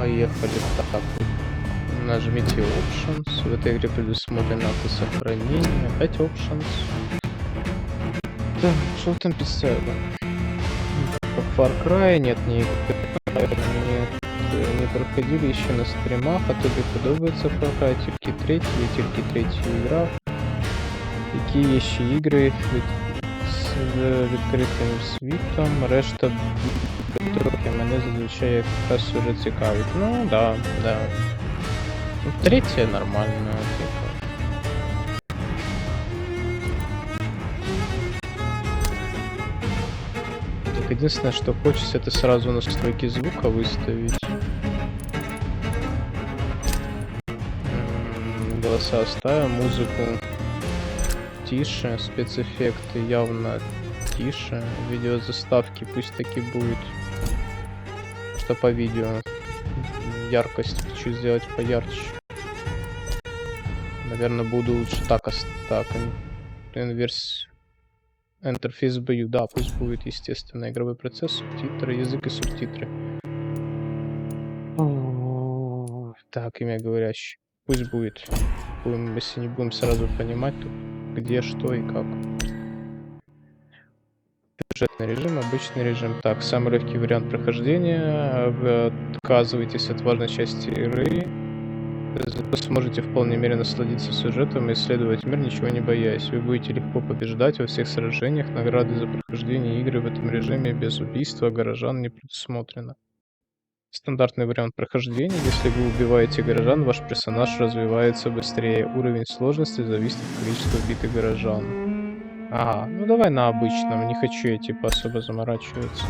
Поехали. Так. Нажмите Options. В этой игре предусмотрено автосохранение. Опять Options. Так, что там писали? По Far Cry нет, не проходили еще на стримах, а тобі подобається Far Cry, тільки третю грав. Які є ще ігри з відкритим світом, решта трохи мене зазвичай якраз уже цікавить. Ну, да. Ну, третья нормально, типа. Так, единственное, что хочется, это сразу настройки звука выставить. Голоса оставим, музыку тише, спецэффекты явно тише, видеозаставки пусть таки будет, что по видео. Яркость хочу сделать поярче. Наверное, буду лучше так оставить. Инверс. Интерфейс бою, да, пусть будет, естественно, игровой процесс, субтитры, язык и субтитры. Так, имя говорящее. Пусть будет. Если не будем сразу понимать, то где, что и как. Бюджетный режим, обычный режим. Так, самый легкий вариант прохождения. Вы отказываетесь от важной части игры. Вы сможете в полной мере насладиться сюжетом и исследовать мир, ничего не боясь. Вы будете легко побеждать во всех сражениях. Награды за прохождение игры в этом режиме без убийства горожан не предусмотрено. Стандартный вариант прохождения. Если вы убиваете горожан, ваш персонаж развивается быстрее. Уровень сложности зависит от количества убитых горожан. Ага, ну давай на обычном. Не хочу я типа особо заморачиваться.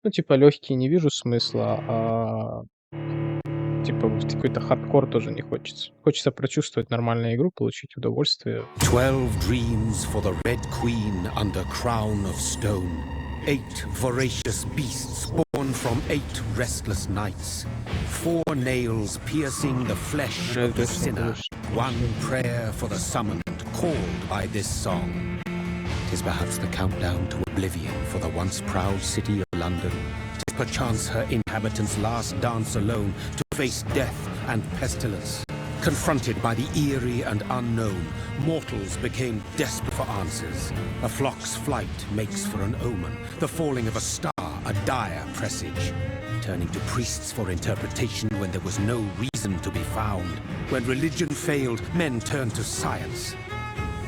Ну типа легкий не вижу смысла, а типа какой-то хардкор тоже не хочется. Хочется прочувствовать нормальную игру, получить удовольствие. 12 dreams for the Red Queen under crown of stone. 8 voracious beasts born from 8 restless nights. 4 nails piercing the flesh of the sinner. 1 prayer for the summoned, called by this song. 'Tis perhaps the countdown to oblivion for the once proud city of London. 'Tis perchance her inhabitants' last dance alone to face death and pestilence. Confronted by the eerie and unknown, mortals became desperate for answers. A flock's flight makes for an omen, the falling of a star a dire presage. Turning to priests for interpretation when there was no reason to be found. When religion failed, men turned to science.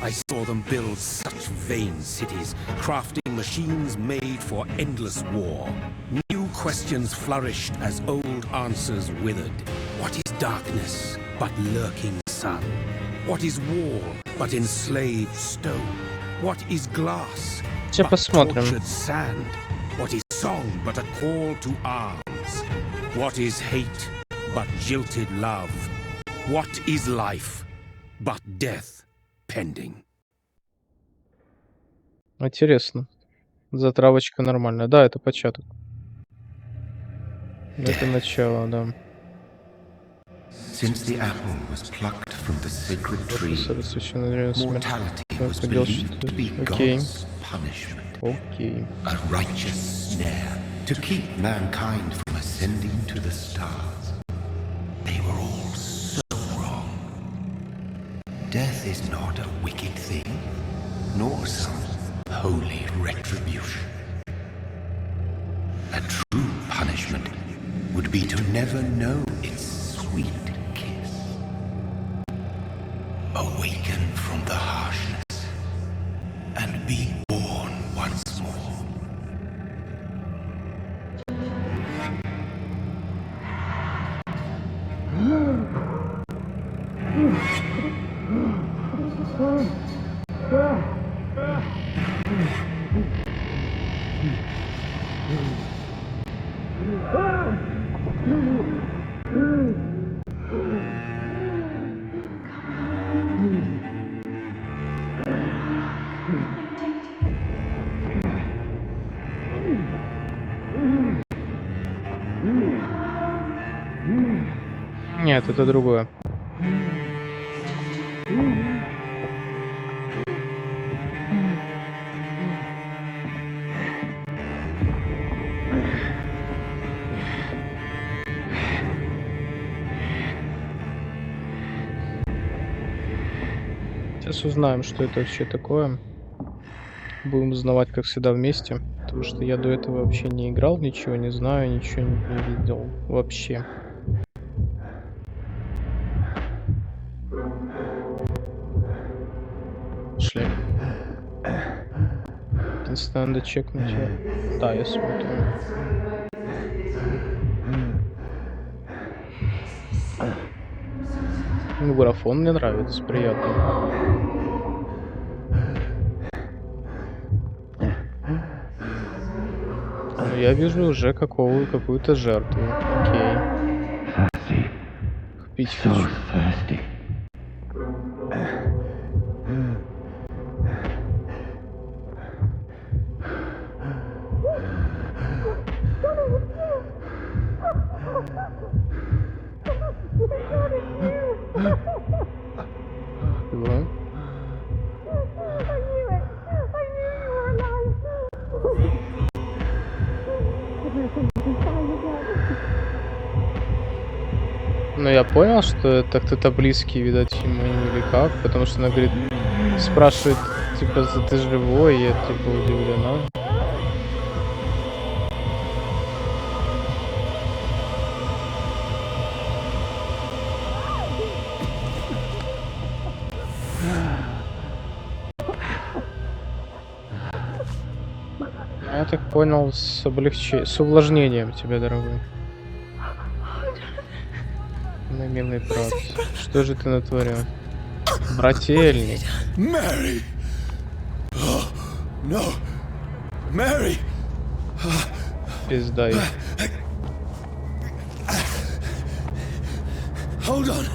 I saw them build such vain cities, crafting machines made for endless war. New questions flourished as old answers withered. What is darkness but lurking sun? What is wall but enslaved stone? What is glass but tortured sand? What is song but a call to arms? What is hate but jilted love? What is life but death pending? Интересно. Затравочка нормальная. Да, это початок. Это начало, да. Since the apple was plucked from the sacred tree, mortality was believed to be God's punishment. A righteous snare to keep mankind from ascending to the stars. They were all so wrong. Death is not a wicked thing, nor some holy retribution. A true punishment would be to never know its sweet kiss. Awaken from the harshness and be born once more. Нет, это другое. Сейчас узнаем, что это вообще такое. Будем узнавать, как всегда, вместе. Потому что я до этого вообще не играл, ничего не знаю, ничего не видел. Вообще. Шли. Единственное, надо чекнуть. Да, я смотрю. Ну, графон мне нравится, приятно. Ну, я вижу уже какую-то жертву. Окей. Пить хочу. Его. Ну, я понял, что это кто-то близкий, видать, ему или как, потому что она говорит, спрашивает, типа, ты живой, и я, типа, удивлена. Я так понял, с увлажнением тебя, дорогой. Мой милый брат, что же ты натворил? Брательник. Mary! Oh, no! Mary! Пизда. Hold on!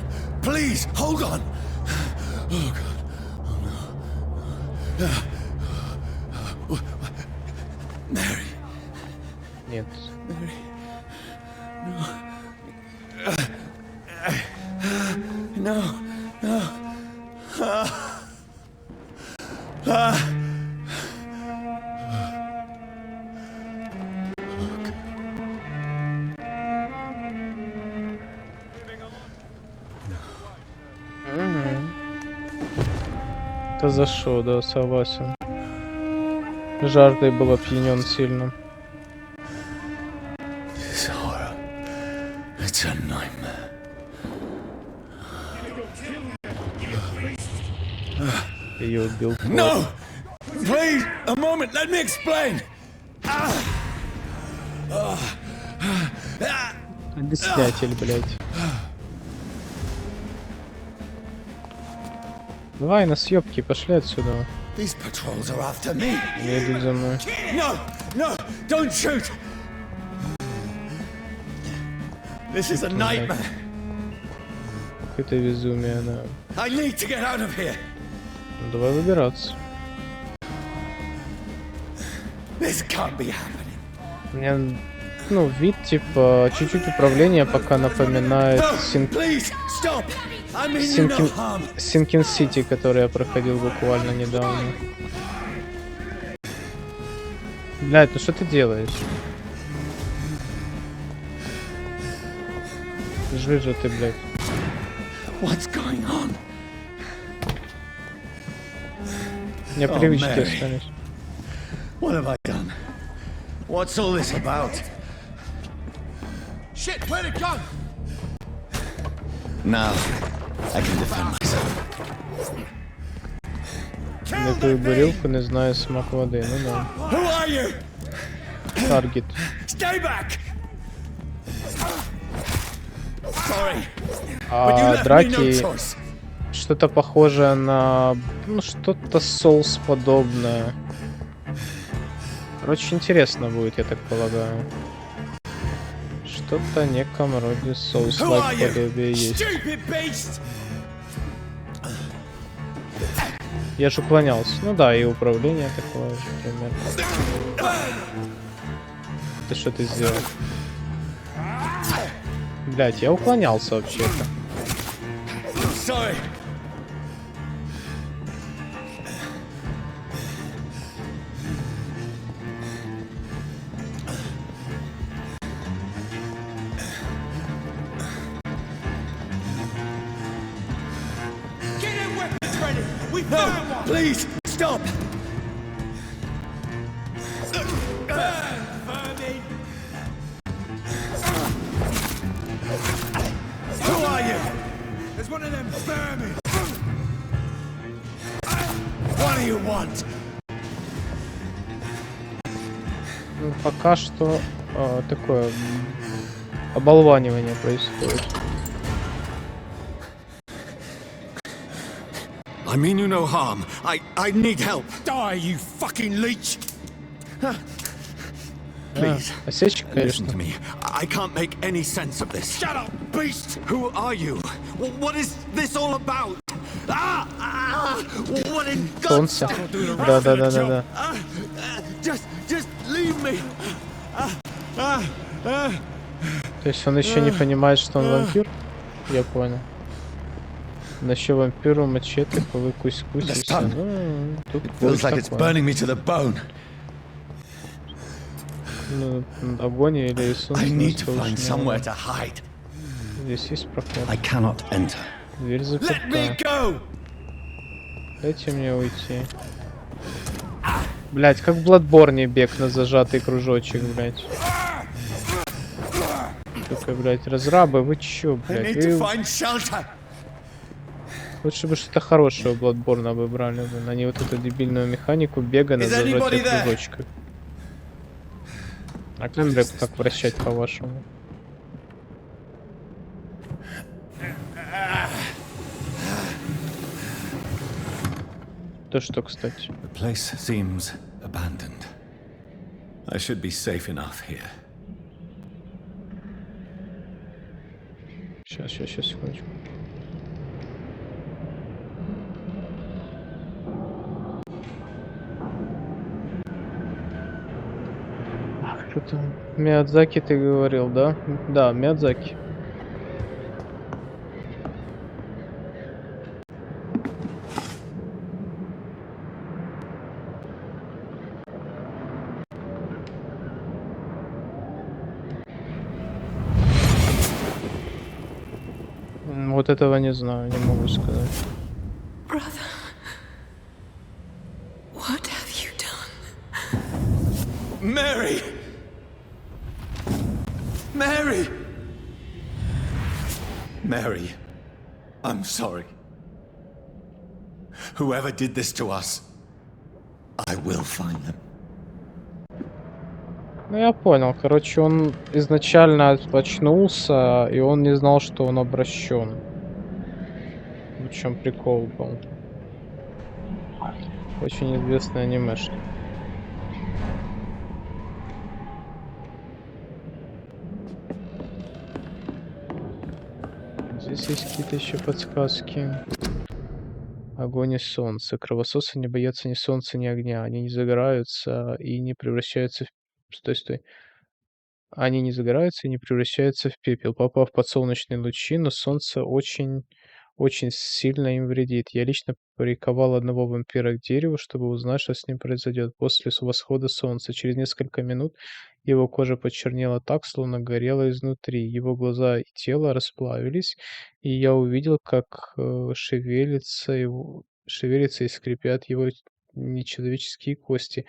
Please, hold on! Oh, God. Oh, no. Mary! Нет. Mary! No! No! Это за шо, да, согласен. Жаждой был опьянен сильно. This horror. It's a nightmare. Ее убил. No! Please, a moment, let me explain! Объяснятель, блядь. Давай на съебки, пошли отсюда. These patrols are after me. Они идут за мной. No! No! Don't shoot! This is a nightmare. Это безумие, да. I need to get out of here. Ну, давай выбираться. This can't be happening. Мне, ну, вид, типа, чуть-чуть управление пока напоминает Please stop. I mean you no harm. Sinking City, который я проходил буквально недавно. Блядь, ну что ты делаешь? Жижа ты, блядь. What's going on? Мне привычки Mary. остались. What have I done? What's all this about? Shit, where'd it go? Now, I can defend myself. Не ту бурилку, не знаю смак воды, ну да. Who are you? Таргет. Stay back! Sorry. А драки что-то похожее на, ну, что-то Souls подобное. Короче, интересно будет, я так полагаю. Что-то неком вроде Souls-like подобие есть. Я же уклонялся. Ну да, и управление такое же примерно. Ты что ты сделал? Блять, я уклонялся вообще-то. Sorry. No, Please, stop! Who are you? There's one of them vermin. What do you want? Ну, пока что такое оболванивание происходит. I mean you no harm. I need help. Die, you fucking leech! Please, осечка, listen конечно. to me. I can't make any sense of this. Shut up, beast! Who are you? What is this all about? What in God's Солнце. name? Да. Just leave me. То есть он еще не понимает, что он вампир? Я понял. Насчет вампиру мачете, полы кусь-кусь и все. Ну, тут Feels like it's такое. burning me to the bone. Ну, огонь или солнце. I need to find somewhere to hide. Здесь есть проход. I cannot enter. Дверь Let me заперта. go! Дайте мне уйти. Блять, как в Bloodborne бег на зажатый кружочек, блять. Только, блять, разрабы, вы чё, I блять? need to find shelter. Лучше бы что-то хорошее в Bloodborne выбрали бы, а не вот эту дебильную механику бега на Is зажатие anybody there? кружочков. А камеры как вращать, по-вашему? То что, кстати? The place seems abandoned. I should be safe enough here. Сейчас, секундочку. Что там? Миядзаки ты говорил, да? Да, Миядзаки. Вот этого не знаю, не могу сказать. Brother, what have you done? Mary! Mary! Mary, I'm sorry. Whoever did this to us, I will find them. Ну я понял, короче, он изначально очнулся, и он не знал, что он обращен. В чем прикол был. Очень известный анимешник. Здесь есть какие-то еще подсказки. Огонь и солнце. Кровососы не боятся ни солнца, ни огня. Они не загораются и не превращаются в... Стой. Они не загораются и не превращаются в пепел, попав под солнечные лучи, но солнце очень сильно им вредит. Я лично приковал одного вампира к дереву, чтобы узнать, что с ним произойдет после восхода солнца. Через несколько минут его кожа почернела так, словно горела изнутри. Его глаза и тело расплавились, и я увидел, как шевелятся и скрипят его нечеловеческие кости.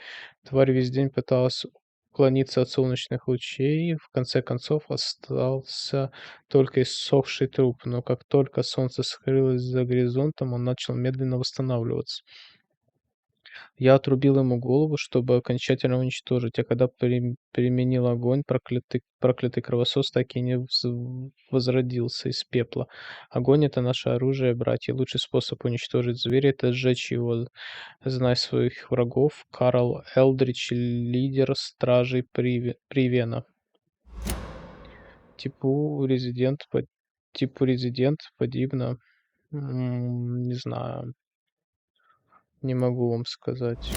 Тварь весь день пыталась уклониться от солнечных лучей, и в конце концов остался только иссохший труп, но как только солнце скрылось за горизонтом, он начал медленно восстанавливаться. Я отрубил ему голову, чтобы окончательно уничтожить, а когда применил огонь, проклятый кровосос так и не возродился из пепла. Огонь — это наше оружие, братья. Лучший способ уничтожить зверя — это сжечь его. Знай своих врагов. Карл Элдрич, лидер стражей Привена. Типу резидент подобно. Не знаю. Не могу вам сказать.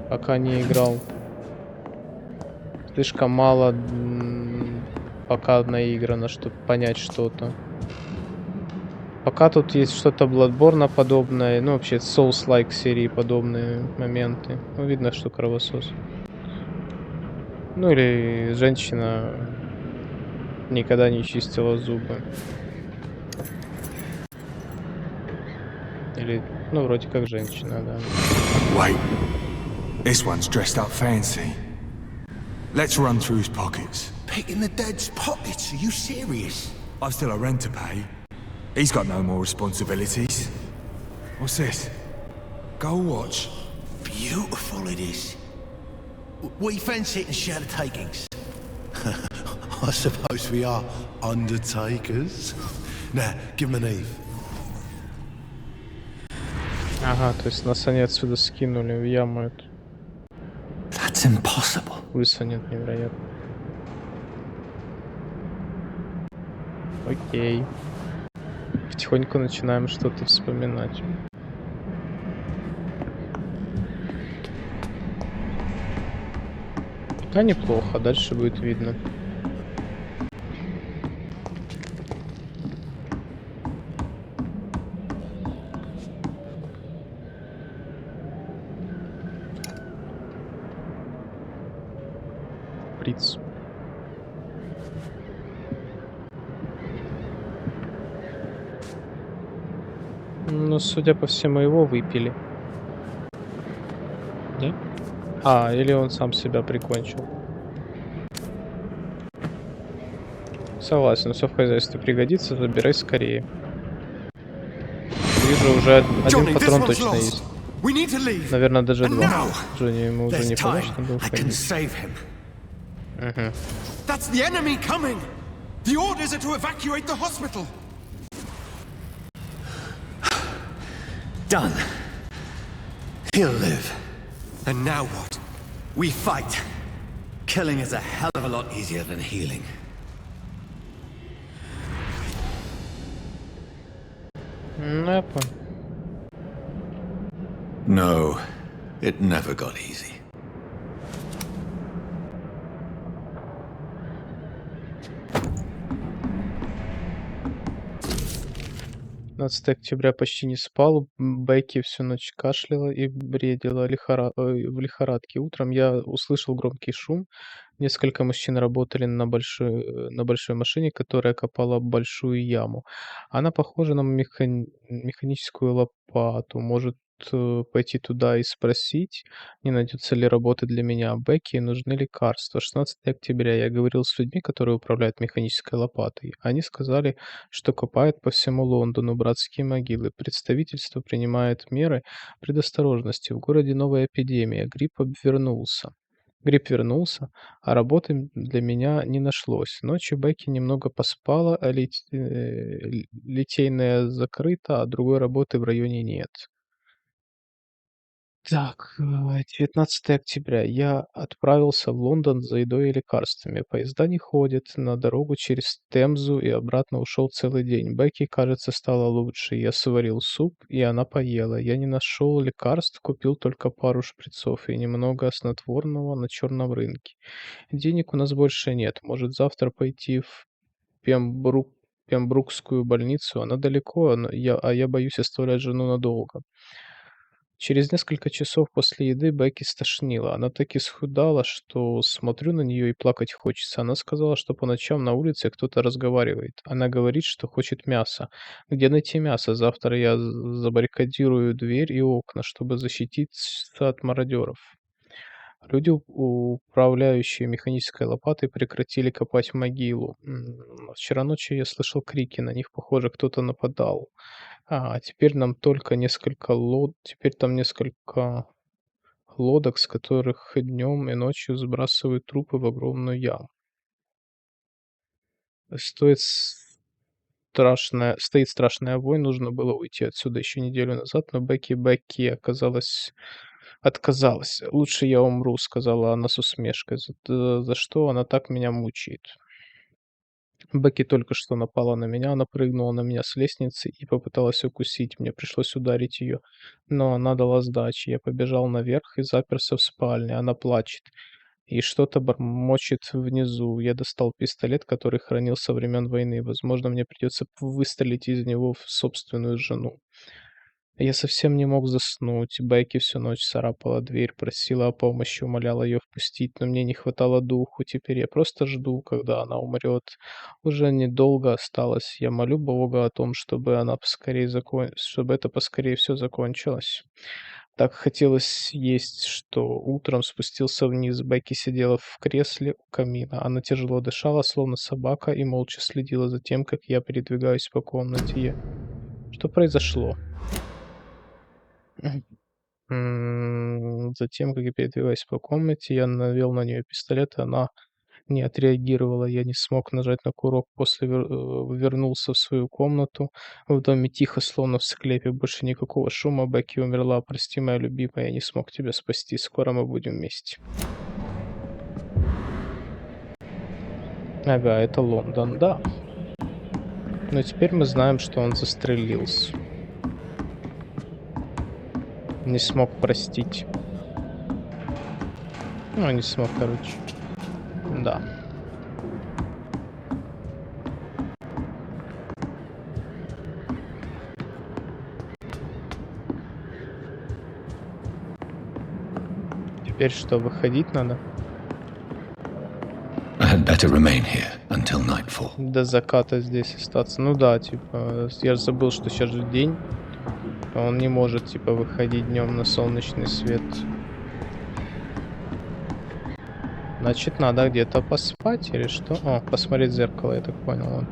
Пока не играл. Слишком мало пока наиграно, чтобы понять что-то. Пока тут есть что-то Bloodborne подобное, ну вообще Souls-like серии подобные моменты. Ну видно, что кровосос. Ну или женщина никогда не чистила зубы. Или, ну, вроде как женщина, да. Wait. This one's dressed up fancy. Let's run through his pockets. Picking the dead's pockets? Are you serious? I've still a rent to pay. He's got no more responsibilities. What's this? Go watch. Beautiful it is. We fancy it and share the takings. I suppose we are undertakers. Now, give him an Eve. Ага, то есть нас они отсюда скинули в яму эту. That's impossible. Высунет невероятно. Окей. Потихоньку начинаем что-то вспоминать. А неплохо, дальше будет видно. Приц. Ну, судя по всему, его выпили. Да? А, или он сам себя прикончил. Согласен, все в хозяйстве пригодится, забирай скорее. Вижу, уже один патрон точно есть. Наверное, даже два. Джонни ему уже не помочь, надо уходить. Угу. That's the enemy coming. The orders are to evacuate the hospital. Done. He'll live. And now what? We fight. Killing is a hell of a lot easier than healing. Ну, я понял. No, it never got easy. 15 октября почти не спал. Бекки всю ночь кашляла и бредила в лихорадке. Утром я услышал громкий шум. Несколько мужчин работали на большой машине, которая копала большую яму. Она похожа на механическую лопату. Может, пойти туда и спросить, не найдется ли работы для меня. Бекки нужны лекарства. 16 октября я говорил с людьми, которые управляют механической лопатой. Они сказали, что копают по всему Лондону братские могилы. Представительство принимает меры предосторожности. В городе новая эпидемия. Грипп вернулся, а работы для меня не нашлось. Ночью Бекки немного поспала, а литейная закрыта, а другой работы в районе нет. Так, 19 октября. Я отправился в Лондон за едой и лекарствами. Поезда не ходят. На дорогу через Темзу и обратно ушел целый день. Бекки, кажется, стало лучше. Я сварил суп, и она поела. Я не нашел лекарств, купил только пару шприцов и немного снотворного на черном рынке. Денег у нас больше нет. Может, завтра пойти в Пембрукскую больницу? Она далеко, а я боюсь оставлять жену надолго. Через несколько часов после еды Бекки стошнило. Она так исхудала, что смотрю на нее и плакать хочется. Она сказала, что по ночам на улице кто-то разговаривает. Она говорит, что хочет мяса. Где найти мясо? Завтра я забаррикадирую дверь и окна, чтобы защититься от мародеров. Люди, управляющие механической лопатой, прекратили копать могилу. Вчера ночью я слышал крики, на них, похоже, кто-то нападал. Теперь там несколько лодок, с которых днем и ночью сбрасывают трупы в огромную яму. Стоит страшная вонь, нужно было уйти отсюда еще неделю назад, но Бекки отказалась. «Лучше я умру», — сказала она с усмешкой. «За что она так меня мучает?» Бекки только что напала на меня, она прыгнула на меня с лестницы и попыталась укусить. Мне пришлось ударить ее, но она дала сдачи. Я побежал наверх и заперся в спальне. Она плачет и что-то бормочет внизу. Я достал пистолет, который хранил со времен войны. Возможно, мне придется выстрелить из него в собственную жену. Я совсем не мог заснуть. Бекки всю ночь царапала дверь, просила о помощи, умоляла ее впустить, но мне не хватало духу. Теперь я просто жду, когда она умрет. Уже недолго осталось. Я молю Бога о том, чтобы она поскорее чтобы это поскорее все закончилось. Так хотелось есть, что утром спустился вниз. Бекки сидела в кресле у камина. Она тяжело дышала, словно собака, и молча следила за тем, как я передвигаюсь по комнате. Что произошло? Затем, как я передвигаюсь по комнате, я навел на нее пистолет, и она не отреагировала. Я не смог нажать на курок, вернулся в свою комнату. В доме тихо, словно в склепе, больше никакого шума. Бекки умерла. Прости, моя любимая, я не смог тебя спасти. Скоро мы будем вместе. Ага, это Лондон, да. Но теперь мы знаем, что он застрелился. Не смог простить. Ну, не смог, короче. Да. Теперь что, выходить надо? До заката здесь остаться. Ну да, типа, я же забыл, что сейчас же день. Он не может, типа, выходить днем на солнечный свет. Значит, надо где-то поспать или что? О, посмотреть в зеркало, я так понял.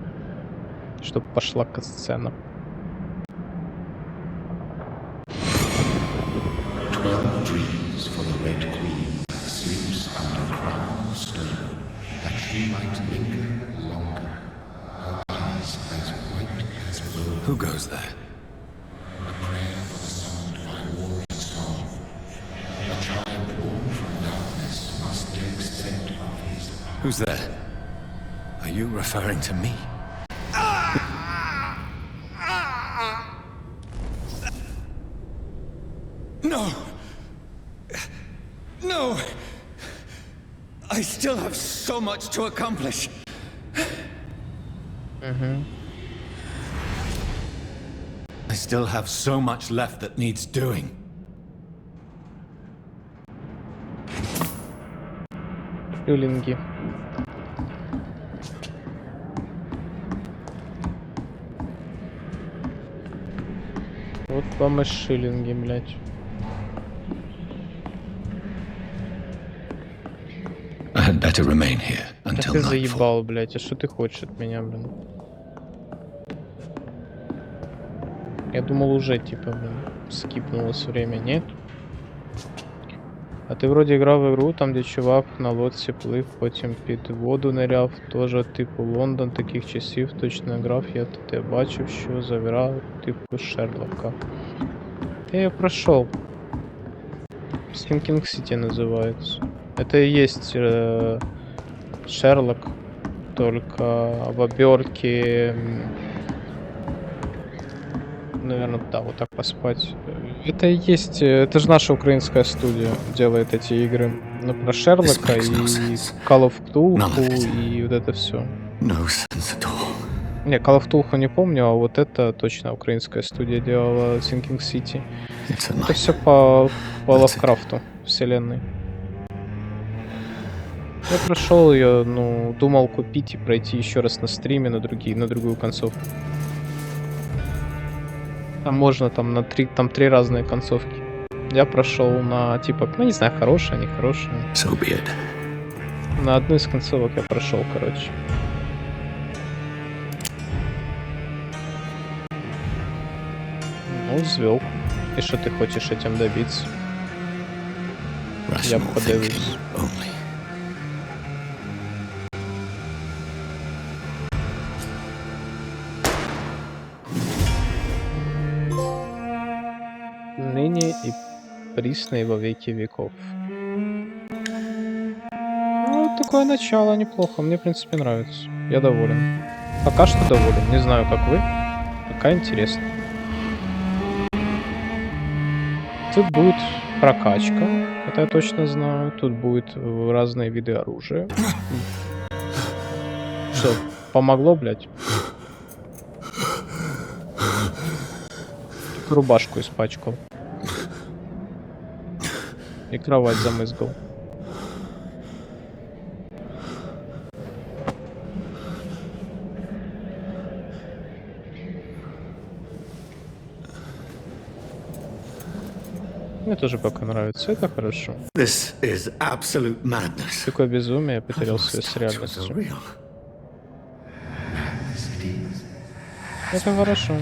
Чтоб пошла катсцена. Who goes there? Who's there? Are you referring to me? No! No! I still have so much to accomplish. I still have so much left that needs doing. Шиллинги. Вот вам и шиллинги, блядь. Так ты заебал, блядь. А что ты хочешь от меня, блин? Я думал уже, типа, блин, скипнулось время, нет? А ты вроде играв в игру, там, де чувак на лодці плив, потім під воду ниряв, тоже типу Лондон таких часів точно грав, я тебе бачив, що завірав, типу Шерлока. Я прошел. Sinking City называется. Это и есть Шерлок, только в обертке. Наверное, да, вот так поспать. Это и есть, это же наша украинская студия делает эти игры. Ну, про Шерлока и Call of Cthulhu и вот это все. Не, Call of Cthulhu не помню, а вот это точно украинская студия делала Sinking City. Это все по Лавкрафту вселенной. Я прошел ее, ну, думал купить и пройти еще раз на стриме на другую концовку. Там можно там там три разные концовки. Я прошел на типа, ну не знаю, хорошая, нехорошая. So be it. На одну из концовок я прошел, короче. Ну, взвел. И что ты хочешь этим добиться? Я подивлюсь. Ныне и присно и во веки веков. Ну, такое начало неплохо. Мне, в принципе, нравится. Я доволен. Пока что доволен. Не знаю, как вы. Пока интересно. Тут будет прокачка. Это я точно знаю. Тут будут разные виды оружия. Что, помогло, блядь? Рубашку испачкал. И кровать замызгал. Мне тоже пока нравится, это хорошо. This is absolute madness. Такое безумие, я потерял связь с It was реальностью. real. Это хорошо.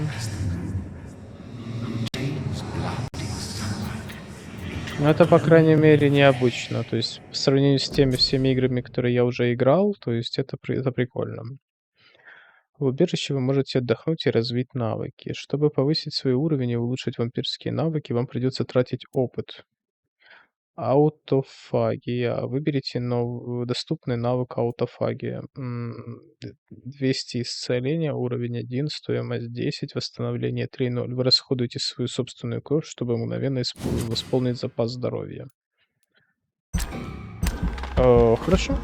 Но это, по крайней мере, необычно. То есть, по сравнению с теми всеми играми, которые я уже играл, то есть это прикольно. В убежище вы можете отдохнуть и развить навыки. Чтобы повысить свой уровень и улучшить вампирские навыки, вам придется тратить опыт. Аутофагия. Выберите доступный навык аутофагия. 200 исцеления, уровень 1, стоимость 10, восстановление 3.0. Вы расходуете свою собственную кровь, чтобы мгновенно восполнить запас здоровья. Хорошо.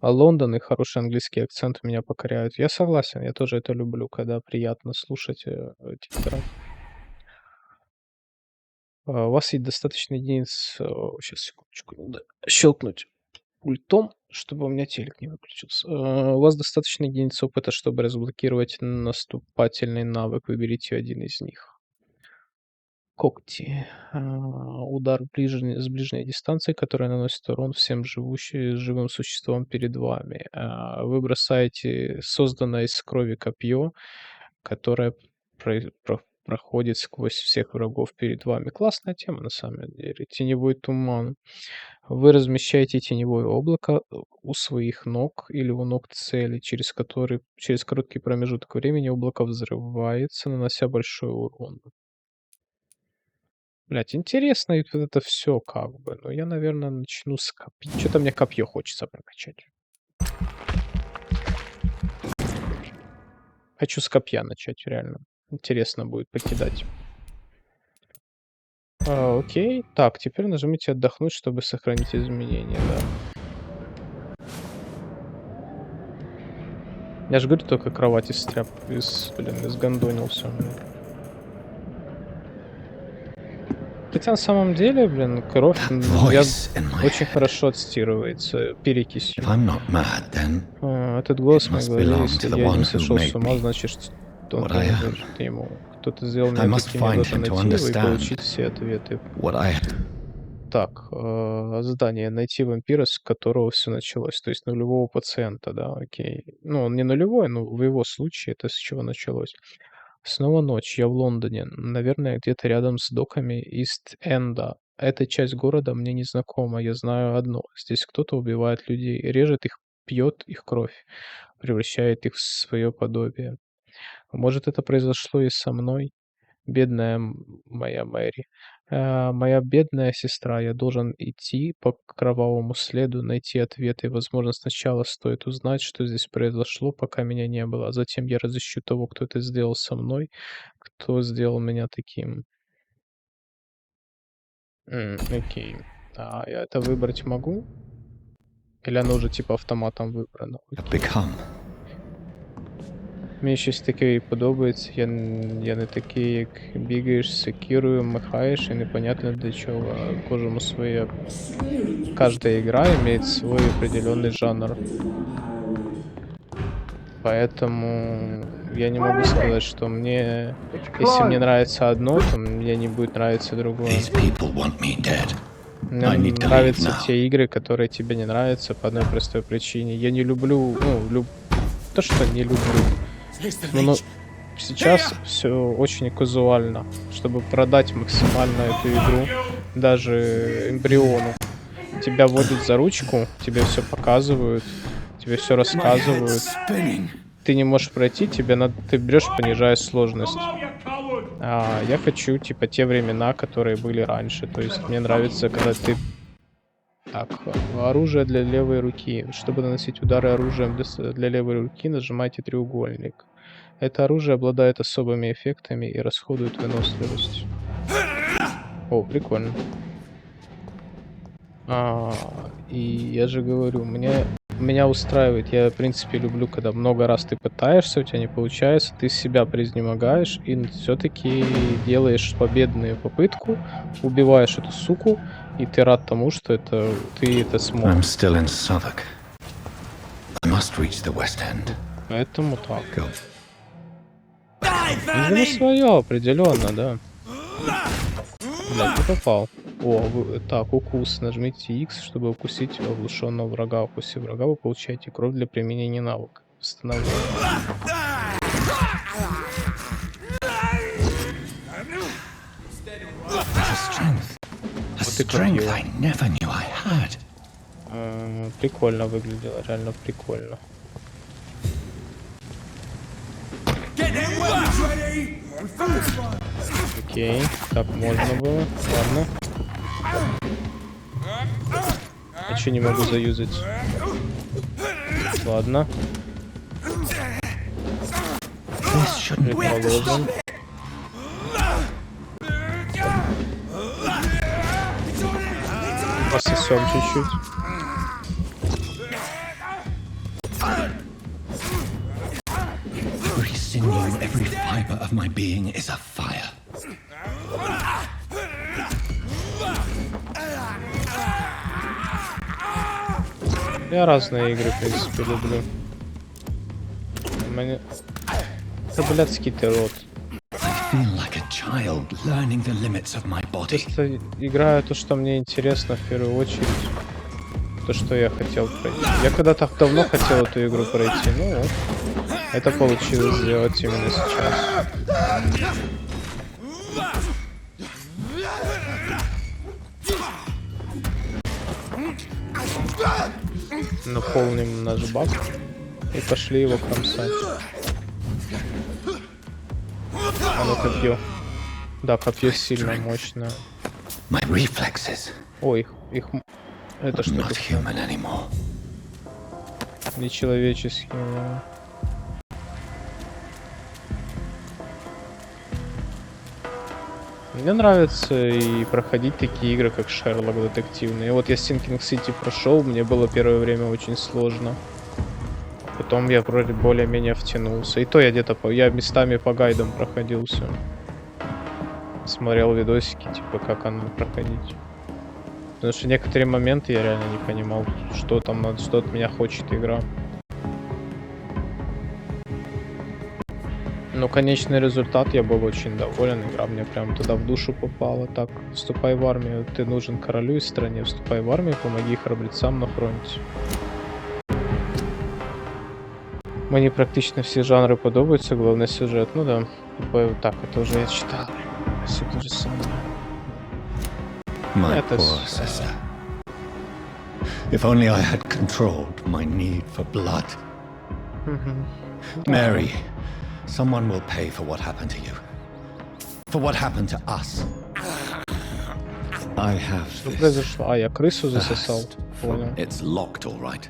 А Лондон и хороший английский акцент меня покоряют. Я согласен, я тоже это люблю, когда приятно слушать диктора. У вас есть достаточно единиц... Сейчас, секундочку, надо щелкнуть пультом, чтобы у меня телек не выключился. У вас достаточно единиц опыта, чтобы разблокировать наступательный навык. Выберите один из них. Когти. Удар с ближней дистанции, который наносит урон всем живым существам перед вами. Вы бросаете созданное из крови копье, которое проходит сквозь всех врагов перед вами. Классная тема, на самом деле. Теневой туман. Вы размещаете теневое облако у своих ног или у ног цели, через короткий промежуток времени облако взрывается, нанося большой урон. Блять, интересно и вот это все как бы. Но я, наверное, начну с копья. Что-то мне копье хочется прокачать. Хочу с копья начать, реально. Интересно будет покидать. Окей. Так, теперь нажмите отдохнуть, чтобы сохранить изменения, да. Я же говорю, только кровать изгандонил все. Хотя на самом деле, блин, кровь очень хорошо отстирывается перекисью. Этот голос в моей голове, если я не сошел с ума, значит, что он принадлежит ему. Кто-то сделал меня таким, я должен найти его и получить все ответы. Так, задание. Найти вампира, с которого все началось. То есть нулевого пациента, да, окей. Ну, он не нулевой, но в его случае это с чего началось. Снова ночь, я в Лондоне, наверное, где-то рядом с доками Ист-Энда. Эта часть города мне не знакома, я знаю одно. Здесь кто-то убивает людей, режет их, пьет их кровь, превращает их в свое подобие. Может, это произошло и со мной? Бедная моя Мэри. Моя бедная сестра, я должен идти по кровавому следу, найти ответы. Возможно, сначала стоит узнать, что здесь произошло, пока меня не было. А затем я разыщу того, кто это сделал со мной, кто сделал меня таким. Окей. А я это выбрать могу? Или оно уже типа автоматом выбрано? Мені щось таке подобається, я не такий, як бігаєш, секірою, махаєш, і непонятно для чого. Кожному своє. Каждая игра имеет свой определенный жанр. Поэтому я не могу сказать, что мне... Если мне нравится одно, то мне не будет нравиться другое. Мне нравятся те игры, которые тебе не нравятся по одной простой причине. Я не люблю... то, что не люблю. Но сейчас все очень казуально, чтобы продать максимально эту игру, даже эмбриону. Тебя водят за ручку, тебе все показывают, тебе все рассказывают. Ты не можешь пройти, ты берешь, понижаешь сложность. А я хочу, типа, те времена, которые были раньше. То есть мне нравится, когда ты... Так, оружие для левой руки. Чтобы наносить удары оружием для левой руки, нажимайте треугольник. Это оружие обладает особыми эффектами и расходует выносливость. О, прикольно. И я же говорю, мне меня устраивает. Я, в принципе, люблю, когда много раз ты пытаешься, у тебя не получается, ты себя превозмогаешь и все-таки делаешь победную попытку, убиваешь эту суку, и ты рад тому, что ты это смог. I'm still in Southwark. I must reach the West End. Поэтому так. Go. Видимо, свое, определенно, да. Блядь, не попал. О, так, укус. Нажмите X, чтобы укусить оглушенного врага. Укусив врага, вы получаете кровь для применения навыка. Восстановление. Вот и копье. Прикольно выглядело, реально прикольно. Окей, так можно было. Ладно. А чё не могу заюзать? Ладно. Предположим. Пососем чуть-чуть. Every sinew, every fiber of my being is afire. Я разные игры, в принципе, люблю. Это блядский террор. Просто играю то, что мне интересно в первую очередь. То, что я хотел пройти. Я когда-то давно хотел эту игру пройти, ну вот. Это получилось сделать именно сейчас. Наполним наш бак и пошли его кромсать. Оно копье. Да, копье сильно мощное. Ой, их это что? Нечеловеческие. Мне нравится и проходить такие игры, как Шерлок детективные. Вот я Sinking City прошел, мне было первое время очень сложно. Потом я вроде более-менее втянулся. И то я где-то я местами по гайдам проходился. Смотрел видосики, типа, как оно проходить. Потому что некоторые моменты я реально не понимал, что там надо, что от меня хочет игра. Но конечный результат я был очень доволен. Игра мне прям туда в душу попала. Так, вступай в армию. Ты нужен королю и стране. Вступай в армию, помоги храбрецам на фронте. Мне практично все жанры подобаются, главный сюжет. Ну да, так, это уже я читал. Все то же самое. My poor sister. If only I had controlled my need for blood. Mary, someone will pay for what happened to you. For what happened to us. I have Что произошло? А, я крысу засосал. Понял. It's locked, all right.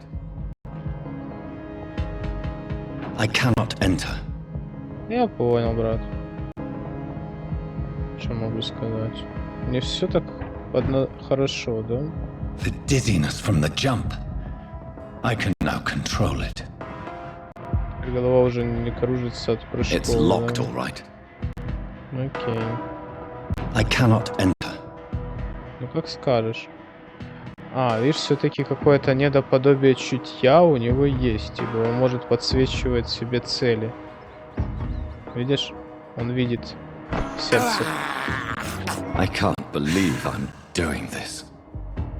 I cannot enter. Я понял, брат. Что могу сказать? Не все так хорошо, да? The dizziness from the jump. I can now control it. Голова уже не кружится от прыжков. It's locked, all right. Окей. I cannot enter. Ну как скажешь. А, видишь, все-таки какое-то недоподобие чутья у него есть. Типа он может подсвечивать себе цели. Видишь? Он видит сердце. I can't believe I'm doing this.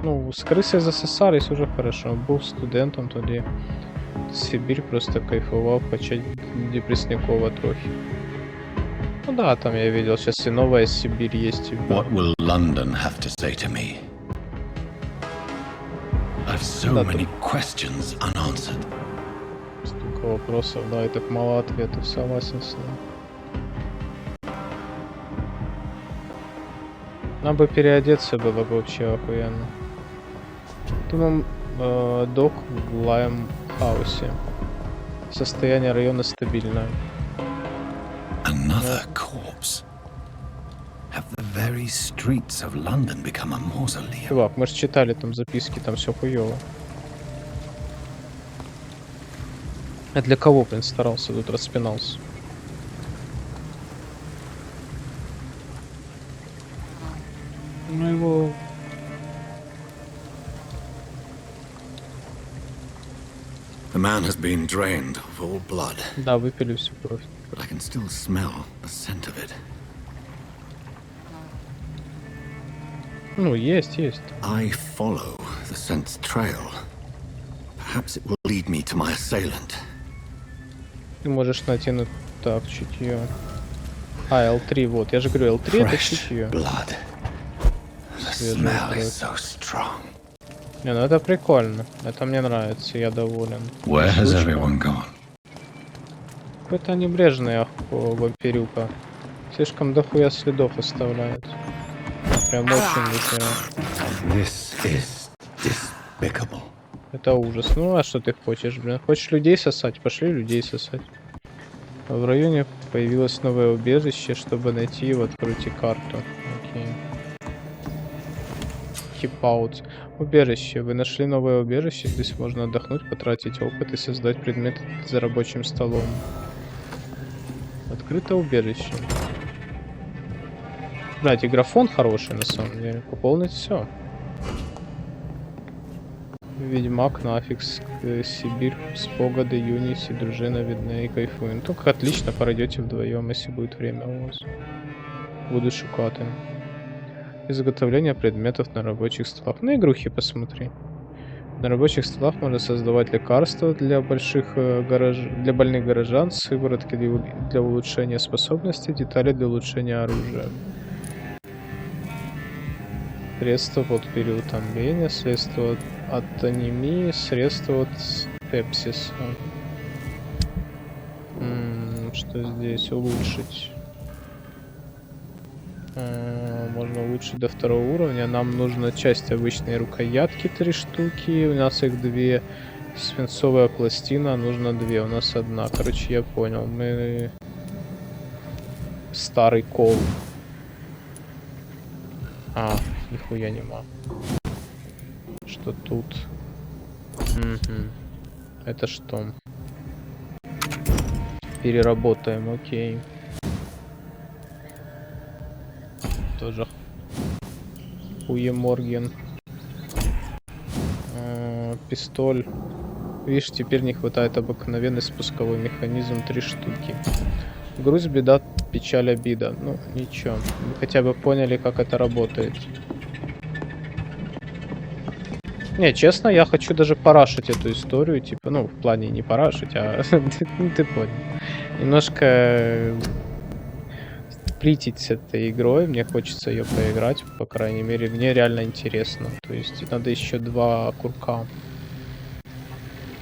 Ну, с крысой засосались уже хорошо. Был студентом тоді. Сибирь просто кайфовал, почать депрессникова трохи. Ну да, там я видел, сейчас и новая Сибирь есть. What will London have to say to me? I've so many questions unanswered. Столько вопросов, да, и так мало ответов, согласен с ним. Нам бы переодеться было бы вообще охуенно. Думаю, док в Лаймхаусе. Состояние района стабильное. Another corpse. Have the very streets of London become a mausoleum? Чувак, мы же читали там записки, там все хуёво. А для кого, блин, старался, тут распинался? Ну его... The man has been drained of all blood, Да, выпили всю кровь. but I can still smell the scent of it. Ну, есть. I follow the scent's trail. Perhaps it will lead me to my assailant. Ты можешь натянуть так, чутье. А, L3, вот. Я же говорю, L3 это Fresh чутье. blood. The Свежая smell кровь. is so strong. Не, ну это прикольно. Это мне нравится, я доволен. Where has Штучка. everyone gone? Какой-то небрежный вампирюка. Слишком дохуя следов оставляет. Прям очень нихера. This is despicable. Это ужас. Ну а что ты хочешь, блин? Хочешь людей сосать? Пошли людей сосать. В районе появилось новое убежище. Чтобы найти его, откройте карту. Окей. Keep out. Убежище. Вы нашли новое убежище. Здесь можно отдохнуть, потратить опыт и создать предметы за рабочим столом. Открыто убежище. Блять, и графон хороший на самом деле. Пополнить все. Ведьмак, нафиг, Сибирь, спогады, Юнити, дружина видна и кайфуем. Ну, только отлично, пройдете вдвоем, если будет время у вас. Буду шукать. Изготовление предметов на рабочих столах. На игрухи посмотри. На рабочих столах можно создавать лекарства для для больных горожан, сыворотки для улучшения способностей, детали для улучшения оружия. Средства от переутомления, средства от анемии, средства от сепсиса. Что здесь? Улучшить. Можно улучшить до 2-го уровня. Нам нужна часть обычной рукоятки 3 штуки. У нас их 2. Свинцовая пластина. Нужно 2. У нас 1. Короче, я понял. Мы... Старый кол. А, нихуя нема. Что тут? Это что? Переработаем, окей. Тоже хуеморген. Пистоль. Видишь, теперь не хватает обыкновенный спусковой механизм 3 штуки. Грусть, беда, печаль, обида. Ну, ничего. Мы хотя бы поняли, как это работает. Не, честно, я хочу даже парашить эту историю. Типа, ну, в плане не парашить, а... ты понял. Немножко... сплитить с этой игрой. Мне хочется ее поиграть, по крайней мере. Мне реально интересно. То есть, надо еще 2 курка.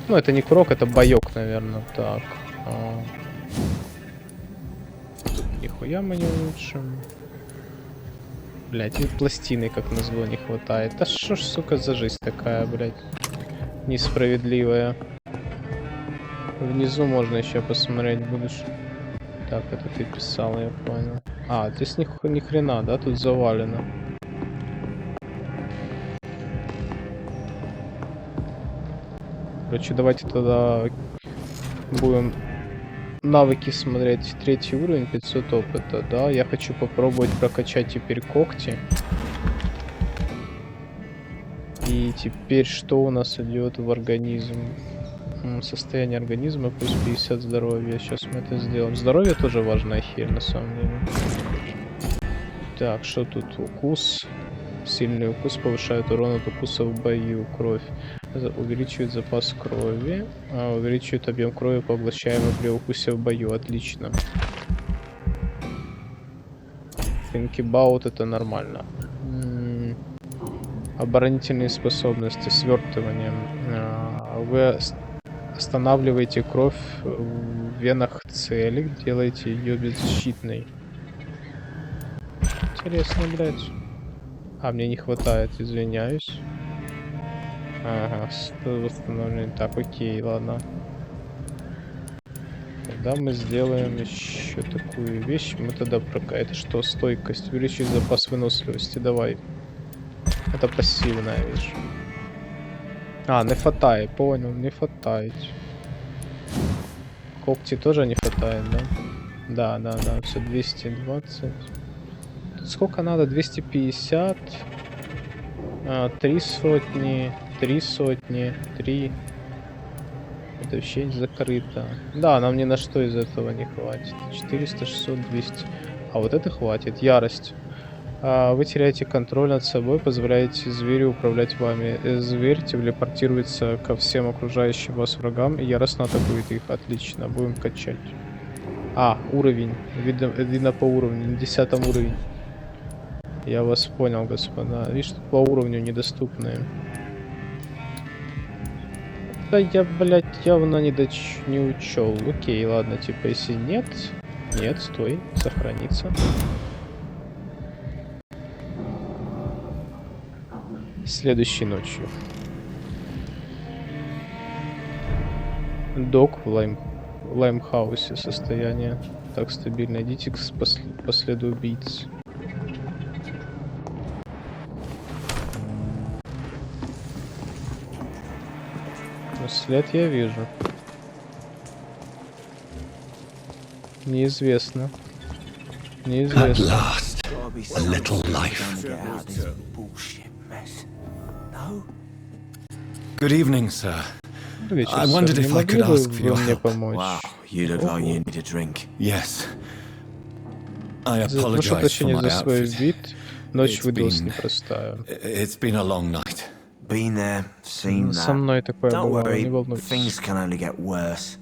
Ну, это не курок, это боек, наверное. Так. Нихуя мы не улучшим. Блять, и пластины, как назло, не хватает. Да что ж, сука, за жизнь такая, блять, несправедливая. Внизу можно еще посмотреть будешь. Так, это ты писал, я понял. А, здесь ни хрена, да, тут завалено. Короче, давайте тогда будем навыки смотреть. 3-й уровень, 500 опыта, да. Я хочу попробовать прокачать теперь когти. И теперь что у нас идет в организм? Состояние организма плюс 50 здоровья. Сейчас мы это сделаем. Здоровье тоже важная херь на самом деле. Так, что тут? Укус. Сильный укус повышает урон от укуса в бою. Кровь. Увеличивает запас крови. Увеличивает объем крови, поглощаемый при укусе в бою. Отлично. Инкибаут это нормально. Оборонительные способности. Свертывание. Вы останавливаете кровь в венах цели. Делаете ее беззащитной. Интересно, блядь. А, мне не хватает, извиняюсь. Ага, восстановление. Так, окей, ладно. Тогда мы сделаем еще такую вещь. Мы тогда это что? Стойкость. Увеличить запас выносливости. Давай. Это пассивная вещь. А, не хватает, понял, не хватает. когти тоже не хватает, да? Да, все 220. Тут сколько надо? 250. 3 сотни, 3 сотни, 3. Это вообще не закрыто. Да, нам ни на что из этого не хватит. 400, 600, 200. А вот это хватит. Ярость. Вы теряете контроль над собой, позволяете зверю управлять вами. Зверь телепортируется ко всем окружающим вас врагам и яростно атакует их. Отлично, будем качать. Уровень. Видно по уровню. На 10 уровень. Я вас понял, господа. Видишь, тут по уровню недоступные. Да я, блядь, явно не учел. Окей, ладно, типа, если нет... Нет, стой, сохранится. Следующей ночью. Док в Лаймхаусе состояние. Так, стабильно. Идите по следу убийц. След я вижу. Неизвестно. At last, a little life. Good evening, sir. I wondered if I could ask for your help. Wow, you look like you need a drink. Yes. I Прошу apologize for прощения my за свой outfit. вид. Ночь выдалась непростая. It's been a long night. Been there, seen Со that. мной такое Don't бывало, не worry, волнуйтесь. things can only get worse.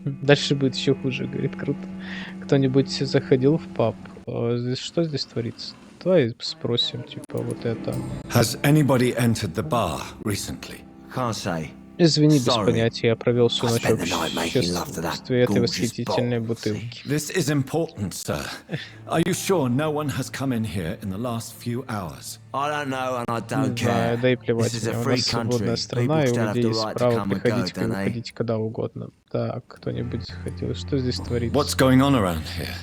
Дальше будет еще хуже, говорит, круто. Кто-нибудь заходил в паб? Что здесь творится? Давай спросим, типа, вот это. Has anybody entered the bar recently? Can't say. Извини, без Sorry. понятия, я провел всю I ночь spent в the night making love to that обществе этой gorgeous восхитительной bottle, бутылки. This is important, sir. Are you sure no one has come in here in the last few hours? I don't know and I don't Не знаю, care. да и плевать This is a мне. У free нас свободная country. страна, People и у still have людей the есть right to право come and go, приходить и don't they? выходить когда угодно. Так, кто-нибудь хотел. Что здесь творится? What's going on around here?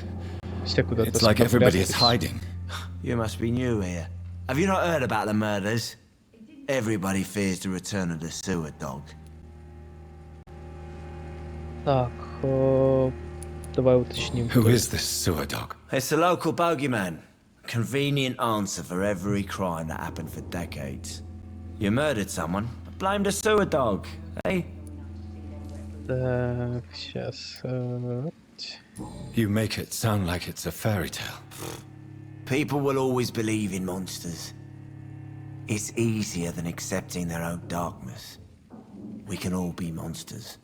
Все куда-то It's like everybody is спрятались. hiding. You must be new here. Have you not heard about the murders? Everybody fears the return of the sewer dog. Так, давай уточним. Who is this sewer dog? It's the local bogeyman. Convenient answer for every crime that happened for decades. You murdered someone, blame the sewer dog, eh? Так, сейчас. You make it sound like it's a fairy tale. People will always believe in monsters. It's easier than accepting their own darkness. We can all be monsters.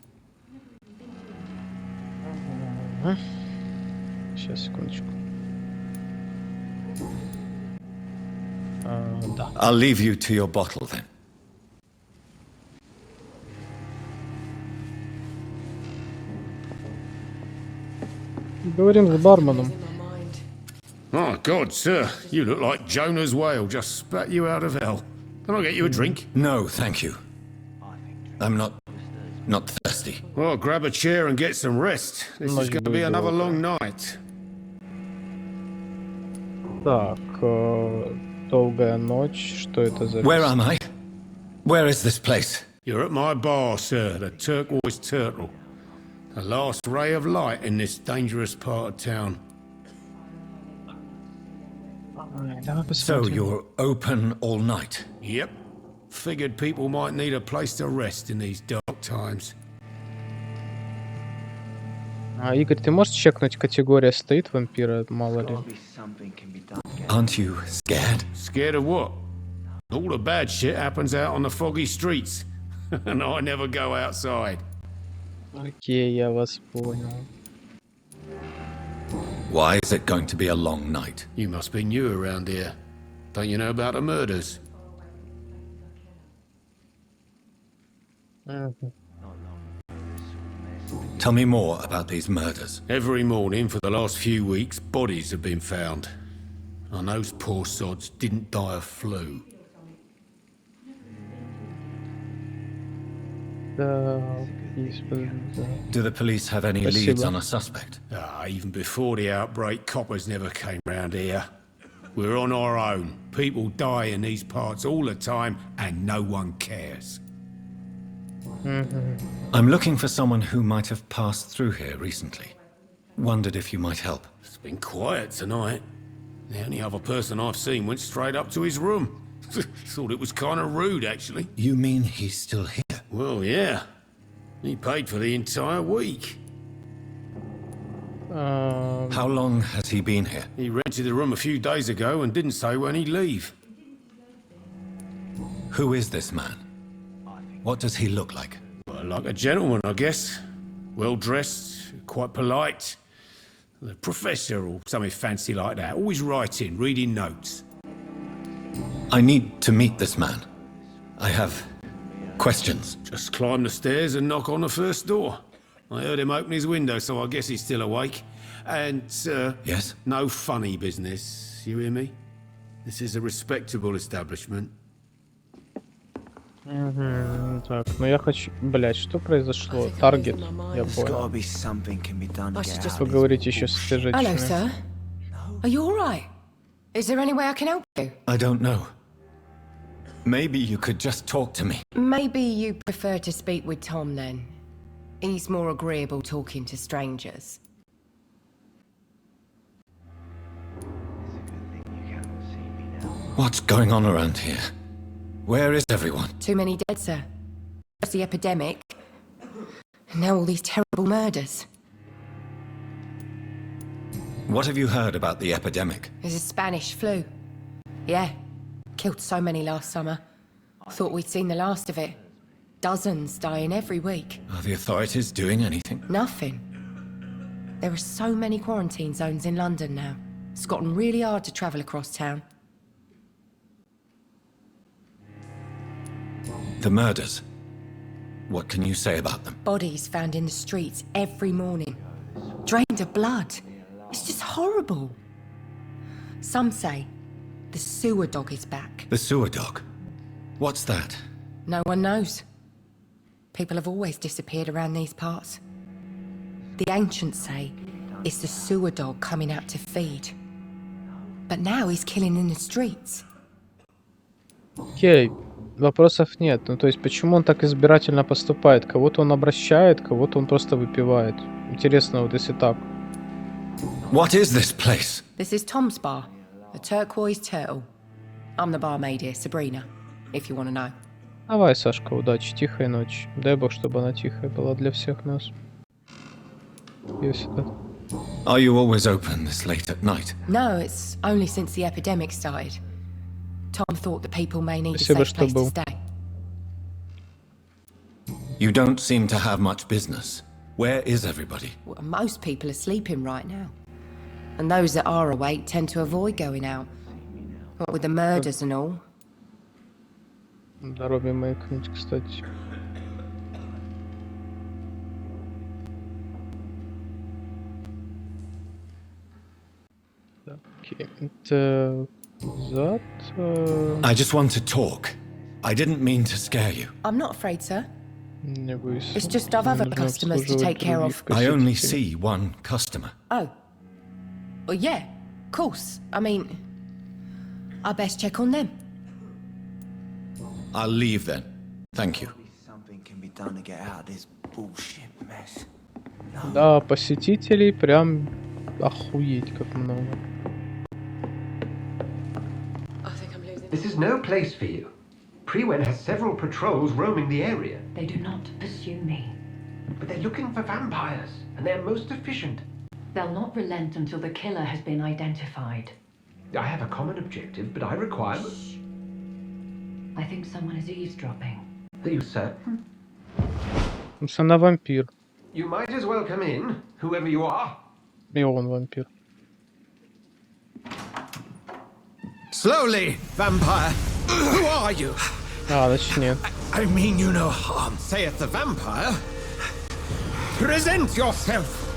Сейчас, секундочку. Да. I'll leave you to your bottle then. Говорим с барменом. My God, sir, you look like Jonah's whale just spat you out of hell. Can I get you a drink? No, thank you. I'm not thirsty. Well, grab a chair and get some rest. This is going to be another long night. Так, долгая ночь. Что это за... Where am I? Where is this place? You're at my bar, sir, the Turquoise Turtle. The last ray of light in this dangerous part of town. Давай So посмотрим. you're open all night? Yep. Figured people might need a place to rest in these dark times. Игорь, ты можешь чекнуть, категория стоит вампира, мало ли? Aren't you scared? Scared of what? All the bad shit happens out on the foggy streets. And I never go outside. Окей, я вас понял. Why is it going to be a long night? You must be new around here. Don't you know about the murders? Tell me more about these murders. Every morning for the last few weeks, bodies have been found. And those poor sods didn't die of flu. Do the police have any leads on a suspect? Even before the outbreak, coppers never came round here. We're on our own. People die in these parts all the time, and no one cares. I'm looking for someone who might have passed through here recently. Wondered if you might help. It's been quiet tonight. The only other person I've seen went straight up to his room. Thought it was kind of rude, actually. You mean he's still here? Well, yeah. He paid for the entire week. How long has he been here? He rented the room a few days ago and didn't say when he'd leave. Who is this man? What does he look like? Well, like a gentleman, I guess. Well-dressed, quite polite. The professor or something fancy like that. Always writing, reading notes. I need to meet this man. I have questions. Just climb the stairs and knock on the first door. I heard him open his window, so I guess he's still awake. And, Yes? no funny business, you hear me? This is a respectable establishment. Так, ну я хочу... Блять, что произошло? Таргет, я There's gotta понял. be something can be done to get out of Поговорить еще с этой Hello, женщиной. sir. Are you all right? Is there any way I can help you? I don't know. Maybe you could just talk to me. Maybe you prefer to speak with Tom then. He's more agreeable talking to strangers. What's going on around here? Where is everyone? Too many dead, sir. Just the epidemic. And now all these terrible murders. What have you heard about the epidemic? There's a Spanish flu. Yeah. Killed so many last summer. Thought we'd seen the last of it. Dozens dying every week. Are the authorities doing anything? Nothing. There are so many quarantine zones in London now. It's gotten really hard to travel across town. The murders. What can you say about them? Bodies found in the streets every morning. Drained of blood. It's just horrible. Some say the sewer dog is back. The sewer dog. What's that? No one knows. People have always disappeared around these parts. The ancients say it's the sewer dog coming out to feed. But now he's killing in the streets. Окей, вопросов нет. Ну то есть почему он так избирательно поступает? Кого-то он обращает, кого-то он просто выпивает. Интересно, вот если так. What is this place? This is Tom's bar, the Turquoise Turtle. I'm the barmaid here, Sabrina, if you want to know. Давай, Сашка, удачи, тихой ночи. Дай бог, чтобы она тихая была для всех нас. Я всегда. Are you always open this late at night? No, it's only since the epidemic started. Tom thought the people may need a Спасибо, safe что place to был. stay. You don't seem to have much business. Where is everybody? Well, most people are sleeping right now. And those that are awake tend to avoid going out. What with the murders and all. Здоровье маякнуть, кстати. Окей, это... Зад... I just want to talk. I didn't mean to scare you. I'm not afraid, sir. Не бойся. It's just I've other Нужно customers to обслуживать take care of. других I only посетителей. see one customer. Oh. Well, yeah, of course. I mean, I best check on them. I'll leave then. Thank you. Something can be done to get out of this bullshit mess. Да, посетителей прям охуеть как много. This is no place for you. Prewen has several patrols roaming the area, They do not pursue me. but they're looking for vampires, and they're most efficient. They'll not relent until the killer has been identified. I have a common objective, but I require... I think someone is eavesdropping. Are you certain? Она вампир. You might as well come in, whoever you are. И он вампир. Slowly, vampire. Who are you? А, значит нет. I mean you no harm, saith the vampire. Present yourself.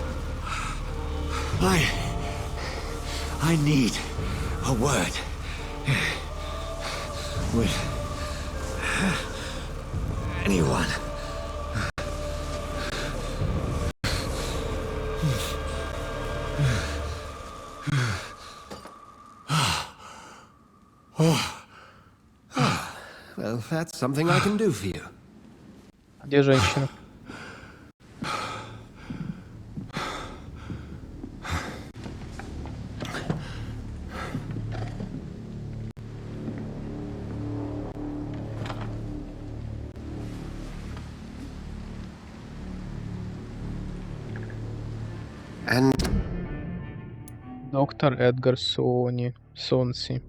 I need a word with anyone. Well, that's something I can do for you. Где женщина? And Доктор Эдгар Сонси.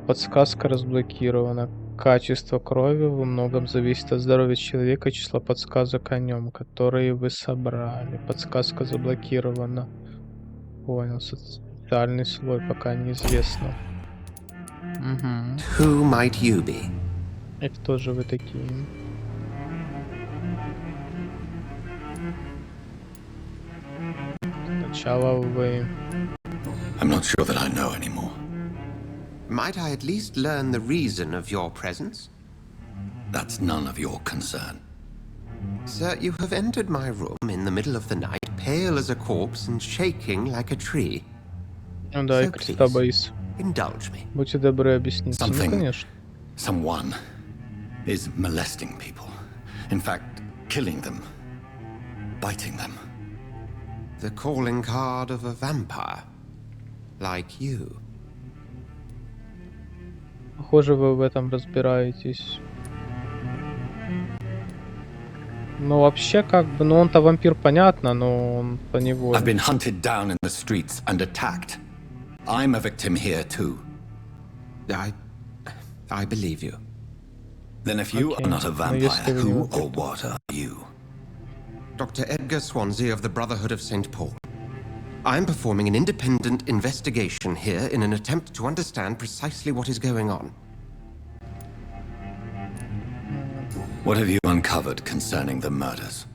Подсказка разблокирована. Качество крови во многом зависит от здоровья человека и числа подсказок о нем, которые вы собрали. Подсказка заблокирована. Понял. Социальный слой пока неизвестно. Угу. who might you be? И кто же вы такие? Сначала вы... I'm not sure that I know anymore. Might I at least learn the reason of your presence? That's none of your concern. Sir, you have entered my room in the middle of the night, pale as a corpse and shaking like a tree. Ну да, и So креста please, боюсь. indulge me. Будьте добры объяснить. Ну, Something- конечно. Someone is molesting people. In fact, killing them. Biting them. The calling card of a vampire. Like you. Похоже, вы в этом разбираетесь. Ну, вообще, как бы, ну, он-то вампир, понятно, но он по неволе. I've been hunted down in the streets and attacked. I'm a victim here too. I believe you. Then if you Okay, are not a ну, vampire, если вы не who вампир, or what are you? Dr. Edgar Swansea of the Brotherhood of St. Paul. I'm performing an independent investigation here in an attempt to understand precisely what is going on. What have you uncovered concerning the murders?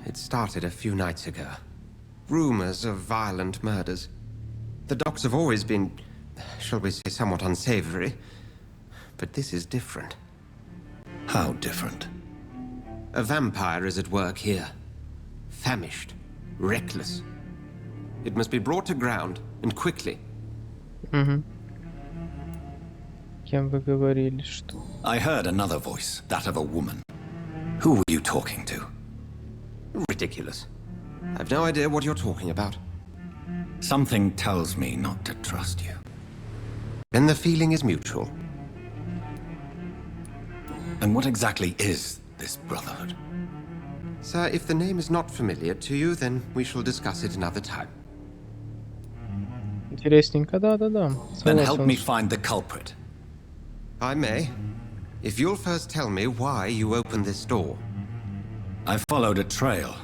It started a few nights ago. Rumors of violent murders. The docs have always been, shall we say, somewhat unsavory. But this is different. How different? A vampire is at work here. Famished. Reckless. It must be brought to ground, and quickly. Угу. Кем вы говорили, что... I heard another voice, that of a woman. Who were you talking to? Ridiculous. I've no idea what you're talking about. Something tells me not to trust you. Then the feeling is mutual. And what exactly is this brotherhood? Sir, if the name is not familiar to you, then we shall discuss it another time. Интересненько, да-да-да. Then help Согласен. me find the culprit. I may. If you'll first tell me why you opened this door. I followed a trail.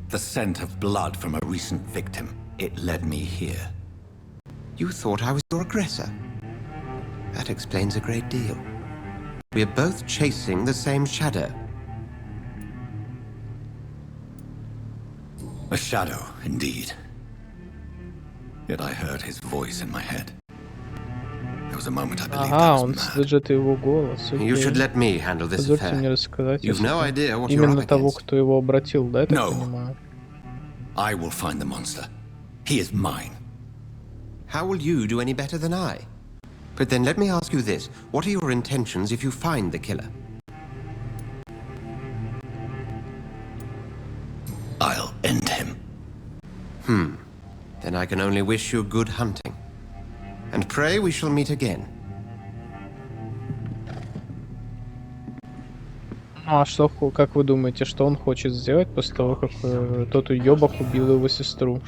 The scent of blood from a recent victim. It led me here. You thought I was your aggressor. That explains a great deal. We are both chasing the same shadow. A shadow, indeed. Yet I heard his voice in my head. There was a moment I believed I Ага, was он mad. слышит его голос. You should Окей. let me handle this Позвольте мне affair. рассказать. You've no если- idea what you're Именно up того, against. кто его обратил, да, я так No. понимаю? I will find the monster. He is mine. How will you do any better than I? But then let me ask you this. What are your intentions if you find the killer? I'll end him. Then I can only wish you good hunting. And pray we shall meet again. Ну, а что, как вы думаете, что он хочет сделать после того, как тот уёбок убил его сестру?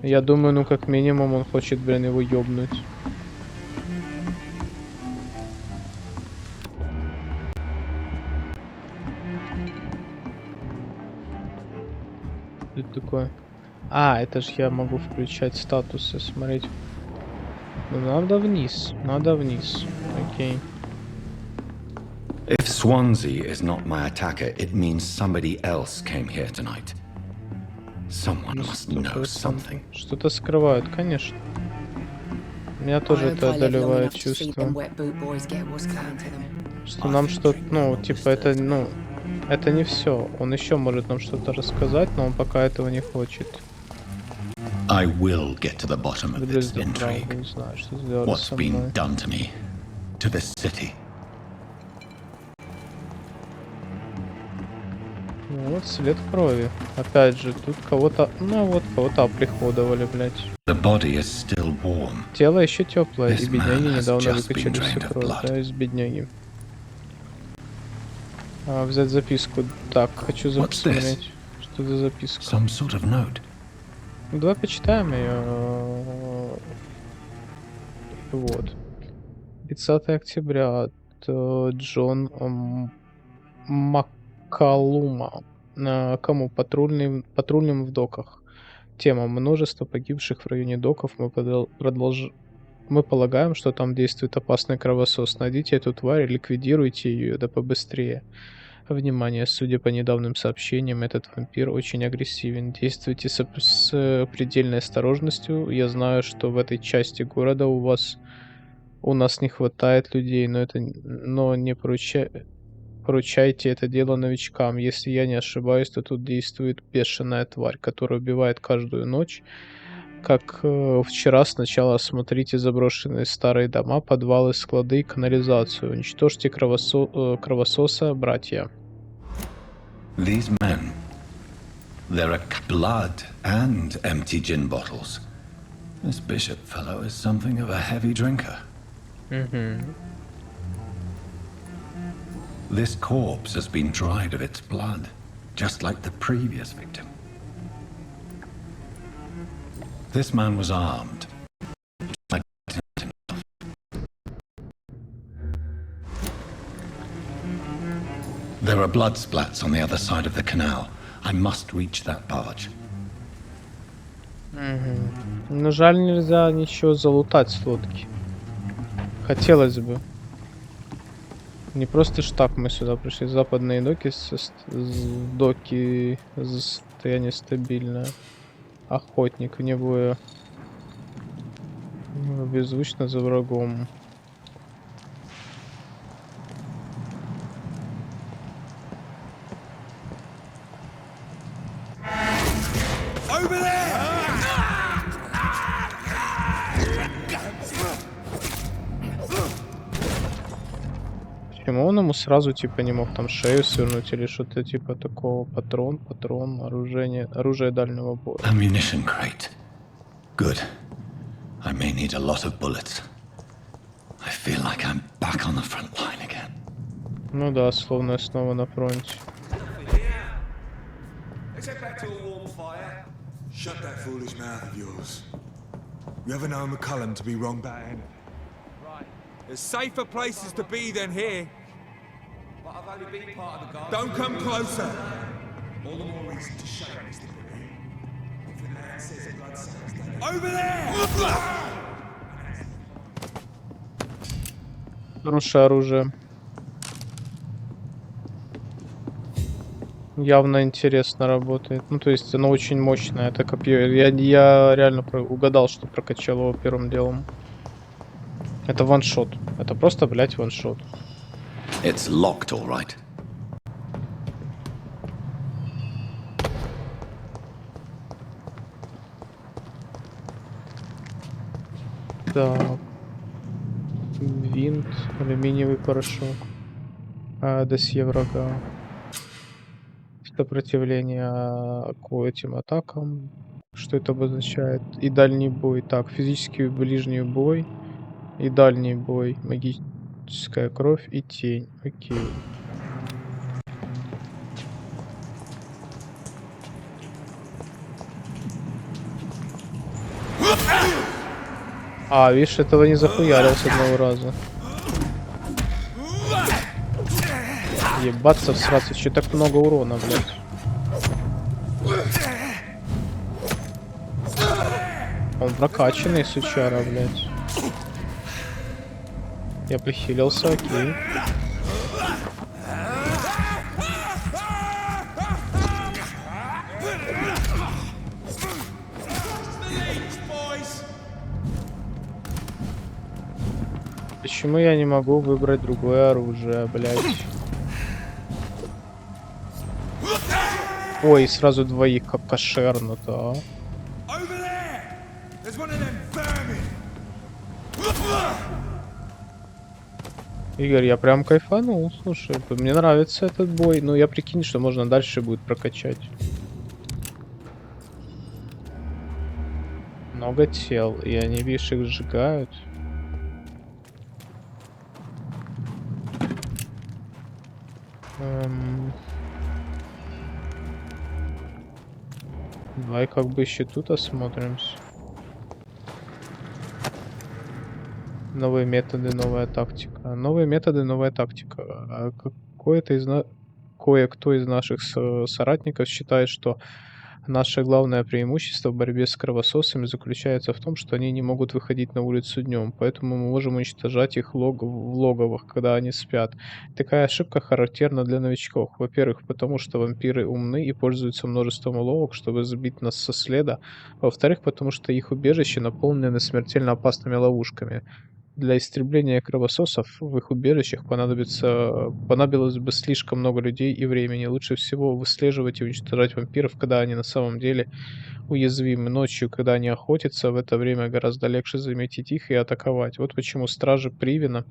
Я думаю, ну, как минимум, он хочет, блин, его ёбнуть. Что это такое? А, это ж я могу включать статусы, смотреть. Ну, надо вниз, Окей. If Swansea is not my attacker, it means somebody else came here tonight. Someone must know something. Что-то скрывают, конечно. Меня тоже это одолевает чувство, что нам что-то, ну, типа, это, ну, это не все. Он еще может нам что-то рассказать, но он пока этого не хочет. I will get to the bottom of Люблю this правду, intrigue. не знаю, что сделали What's со been мной. done to me, to this city. Вот след крови. Опять же, тут кого-то, ну вот, кого-то оприходовали, блядь. The body is still warm. Тело еще теплое, и This бедняги man has недавно just выкачали been всю drained of кровь, blood. да, из бедняги. Взять записку. Так, хочу What's this? посмотреть, что за записка. Some sort of note. Давай почитаем ее. Вот. 30 октября от Джон Маккалума. Кому? Патрульным в доках. Тема: множество погибших в районе доков. Мы полагаем, что там действует опасный кровосос. Найдите эту тварь и ликвидируйте ее, да побыстрее. Внимание, судя по недавним сообщениям, этот вампир очень агрессивен. Действуйте с предельной осторожностью. Я знаю, что в этой части города у нас не хватает людей, но не поручайте это дело новичкам. Если я не ошибаюсь, то тут действует бешеная тварь, которая убивает каждую ночь. Как вчера, сначала осмотрите заброшенные старые дома, подвалы, склады и канализацию. Уничтожьте кровососа, братья. These men. There are blood and empty gin bottles. This bishop fellow is something of a heavy drinker. This corpse has been dried of its blood, just like the previous victim. This man was armed. There are blood splats on the other side of the canal. I must reach that barge. Но жаль, нельзя ничего залутать с лодки. Хотелось бы. Не просто ж так мы сюда пришли. Западные доки, доки состояние стабильное. Охотник вне боя. Беззвучно за врагом. Почему он ему сразу типа не мог там шею свернуть или что-то типа такого? Патрон, оружие дальнего боя. Ammunition crate. Good. I may need a lot of bullets. I feel like I'm back on the front line again. Ну да, словно я снова на фронте. Shut that foolish mouth of yours. You ever know McCullum to be wrong about anything? Right. There's safer places to be than here. But I've only been part of the guard. Don't come closer. All the more reason to shut this thing. If the man says a blood cells, Over there! Хорошее оружие. Явно интересно работает. Ну, то есть оно очень мощное, это копье. Я реально угадал, что прокачал его первым делом. Это ваншот. Это просто, блять, ваншот. It's locked, all right. Так. Винт, алюминиевый порошок. Досье врага. Сопротивление к этим атакам. Что это обозначает? И дальний бой. Так, физический ближний бой. И дальний бой. Магическая кровь и тень. Окей. Видишь, этого не захуярил с одного раза. Ебаться всраться, че так много урона, блядь. Он прокачанный, сучара, блядь. Я прихилился, окей. Почему я не могу выбрать другое оружие, блядь? Ой, сразу двоих, как кошерно-то, Игорь, я прям кайфанул, слушай, мне нравится этот бой. Ну, я прикинь, что можно дальше будет прокачать. Много тел, и они, видишь, их сжигают. Давай как бы еще тут осмотримся. Новые методы, новая тактика. Новые методы, новая тактика. А кое-кто из наших соратников считает, что наше главное преимущество в борьбе с кровососами заключается в том, что они не могут выходить на улицу днем, поэтому мы можем уничтожать их в логовах, когда они спят. Такая ошибка характерна для новичков. Во-первых, потому что вампиры умны и пользуются множеством уловок, чтобы сбить нас со следа. Во-вторых, потому что их убежища наполнены смертельно опасными ловушками. Для истребления кровососов в их убежищах понадобилось бы слишком много людей и времени. Лучше всего выслеживать и уничтожать вампиров, когда они на самом деле уязвимы. Ночью, когда они охотятся, в это время гораздо легче заметить их и атаковать. Вот почему стражи Привена,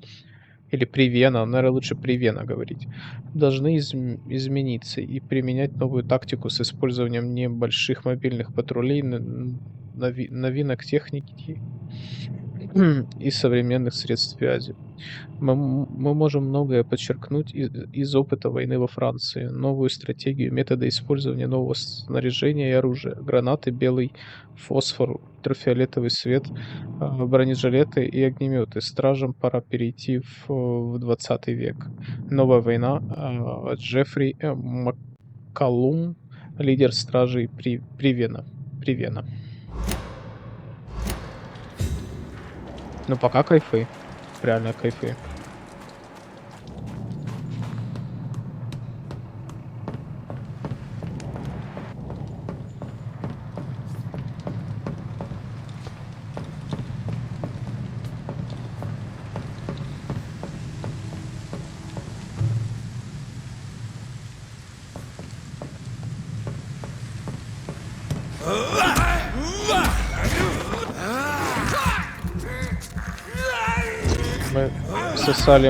или Привена, наверное, лучше Привена говорить, должны измениться и применять новую тактику с использованием небольших мобильных патрулей, новинок техники и современных средств связи. Мы можем многое подчеркнуть из опыта войны во Франции. Новую стратегию, методы использования нового снаряжения и оружия. Гранаты, белый фосфор, ультрафиолетовый свет, бронежилеты и огнеметы. Стражам пора перейти в 20 век. Новая война. Джеффри Маккалум, лидер стражей Привена. Ну, пока кайфы. Реально кайфы.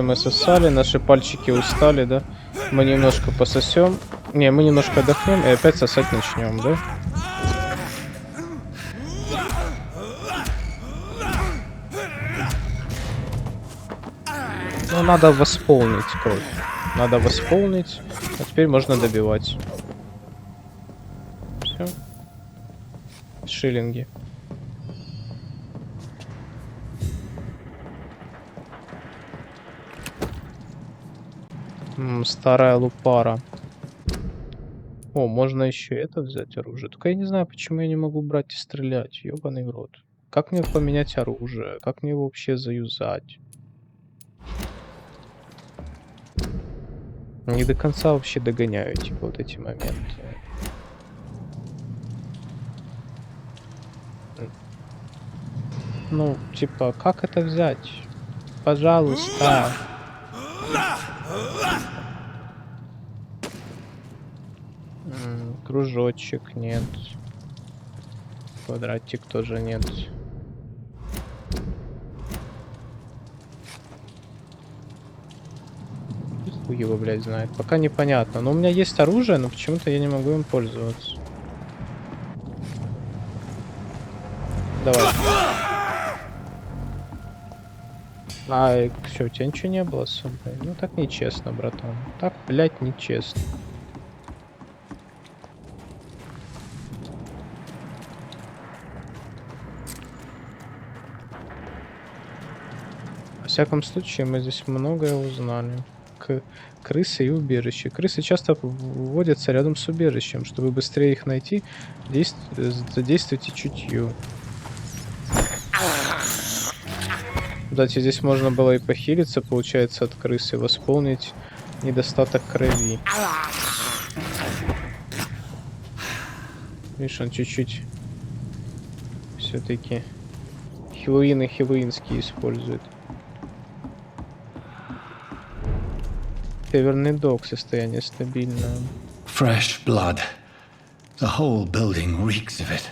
Мы сосали, наши пальчики устали, да? Мы немножко пососем. Не, мы немножко отдохнем и опять сосать начнем, да? Ну, надо восполнить кровь. Надо восполнить. А теперь можно добивать. Все. Шиллинги. Старая лупара. О, можно еще это взять оружие. Только я не знаю, почему я не могу брать и стрелять. Ёбаный в рот. Как мне поменять оружие? Как мне его вообще заюзать? Не до конца вообще догоняю типа вот эти моменты. Ну, типа, как это взять? Пожалуйста. Кружочек нет. Квадратик тоже нет. Хуй его, блядь, знает. Пока непонятно. Но у меня есть оружие, но почему-то я не могу им пользоваться. Давай. А, все, у тебя ничего не было с собой? Ну так нечестно, братан. Так, блядь, нечестно. Во всяком случае, мы здесь многое узнали. Крысы и убежище. Крысы часто вводятся рядом с убежищем. Чтобы быстрее их найти, задействуйте чутью. Кстати, здесь можно было и похилиться, получается, от крысы, восполнить недостаток крови. Видишь, он чуть-чуть все-таки хилуинские использует. Северный док, состояние стабильное. Fresh blood. The whole building reeks of it.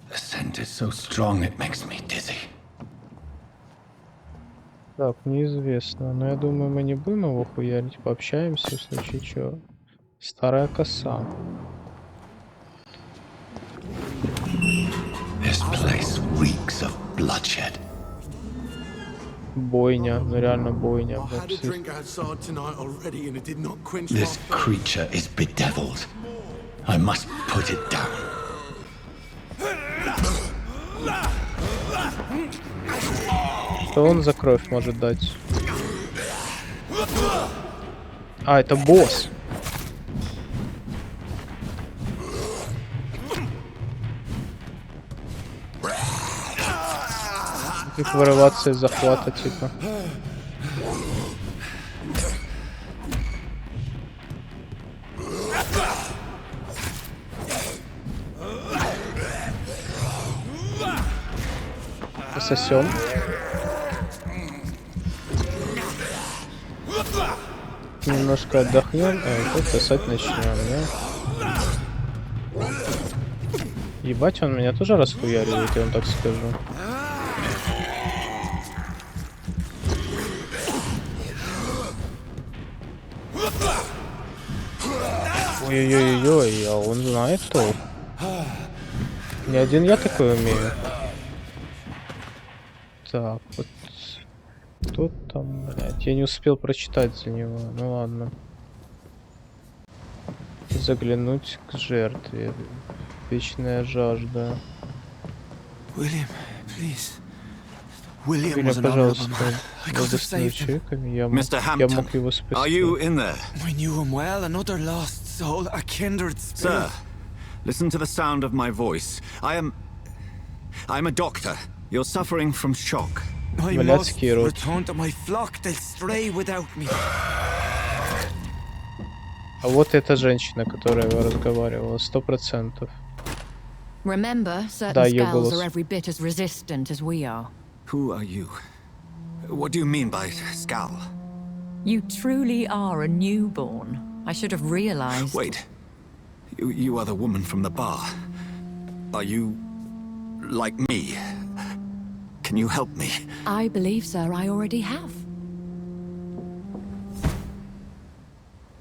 The scent is so strong it makes me dizzy. Так, неизвестно. Но я думаю, мы не будем его хуярить. Пообщаемся, в случае чего. Старая коса. This place reeks of bloodshed. Бойня. Ну реально бойня. I had a drink outside tonight already and it did not quench my This creature is bedeviled. I must put it down. Что он за кровь может дать? А, это босс. Как вырываться из захвата, типа. Пососем. Немножко отдохнем, а тут сосать начнем, да? Ебать, он меня тоже расхуяривает, я вам так скажу. Ой-ой-ой-ой, а он знает толк. Не один я такой умею. Так, вот кто там, блядь, я не успел прочитать за него, ну ладно. Заглянуть к жертве. Вечная жажда. William, please. William Вильям, was an honorable пожалуйста, man. I could have saved him. Mr. Я Hampton, мог его are you спасти. in there? I knew him well, another lost soul, a kindred spirit. Sir, listen to the sound of my voice. I'm a doctor. You're suffering from shock. I must Блядский рот. return to my flock, they'll stray without me. А вот эта женщина, которая разговаривала, 100%. Remember, certain Да, её scals голос. are every bit as resistant as we are. Who are you? What do you mean by Scal? You truly are a newborn. I should have realized. Wait. You are the woman from the bar. Are you like me? Can you help me? I believe, sir, I already have.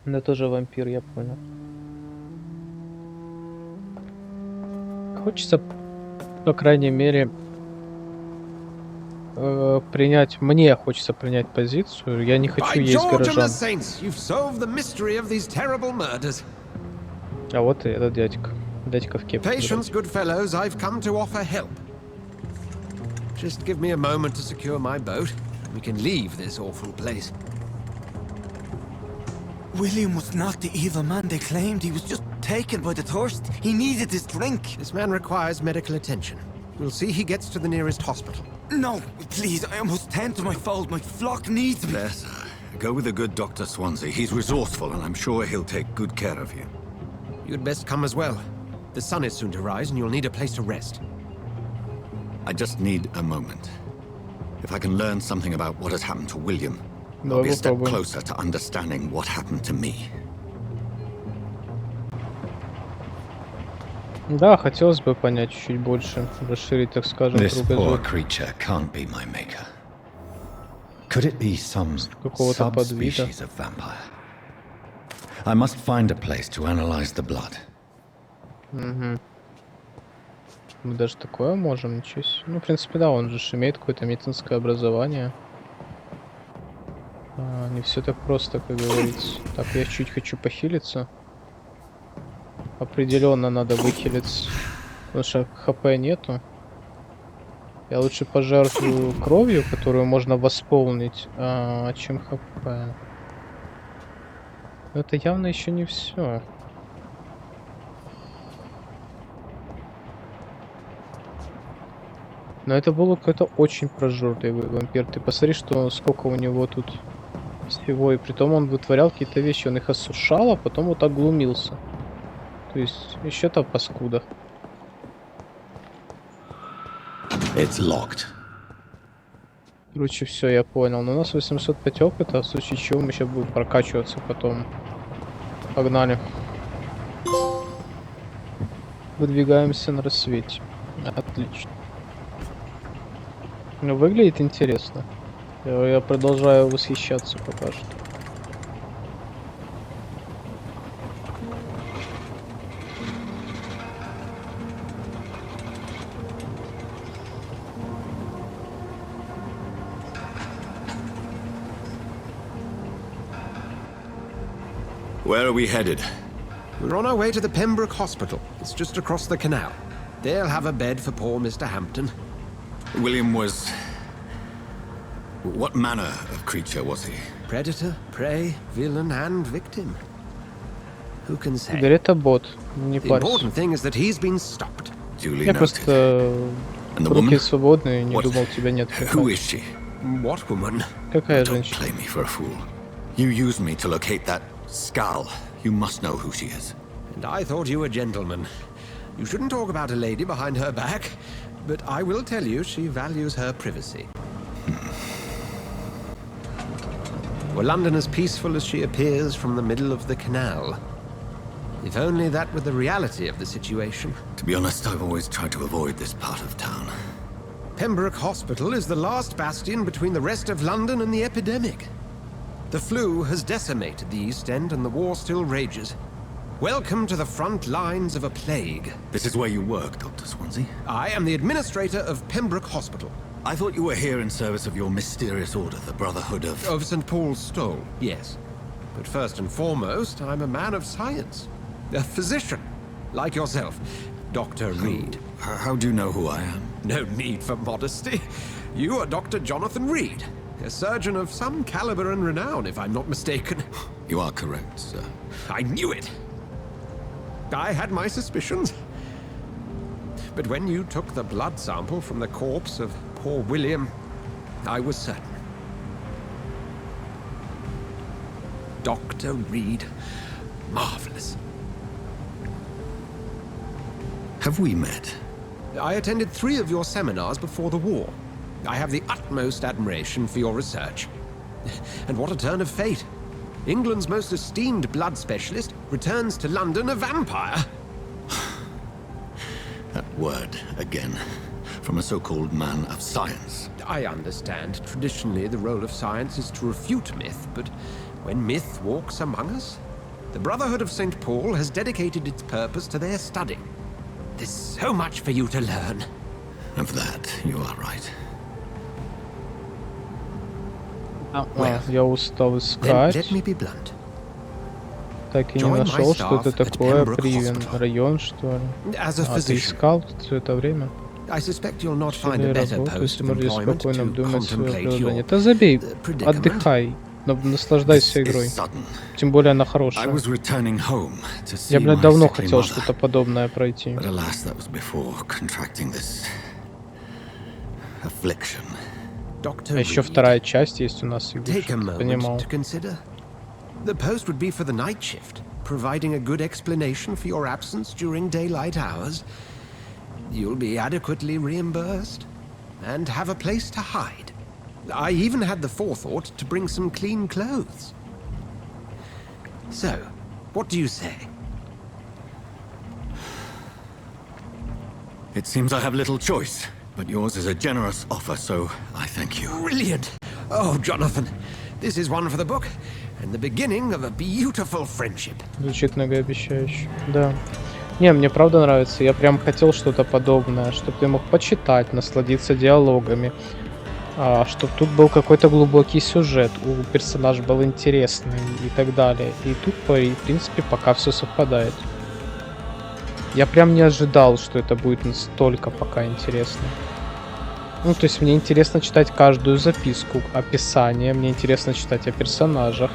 Она тоже вампир, я понял. Хочется, по крайней мере, принять... Мне хочется принять позицию. Я не хочу By есть George and the горожан. Saints, you've solved the mystery of these terrible murders. А вот и этот дядька. Дядька в кепке. Patience, good fellows, I've come to offer help. Just give me a moment to secure my boat, and we can leave this awful place. William was not the evil man they claimed. He was just taken by the thirst. He needed his drink. This man requires medical attention. We'll see he gets to the nearest hospital. No, please, I must tend to my fold. My flock needs me. There, sir. Go with the good Dr. Swansea. He's resourceful, and I'm sure he'll take good care of you. You'd best come as well. The sun is soon to rise, and you'll need a place to rest. I just need a moment. If I can learn something about what has happened to William, I'll Давай be a step попробуем. closer to understanding what happened to me. Да, хотелось бы понять чуть-чуть больше, расширить, так скажем, This poor кругозор. creature can't be my maker. Could it be some Какого-то подвида. subspecies of vampire? I must find a place to analyze the blood. Угу. Мы даже такое можем, ничего себе. Ну, в принципе, да, он же имеет какое-то медицинское образование. Не все так просто, как говорится. Так, я чуть хочу похилиться. Определенно надо выхилиться. Потому что хп нету. Я лучше пожертвую кровью, которую можно восполнить, чем хп. Но это явно еще не все. Но это было какой-то очень прожорливый вампир. Ты посмотри, сколько у него тут всего. И притом он вытворял какие-то вещи. Он их осушал, а потом вот так глумился. То есть еще та паскуда. It's locked. Короче, все, я понял. Но у нас 805 опыта, в случае чего мы сейчас будем прокачиваться потом. Погнали. Выдвигаемся на рассвете. Отлично. Ну, выглядит интересно. Я продолжаю восхищаться пока что. Where are we headed? We're on our way to the Pembroke Hospital. It's just across the canal. They'll have a bed for poor Mr. Hampton. William was... What manner of creature was he? Predator, prey, villain, and victim. Who can say? Теперь это бот, не The парься. important thing is that he's been stopped. Duly Я noted. просто And the руки woman? свободные, не What? думал тебя нет. Who is she? What woman? Какая Don't женщина? play me for a fool. You used me to locate that skull. You must know who she is. And I thought you a gentleman. You shouldn't talk about a lady behind her back, but I will tell you she values her privacy. Were London as peaceful as she appears from the middle of the canal? If only that were the reality of the situation. To be honest, I've always tried to avoid this part of town. Pembroke Hospital is the last bastion between the rest of London and the epidemic. The flu has decimated the East End and the war still rages. Welcome to the front lines of a plague. This is where you work, Dr. Swansea? I am the administrator of Pembroke Hospital. I thought you were here in service of your mysterious order, the Brotherhood of... Of St. Paul's Stole, yes. But first and foremost, I'm a man of science. A physician, like yourself, Dr. Reed. How do you know who I am? No need for modesty. You are Dr. Jonathan Reed, a surgeon of some caliber and renown, if I'm not mistaken. You are correct, sir. I knew it! I had my suspicions. But when you took the blood sample from the corpse of poor William, I was certain. Dr. Reed. Marvelous. Have we met? I attended 3 of your seminars before the war. I have the utmost admiration for your research. And what a turn of fate. England's most esteemed blood specialist returns to London a vampire. That word, again. From a so-called man of science. I understand. Traditionally, the role of science is to refute myth, but when myth walks among us, the Brotherhood of St. Paul has dedicated its purpose to their study. There's so much for you to learn. Of that, you are right. Я устал искать. Let me be blunt. Так и не нашел, что это такое. Привен район, что ли? А ты искал все это время? Себе работу, если можешь спокойно обдумать свое приложение. Да забей, отдыхай, наслаждайся игрой. Тем более она хорошая. Я, блядь, давно хотел что-то подобное пройти. А еще вторая часть есть у нас, понимал. The post would be for the night shift, providing a good explanation for your absence during daylight hours. You'll be adequately reimbursed and have a place to hide. I even had the forethought to bring some clean clothes. So, what do you say? It seems I have little choice, but yours is a generous offer, so I thank you. Brilliant! Oh, Jonathan, this is one for the book. And the beginning of a beautiful friendship. Звучит многообещающе. Да. Не, мне правда нравится. Я прям хотел что-то подобное, чтобы ты мог почитать, насладиться диалогами. Чтобы тут был какой-то глубокий сюжет, у персонажа был интересный и так далее. И тут, в принципе, пока все совпадает. Я прям не ожидал, что это будет настолько пока интересно. Ну, то есть мне интересно читать каждую записку, описание, мне интересно читать о персонажах.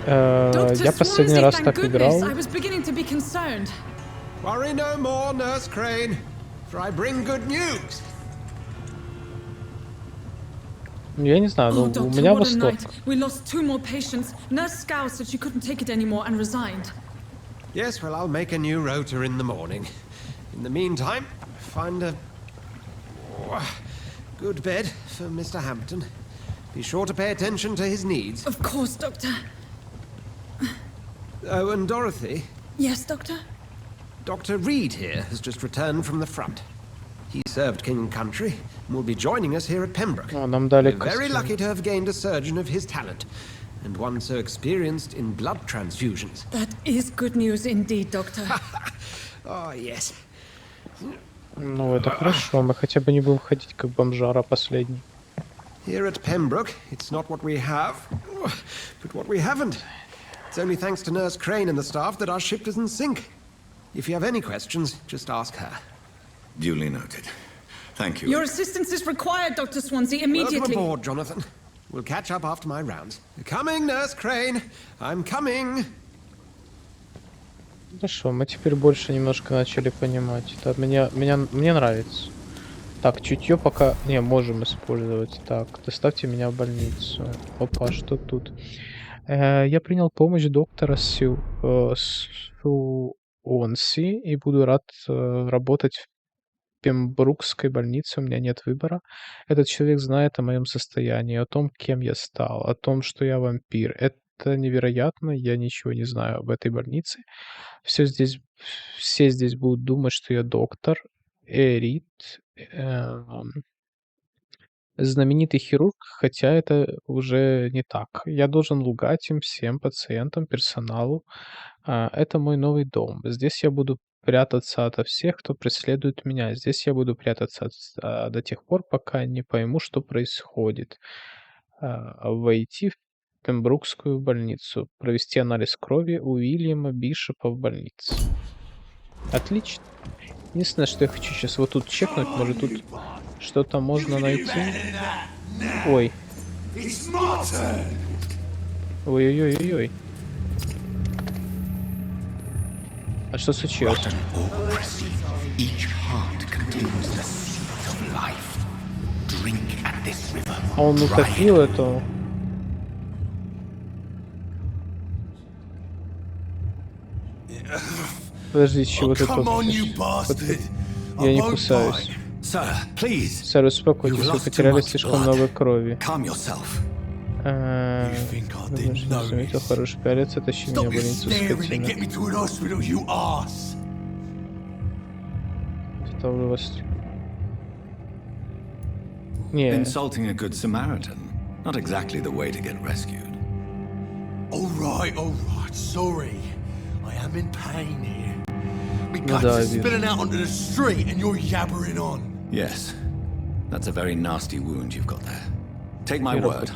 Я последний раз так играл. Worry no more, Nurse Crane, for I bring good news. Я не знаю, но у меня восторг. We lost 2 more patients. Nurse Scow said she couldn't take it anymore and resigned. Yes, well, I'll make a new rota in the morning. In the meantime, find a good bed for Mr. Hampton. Be sure to pay attention to his needs. Of course, Doctor. Oh, and Dorothy? Yes, Doctor? Dr. Reed here has just returned from the front. He served King and Country, will be joining us here at Pembroke. О, нам дали We're very костюм. lucky to have gained a surgeon of his talent, and one so experienced in blood transfusions. That is good news indeed, Doctor. Oh, yes. Ну, это хорошо, мы хотя бы не будем ходить как бомжара последний. Here at Pembroke, it's not what we have, but what we haven't. It's only thanks to Nurse Crane and the staff that our ship doesn't sink. If you have any questions, just ask her. Duly noted. Thank you. Your assistance is required, Dr. Swansea, immediately. Welcome aboard, Jonathan. We'll catch up after my rounds. Coming, Nurse Crane. I'm coming. Хорошо, мы теперь больше немножко начали понимать. Это мне нравится. Так, чутье пока не можем использовать. Так, доставьте меня в больницу. Опа, что тут? Я принял помощь доктора Суонси и буду рад работать в Пембрукской больнице. У меня нет выбора. Этот человек знает о моем состоянии, о том, кем я стал, о том, что я вампир. Это невероятно, я ничего не знаю об этой больнице. Все здесь будут думать, что я доктор Эрит, знаменитый хирург, хотя это уже не так. Я должен лгать им всем, пациентам, персоналу. Это мой новый дом. Здесь я буду прятаться ото всех, кто преследует меня. Здесь я буду прятаться до тех пор, пока не пойму, что происходит. Войти в Пембрукскую больницу, провести анализ крови у Уильяма Бишопа в больнице. Отлично. Единственное, что я хочу сейчас вот тут чекнуть, может тут что-то можно найти. Ой. Ой-ой-ой-ой-ой. А что случилось? А он утопил эту... Подожди, чего ты тут? Я не кусаюсь. Сэр, успокойтесь, вы потеряли слишком много крови. Не заметил, хороший пялец, тащи меня в больницу, скотина. Ставлю вас... Не. Insulting a good Samaritan. Not exactly the way to get rescued. All right, sorry. I am in pain here. My No, guts no, are I spilling out onto the street and you're yabbering on. Yes. That's a very nasty wound you've got there. Take my word,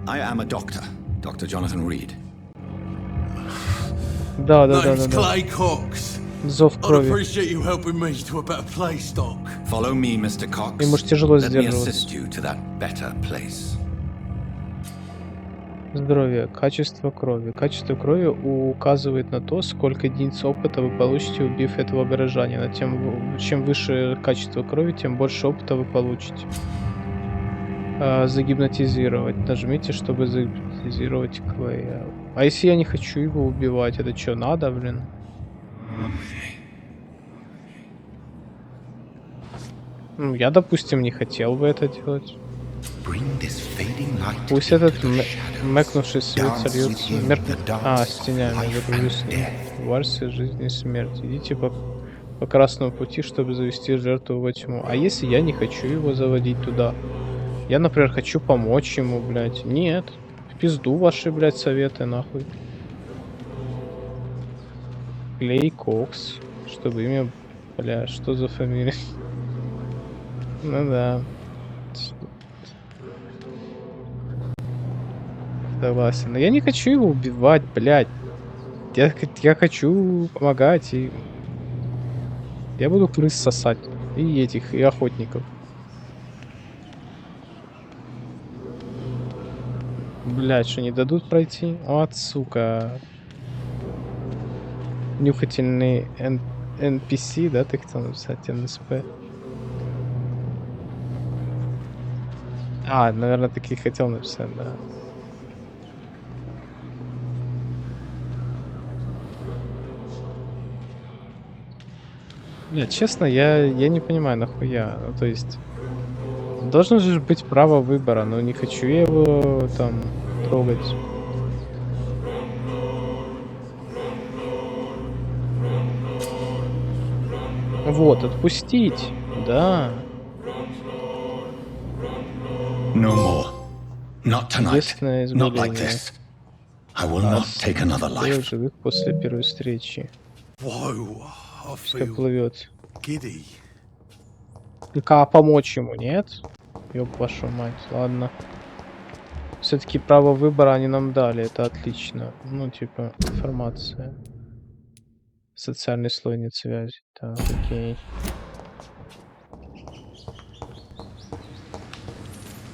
I am a doctor. Dr. Jonathan Reed. Да. Clay Cox. Зов I'd крови. appreciate you helping me to a better place, Doc. Follow me, Mr. Cox. Ему ж тяжело Let me сдерживаться. assist you to that better place. Здоровье. Качество крови. Качество крови указывает на то, сколько единиц опыта вы получите, убив этого горожанина. Чем выше качество крови, тем больше опыта вы получите. Загипнотизировать. Нажмите, чтобы загипнотизировать Клея. А если я не хочу его убивать, это что, надо, блин? Ну, я, допустим, не хотел бы это делать. Пусть этот мэкнувший свет сольется с тенями, загружу с ним. Вальсы жизни и смерти. Идите по красному пути, чтобы завести жертву во тьму. А если я не хочу его заводить туда? Я, например, хочу помочь ему, блядь. Нет. В пизду ваши, блядь, советы, нахуй. Клей Кокс. Чтобы имя... Бля, что за фамилия? Ну да. Согласен. Но я не хочу его убивать, блядь. Я хочу помогать и... Я буду крыс сосать. И этих, и охотников. Блядь, что не дадут пройти? Вот, сука. Нюхательный NPC, да, ты хотел написать? НСП. Наверное, таки хотел написать, да. Нет, честно, я не понимаю, нахуя. Ну, то есть... Должно же быть право выбора, но не хочу я его там трогать. Вот, отпустить. Да. No more. Not tonight. Единственное Not like избавление. this. I will not take another life. Живых после первой встречи. Whoa, I Пускай feel плывет. giddy. Только помочь ему, нет? Ёб вашу мать, ладно. Все-таки право выбора они нам дали, это отлично. Ну, типа, информация. Социальный слой нет связи. Так, окей.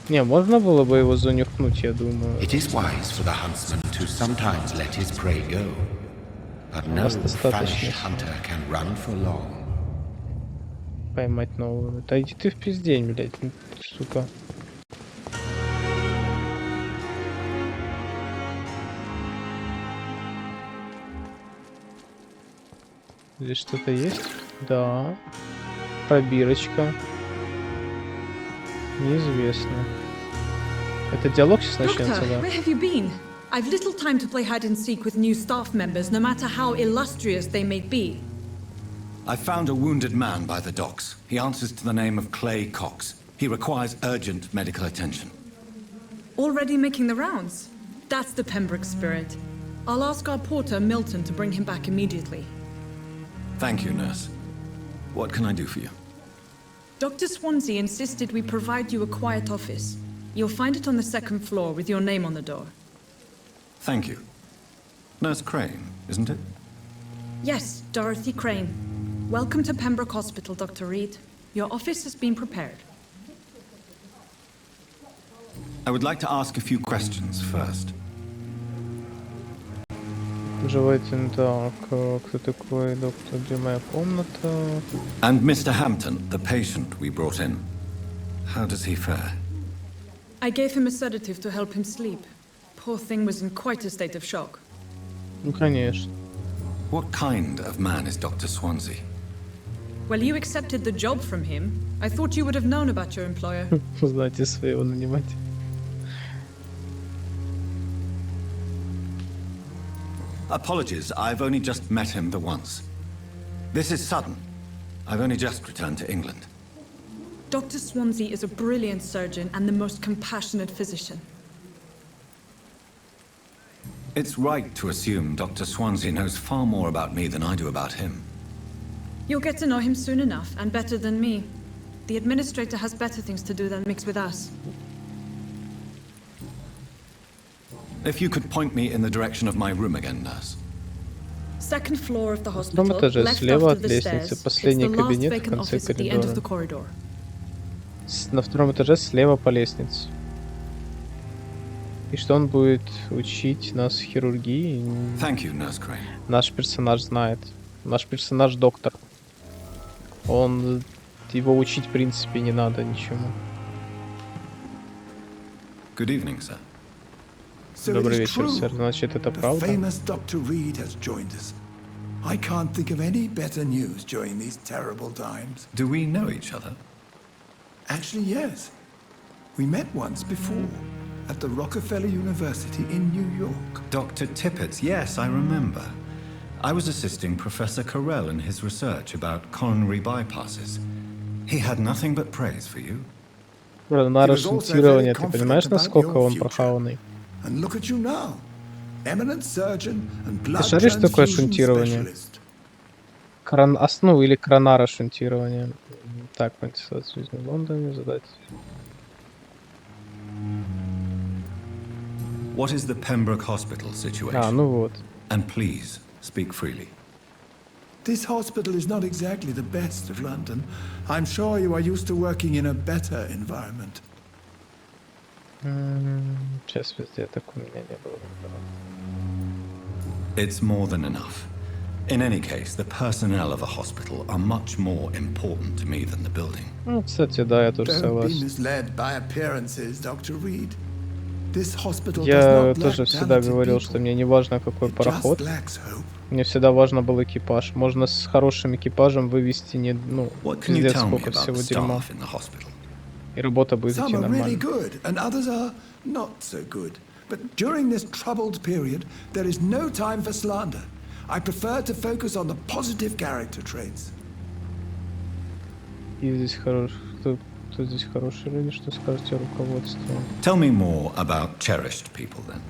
Не, можно было бы его занюхнуть, я думаю. It is wise for the huntsman to sometimes let his prey go, but no famished hunter can run for long. Поймать новую. Да иди ты в пиздень, блядь, сука. Здесь что-то есть? Да. Пробирочка. Неизвестно. Это диалог сейчас начнется, да? Where have you been? I've little time to play hide and seek with new staff members, no matter how illustrious they may be. I found a wounded man by the docks. He answers to the name of Clay Cox. He requires urgent medical attention. Already making the rounds? That's the Pembroke spirit. I'll ask our porter, Milton, to bring him back immediately. Thank you, nurse. What can I do for you? Dr. Swansea insisted we provide you a quiet office. You'll find it on the second floor with your name on the door. Thank you. Nurse Crane, isn't it? Yes, Dorothy Crane. Welcome to Pembroke Hospital, Dr. Reed. Your office has been prepared. I would like to ask a few questions first. Желательно так. Кто такой доктор? Где моя комната? And Mr. Hampton, the patient we brought in. How does he fare? I gave him a sedative to help him sleep. Poor thing was in quite a state of shock. Ну, конечно. What kind of man is Dr. Swansea? Well, you accepted the job from him. I thought you would have known about your employer. Знаете своего нанимателя. Apologies, I've only just met him the once. This is sudden. I've only just returned to England. Dr. Swansea is a brilliant surgeon and the most compassionate physician. It's right to assume Dr. Swansea knows far more about me than I do about him. You'll get to know him soon enough, and better than me. The administrator has better things to do than mix with us. If you could point me in the direction of my room again, nurse. Second floor of the hospital, На втором этаже, left слева after от the лестницы, stairs. последний It's the last кабинет в vacant конце office at the end of the коридора. corridor. На втором этаже слева по лестнице. И что он будет учить нас хирургии? Thank you, Nurse Crane. Наш персонаж знает. Наш персонаж доктор. Он... Его учить, в принципе, не надо ничему. Good evening, sir. Добрый вечер, сэр. Значит, это правда? The famous Dr. Reed has joined us. I can't think of any better news during these terrible times. Do we know each other? Actually, yes. We met once before, at the Rockefeller University in New York. Dr. Tippett, yes, I remember. I was assisting Professor Carell in his research about coronary bypasses. He had nothing but praise for you. На шунтирование, ты понимаешь, насколько он прохаванный? And look at you now. Eminent surgeon and blood Ты шаришь, что такое transfusion шунтирование? specialist. Ну, или коронара-шунтирование. Так, мотивацию жизни в Лондоне задать. What is the Pembroke Hospital situation? Ну вот. And please, speak freely. This hospital is not exactly the best of London. I'm sure you are used to working in a better environment. Сейчас везде так у меня не было. It's more than enough. In any case, the personnel of a hospital are much more important to me than the building. Ну, кстати, да, я тоже Don't be согласен. misled by appearances, Dr. Reed. This hospital does Я not тоже lack всегда talented говорил, people. что мне не важно, какой It just пароход. lacks hope. Мне всегда важно был экипаж. Можно с хорошим экипажем вывести не, ну, What can you пиздец tell me сколько about всего the дерьма. staff in the hospital? И работа будет идти Some are really нормально. good, and others are not so good. But during this troubled period, there is no time for slander. I prefer to focus on the positive character traits. И здесь хорош. Кто здесь хорошие люди, что скажете о руководстве? Tell me more about cherished people, then.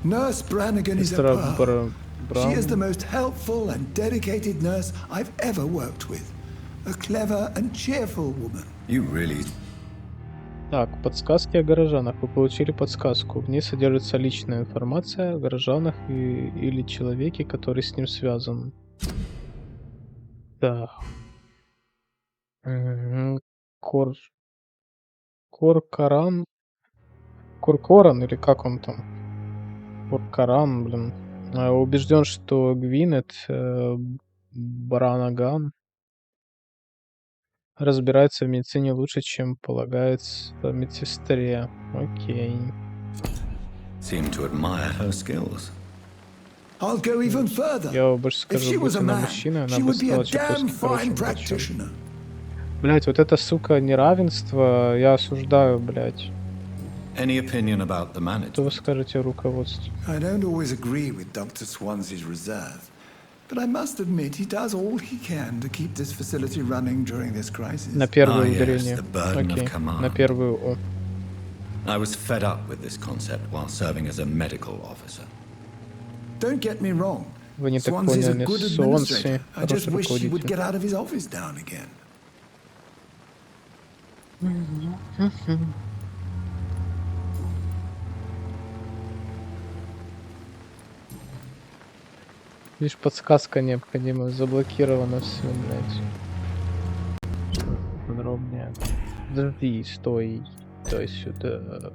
Nurse Brannigan is a Мистер pearl. She is the Браун. most helpful and dedicated nurse I've ever worked with. A clever and cheerful woman. You really... Так, подсказки о горожанах. Вы получили подсказку. В ней содержится личная информация о горожанах или человеке, который с ним связан. Да. Коркоран. Куркоран или как он там? Куркоран, блин. Убежден, что Гвинет Бранаган разбирается в медицине лучше, чем полагается медсестре. Окей. seem to admire her skills. I'll go even further. Я больше If скажу, she was будь a она man, мужчина, она she бы would be стала a damn чертовски fine хорошим врачом. practitioner. Блять, вот это, сука, неравенство, я осуждаю, блять. Any opinion about the Что management? вы скажете о руководстве? I don't always agree with Dr. Swansea's reserve, but I must admit he does all he can to keep this facility running during this crisis. На первое yes, ударение. the burden of Окей, command. на первую О. I was fed up with this concept while serving as a medical officer. Don't get me wrong. Вы не так Swansea's a поняли, good Суонси administrator. I just хороший wish he would руководитель. get out of his office down again. Лишь подсказка необходима, заблокировано все, блять. Подробнее. Подожди, стой. То есть сюда.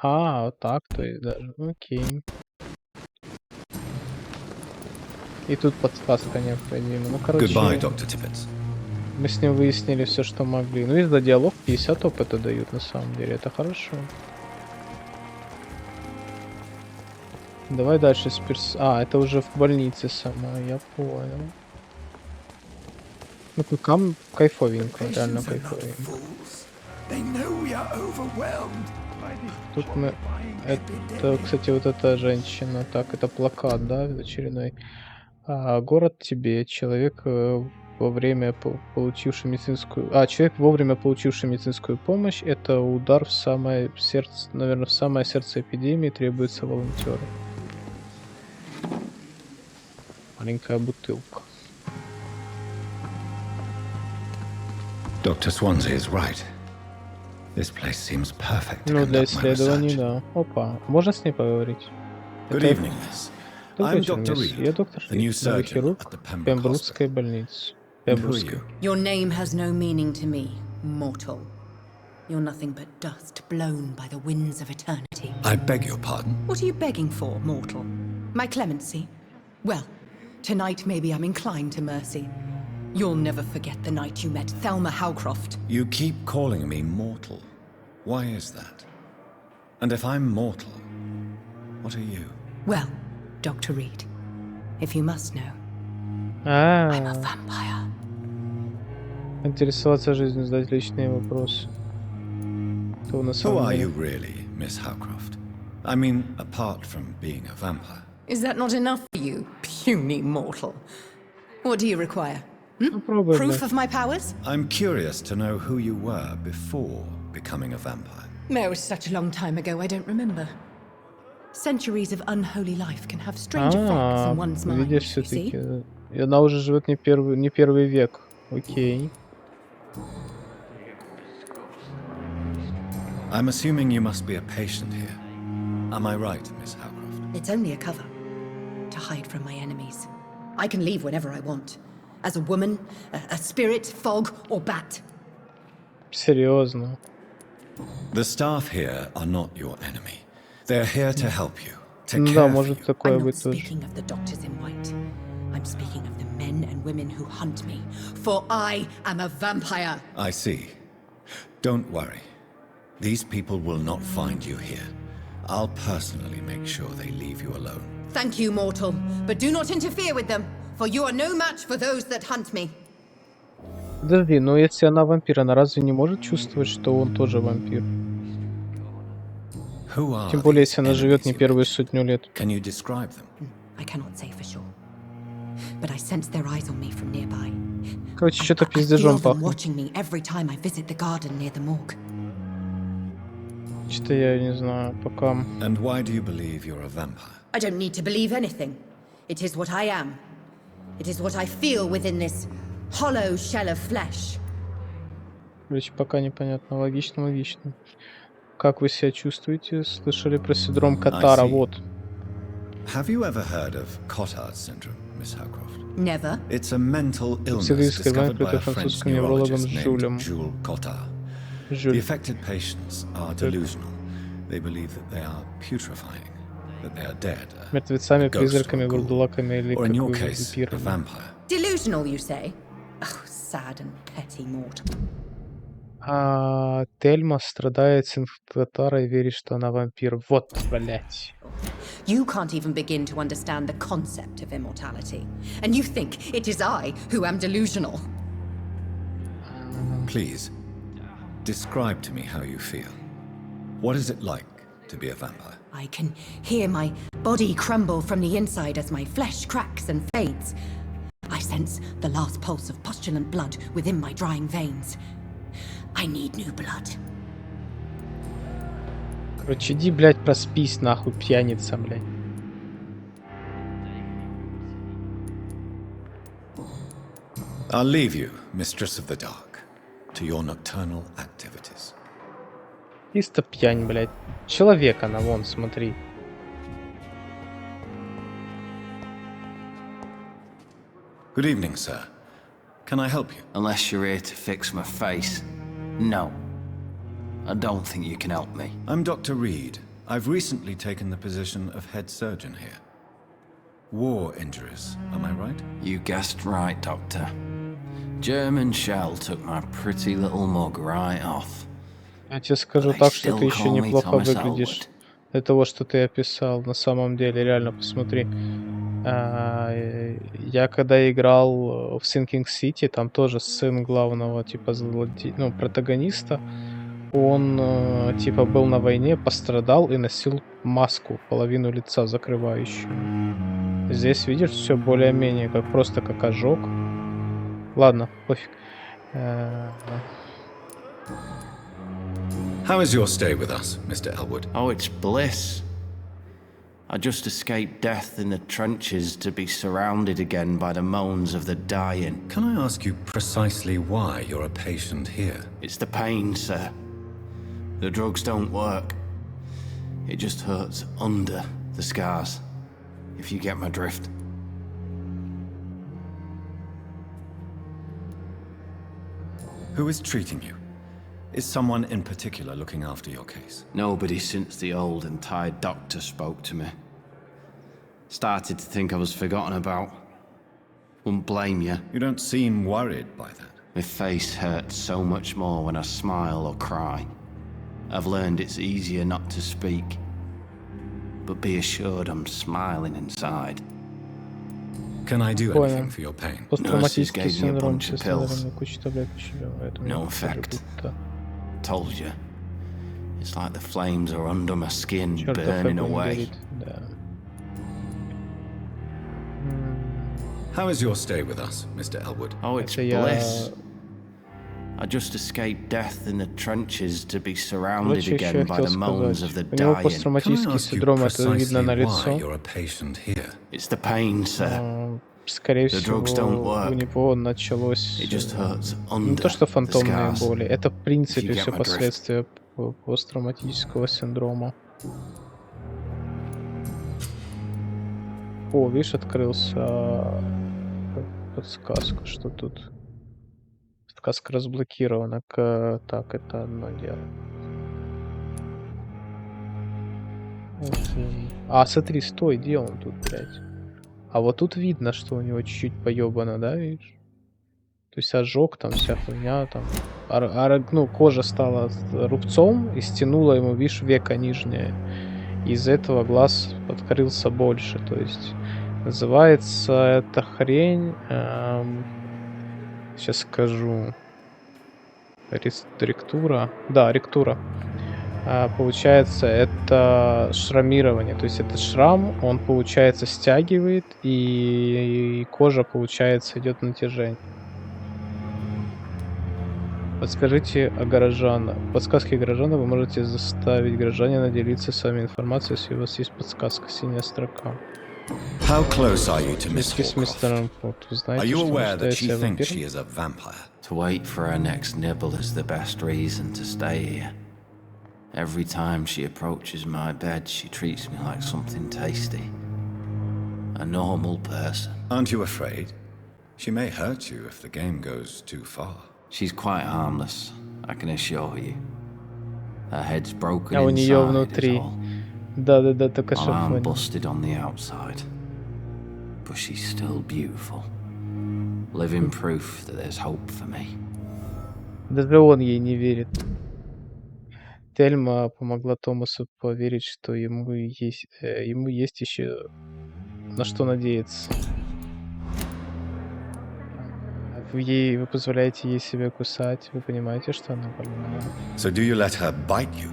Вот так, то есть даже. Окей. И тут подсказка необходима. Ну, короче, Goodbye, Dr. Tippett. мы с ним выяснили все, что могли. Ну и за диалог 50 опыта дают, на самом деле. Это хорошо. Давай дальше с это уже в больнице сама, я понял. Ну, там кайфовенько, реально кайфовенько. Тут мы... Это, кстати, вот эта женщина. Так, это плакат, да, очередной. Город тебе. Человек во время получивший медицинскую... человек вовремя получивший медицинскую помощь. Это удар в самое сердце, наверное, в самое сердце эпидемии. Требуется волонтеры. Маленькая бутылка. Dr. Swansea is right. This place seems perfect to Ну, для conduct my исследований, research. да. Опа. Можно с ней поговорить? Good evening, miss. Добрый I'm вечер, Dr. мисс. Reed, Я доктор the new Рид, новый surgeon хирург at the Pembroke Пембрукской Hospital. больницы. And who are Пембрукской. you? Your name has no meaning to me, mortal. You're nothing but dust blown by the winds of eternity. I beg your pardon. What are you begging for, mortal? My clemency? Well, tonight maybe I'm inclined to mercy. You'll never forget the night you met Thelma Howcroft. You keep calling me mortal. Why is that? And if I'm mortal, what are you? Well, Dr. Reed, if you must know, I'm a vampire. Интересоваться жизнью, задать личные вопросы. Кто на Who самом are деле? you really, Miss Howcroft? I mean, apart from being a vampire. Is that not enough for you, puny mortal? What do you require? Probably. Proof of my powers? I'm curious to know who you were before becoming a vampire. No, it was such a long time ago, I don't remember. Centuries of unholy life can have strange effects on one's mind, Видишь, you see? все-таки. И она уже живет не первый век. Окей. I'm assuming you must be a patient here. Am I right, Miss Howcroft? It's only a cover to hide from my enemies. I can leave whenever I want. As a woman, a spirit, fog, or bat. Серьезно. The staff here are not your enemy. They're here to help you, to Ну care да, for может you. такое I'm not быть тоже. speaking of the doctors in white. I'm speaking of the men and women who hunt me. For I am a vampire. I see. Don't worry. These people will not find you here. I'll personally make sure they leave you alone. Thank you, mortal, but do not interfere with them, for you are no match for those that hunt me. Подожди, но если она вампир, она разве не может чувствовать, что он тоже вампир? Who are Тем более, these если она живет не enemies you первую mentioned? сотню лет. Can you describe them? I cannot say for sure. but I sense their eyes on me from nearby. Короче, что-то I feel пиздежом them пахнет. watching me every time I visit the garden near the morgue. Что-то я не знаю, пока... And why do you believe you're a vampire? I don't need to believe anything. It is what I am. It is what I feel within this hollow shell of flesh. Короче, пока непонятно. Логично, логично. Как вы себя чувствуете? Слышали про синдром Катара? Вот. Have you ever heard of Cotard syndrome, Miss Howcroft? Never. It's a mental illness Психологическое discovered by заболевание a French французским неврологом neurologist Жюлем. named Jules Cotard. The Жюль. affected patients are delusional. They believe that they are putrefying, that they are dead, Мертвецами, a ghost or призраками, a ghoul, вурдалаками или or in your какой-то case, a вампиром. vampire. Delusional, you say? Oh, sad and petty mortal. А Тельма страдает синдром Катара и верит, что она вампир. Вот, блять. You can't even begin to understand the concept of immortality. And you think it is I who am delusional. Please, describe to me how you feel. What is it like to be a vampire? I can hear my body crumble from the inside as my flesh cracks and fades. I sense the last pulse of postulant blood within my drying veins. I need new blood. Короче, иди, блядь, проспись, нахуй, пьяница, блядь. I'll leave you, Mistress of the Dark, to your nocturnal activities. Чисто пьянь, блядь. Человек она, вон, смотри. Good evening, sir. Can I help you? Unless you're here to fix my face. No. I don't think you can help me. I'm Dr. Reed. I've recently taken the position of head surgeon here. War injuries, am I right? You guessed right, Doctor. German shell took my pretty little mug right off. Я тебе скажу так, что ты еще неплохо выглядишь. Для того, что ты описал, на самом деле, реально, посмотри. Я когда играл в Sinking City, там тоже сын главного, типа, ну, протагониста, он, типа, был на войне, пострадал и носил маску, половину лица закрывающую. Здесь, видишь, все более-менее, как просто как ожог. Ладно, пофиг. How is your stay with us, Mr. Elwood? Oh, it's bliss. I just escaped death in the trenches to be surrounded again by the moans of the dying. Can I ask you precisely why you're a patient here? It's the pain, sir. The drugs don't work. It just hurts under the scars, if you get my drift. Who is treating you? Is someone in particular looking after your case? Nobody since the old and tired doctor spoke to me. Started to think I was forgotten about. Wouldn't blame you. You don't seem worried by that. My face hurts so much more when I smile or cry. I've learned it's easier not to speak. But be assured I'm smiling inside. Can I do anything for your pain? Nurses gave me a bunch of pills. No No effect. Told you. It's like the flames are under my skin, burning away. How is your stay with us, Mr. Elwood? Oh, it's bliss. I just escaped death in the trenches to be surrounded again by the moans of the dying. Посттравматический синдром, это видно на лицо. It's the pain, sir. Скорее всего, у него началось не то что фантомные боли, это в принципе все последствия посттравматического синдрома. О, видишь, открылся подсказка, что тут. Подсказка разблокирована. Так, это одно дело. А, смотри, стой, где он тут, блядь? А вот тут видно, что у него чуть-чуть поёбано, да, видишь? То есть ожог, там вся хуйня, там... ну, кожа стала рубцом и стянула ему, видишь, веко нижнее. Из-за этого глаз открылся больше, то есть... Называется эта хрень... сейчас скажу... Ректура. Да, ректура. Получается, это шрамирование. То есть этот шрам, он, получается, стягивает, и кожа, получается, идет натяжение. Подскажите о горожанах. В подсказке горожана вы можете заставить горожанина делиться с вами информацией, если у вас есть подсказка, синяя строка. How close are you to Miss С мистером Форд. Вы Are знаете, you что он aware that считает she себя thinks she вампиром? is a vampire? To wait for her next nibble is the best reason to stay here. Every time she approaches my bed, she treats me like something tasty. A normal person. Aren't you afraid? She may hurt you if the game goes too far. She's quite harmless, I can assure you. Her head's broken А у нее inside is внутри. all. Да-да-да, только My что arm понял. busted on the outside. But she's still beautiful. Living proof that there's hope for me. Даже он ей не верит. Тельма помогла Томасу поверить, что ему есть еще на что надеяться. Вы позволяете ей себя кусать, вы понимаете, что она больная. So do you let her bite you?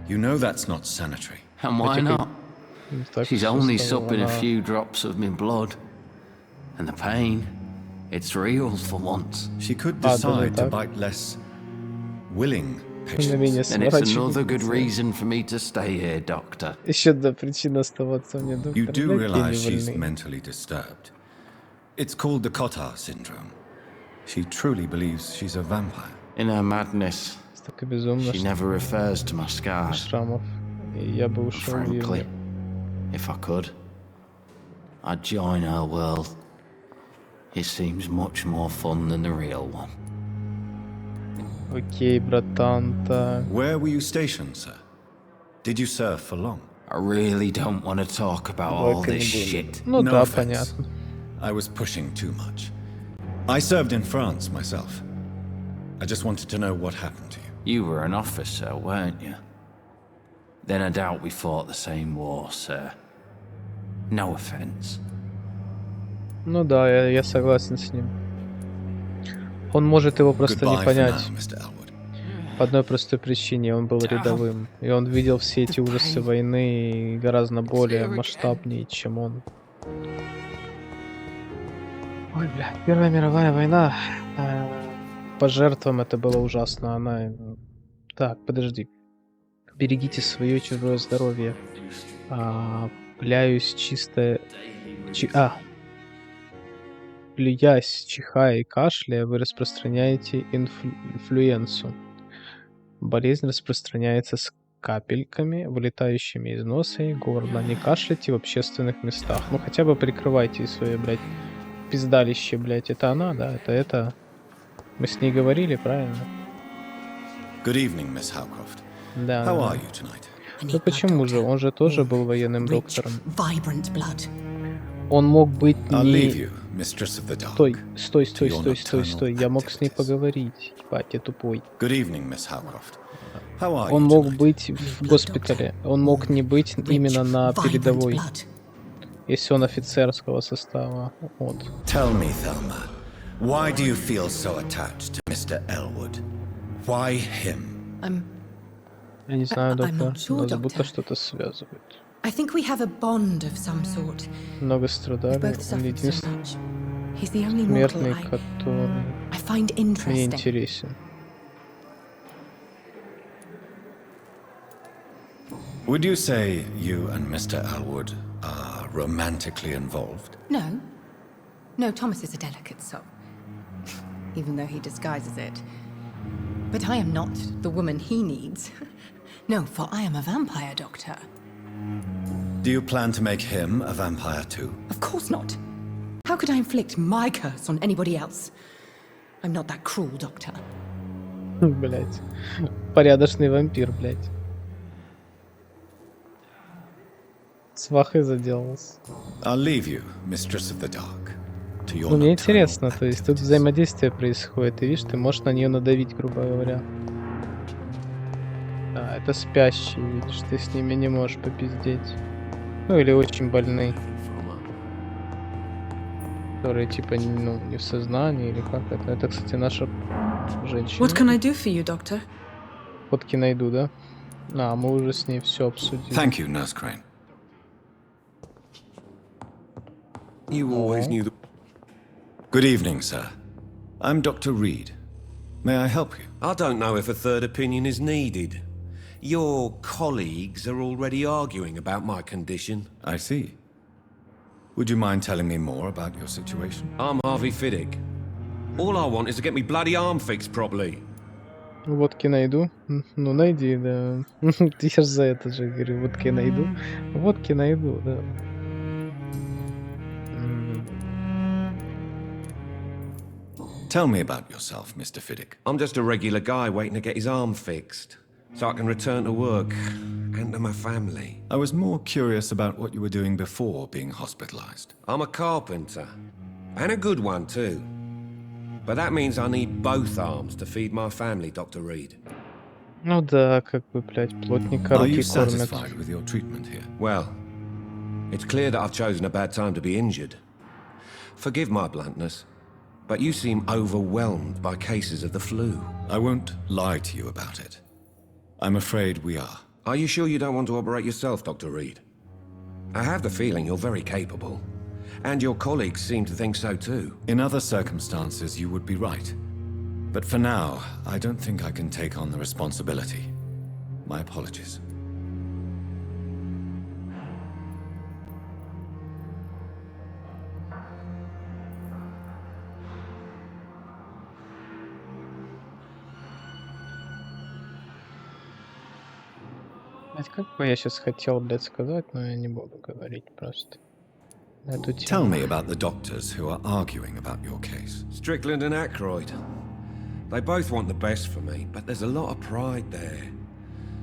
You know that's not sanitary. And why not? She's only supping a few drops of my blood. And the pain, it's real for once. She could decide to bite less willing patients. And it's another good reason for me to stay here, Doctor. Еще одна причина оставаться мне, доктор. You do realize she's mentally disturbed. It's called the Cotard syndrome. She truly believes she's a vampire. In her madness, she never refers to my scars. Frankly, if I could, I'd join her world. It seems much more fun than the real one. Окей, братан, так. Where were you stationed, sir? Did you serve for long? I really don't want to talk about all this shit. Ну No да, offense. понятно. I was pushing too much. I served in France myself. I just wanted to know what happened to you. You were an officer, weren't you? Then I doubt we fought the same war, sir. No offense. Ну да, я согласен с ним. Он может его просто не Goodbye for понять. now, Mr. Elwood. По одной простой причине, он был рядовым. И он видел все эти ужасы войны гораздо более масштабнее, чем он. Ой, бля, Первая мировая война. По жертвам это было ужасно. Она... Так, подожди. Берегите свое и чужое здоровье. Пляюсь чисто... Плюясь, чихая и кашляя, вы распространяете инфлюенсу. Болезнь распространяется с капельками, вылетающими из носа и горла. Не кашляйте в общественных местах. Ну хотя бы прикрывайте свои, блядь, пиздалище, блядь. Это она, да? Это... Мы с ней говорили, правильно? Good evening, Miss Howcroft. Да. How are you tonight? Ну почему же? Он же тоже был военным доктором. Vibrant blood. Он мог быть I'll leave не... you, Mistress of the Dark. Стой. Я мог с ней поговорить. Ебать, я тупой. Good evening, Miss Howcroft. How are Он you мог tonight? быть в госпитале. Он мог не быть именно на передовой. Если он офицерского состава. Вот. Tell me, Thelma, why do you feel so attached to Mr. Elwood? Why him? Я не знаю, I'm доктор. not sure, Нас будто doctor. что-то связывает. I think we have a bond of some sort. Много We страдали. both Он suffered so единственный much. He's the only mortal смертный, который I find мне interesting. интересен. Would you say you and Mr. Elwood are romantically involved? No. No, Thomas is a delicate soul. Even though he disguises it. But I am not the woman he needs. No, for I am a vampire, Doctor. Do you plan to make him a vampire too? Of course not. How could I inflict my curse on anybody else? I'm not that cruel, Doctor. Блять. Порядочный вампир, блять. Свахой заделался. I'll leave you, Mistress of the Dark, to your Ну, мне nocturnal интересно, то есть тут взаимодействие происходит, и видишь, ты можешь на нее надавить, грубо говоря. А, это спящие, видишь, ты с ними не можешь попиздеть. Ну, или очень больные. Которые, типа, ну, не в сознании, или как это. Это, кстати, наша женщина. What can I do for you, Doctor? Фотки найду, да? Мы уже с ней все обсудили. Thank you, Nurse Crane. You always knew the... Good evening, sir. I'm Dr. Reed. May I help you? I don't know if a third opinion is needed. Your colleagues are already arguing about my condition. I see. Would you mind telling me more about your situation? I'm Harvey Fiddick. All I want is to get me bloody arm fixed properly. Водки найду. Ну, найди, да. Я ж за это же говорю, водки найду. Водки найду, да. Tell me about yourself, Mr. Fiddick. I'm just a regular guy waiting to get his arm fixed, so I can return to work and to my family. I was more curious about what you were doing before being hospitalized. I'm a carpenter, and a good one too. But that means I need both arms to feed my family, Dr. Reed. Ну да, как бы, блядь, плотника Are you руки кормят. satisfied with your treatment here? Well, it's clear that I've chosen a bad time to be injured. Forgive my bluntness, but you seem overwhelmed by cases of the flu. I won't lie to you about it. I'm afraid we are. Are you sure you don't want to operate yourself, Dr. Reed? I have the feeling you're very capable. And your colleagues seem to think so too. In other circumstances, you would be right. But for now, I don't think I can take on the responsibility. My apologies. Как бы я сейчас хотел, блядь, сказать, но я не буду говорить просто. Эту Tell тему. me about the doctors who are arguing about your case. Strickland and Aykroyd. They both want the best for me, but there's a lot of pride there.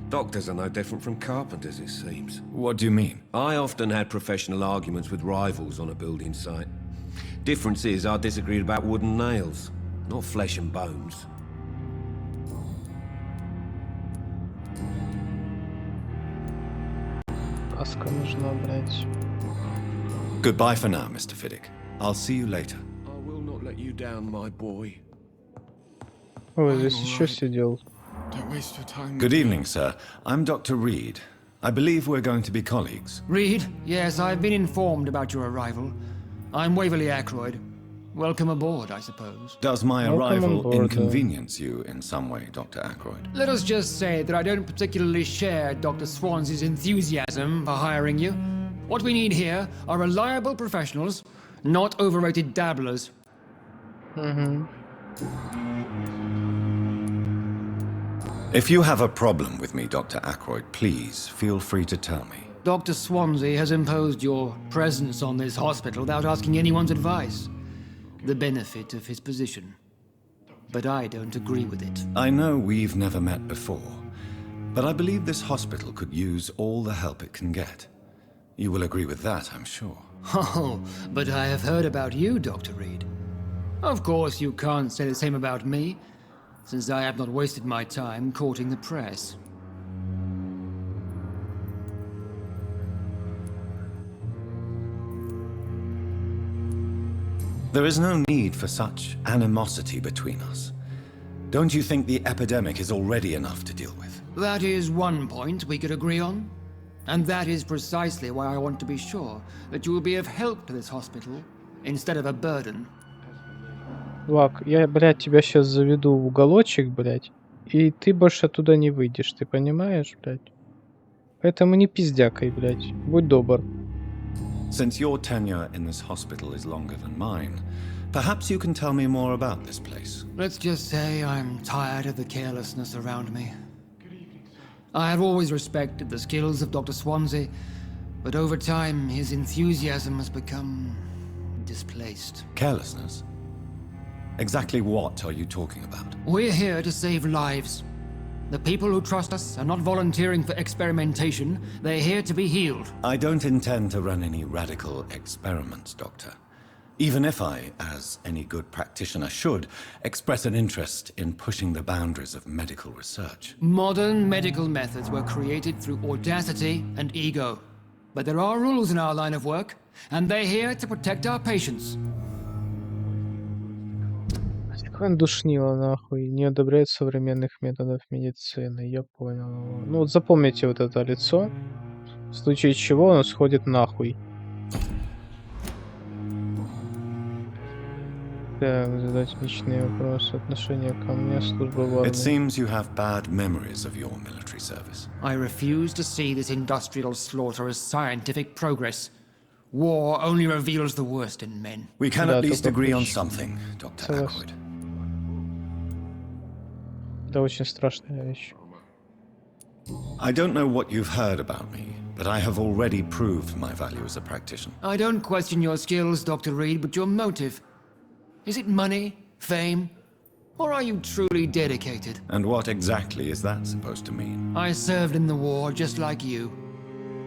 Doctors are no different from carpenters, it seems. What do you mean? I often had professional arguments with rivals on a building site. Difference is I disagreed about wooden nails, not flesh and bones. Каска нужна, блядь. Goodbye for now, Mr. Fiddick. I'll see you later. I will not let you down, my boy. Ой, здесь еще сидел. Don't waste your time. Good evening, sir. I'm Dr. Reed. I believe we're going to be colleagues. Reed? Yes, I've been informed about your arrival. I'm Waverly Aykroyd. Welcome aboard, I suppose. Does my Welcome arrival on board, inconvenience you in some way, Dr. Aykroyd? Let us just say that I don't particularly share Dr. Swans's enthusiasm for hiring you. What we need here are reliable professionals, not overrated dabblers. If you have a problem with me, Dr. Aykroyd, please feel free to tell me. Dr. Swansea has imposed your presence on this hospital without asking anyone's advice. The benefit of his position. But I don't agree with it. I know we've never met before, but I believe this hospital could use all the help it can get. You will agree with that, I'm sure. Oh, but I have heard about you, Dr. Reed. Of course, you can't say the same about me, since I have not wasted my time courting the press. There is no need for such animosity between us. Don't you think the epidemic is already enough to deal with? That is one point we could agree on. And that is precisely why I want to be sure that you will be of help to this hospital, instead of a burden. Лак, я, блядь, тебя сейчас заведу в уголочек, блядь, и ты больше оттуда не выйдешь, ты понимаешь, блядь? Поэтому не пиздякай, блядь. Будь добр. Since your tenure in this hospital is longer than mine, perhaps you can tell me more about this place. Let's just say I'm tired of the carelessness around me. I have always respected the skills of Dr. Swansea, but over time his enthusiasm has become displaced. Carelessness? Exactly what are you talking about? We're here to save lives. The people who trust us are not volunteering for experimentation, they're here to be healed. I don't intend to run any radical experiments, Doctor. Even if I, as any good practitioner should, express an interest in pushing the boundaries of medical research. Modern medical methods were created through audacity and ego. But there are rules in our line of work, and they're here to protect our patients. Какое душнило, нахуй. Не одобряет современных методов медицины. Я понял. Ну вот запомните вот это лицо. В случае чего он сходит нахуй. Так, задать личные вопросы, отношение ко мне, служба в армии. It seems you have bad memories of your military service. I refuse to see this industrial slaughter as scientific progress. War only reveals the worst in men. We can at least agree on something, Dr. Ackroyd. Это очень страшная вещь. I don't know what you've heard about me, but I have already proved my value as a practitioner. I don't question your skills, Dr. Reed, but your motive. Is it money, fame, or are you truly dedicated? And what exactly is that supposed to mean? I served in the war just like you.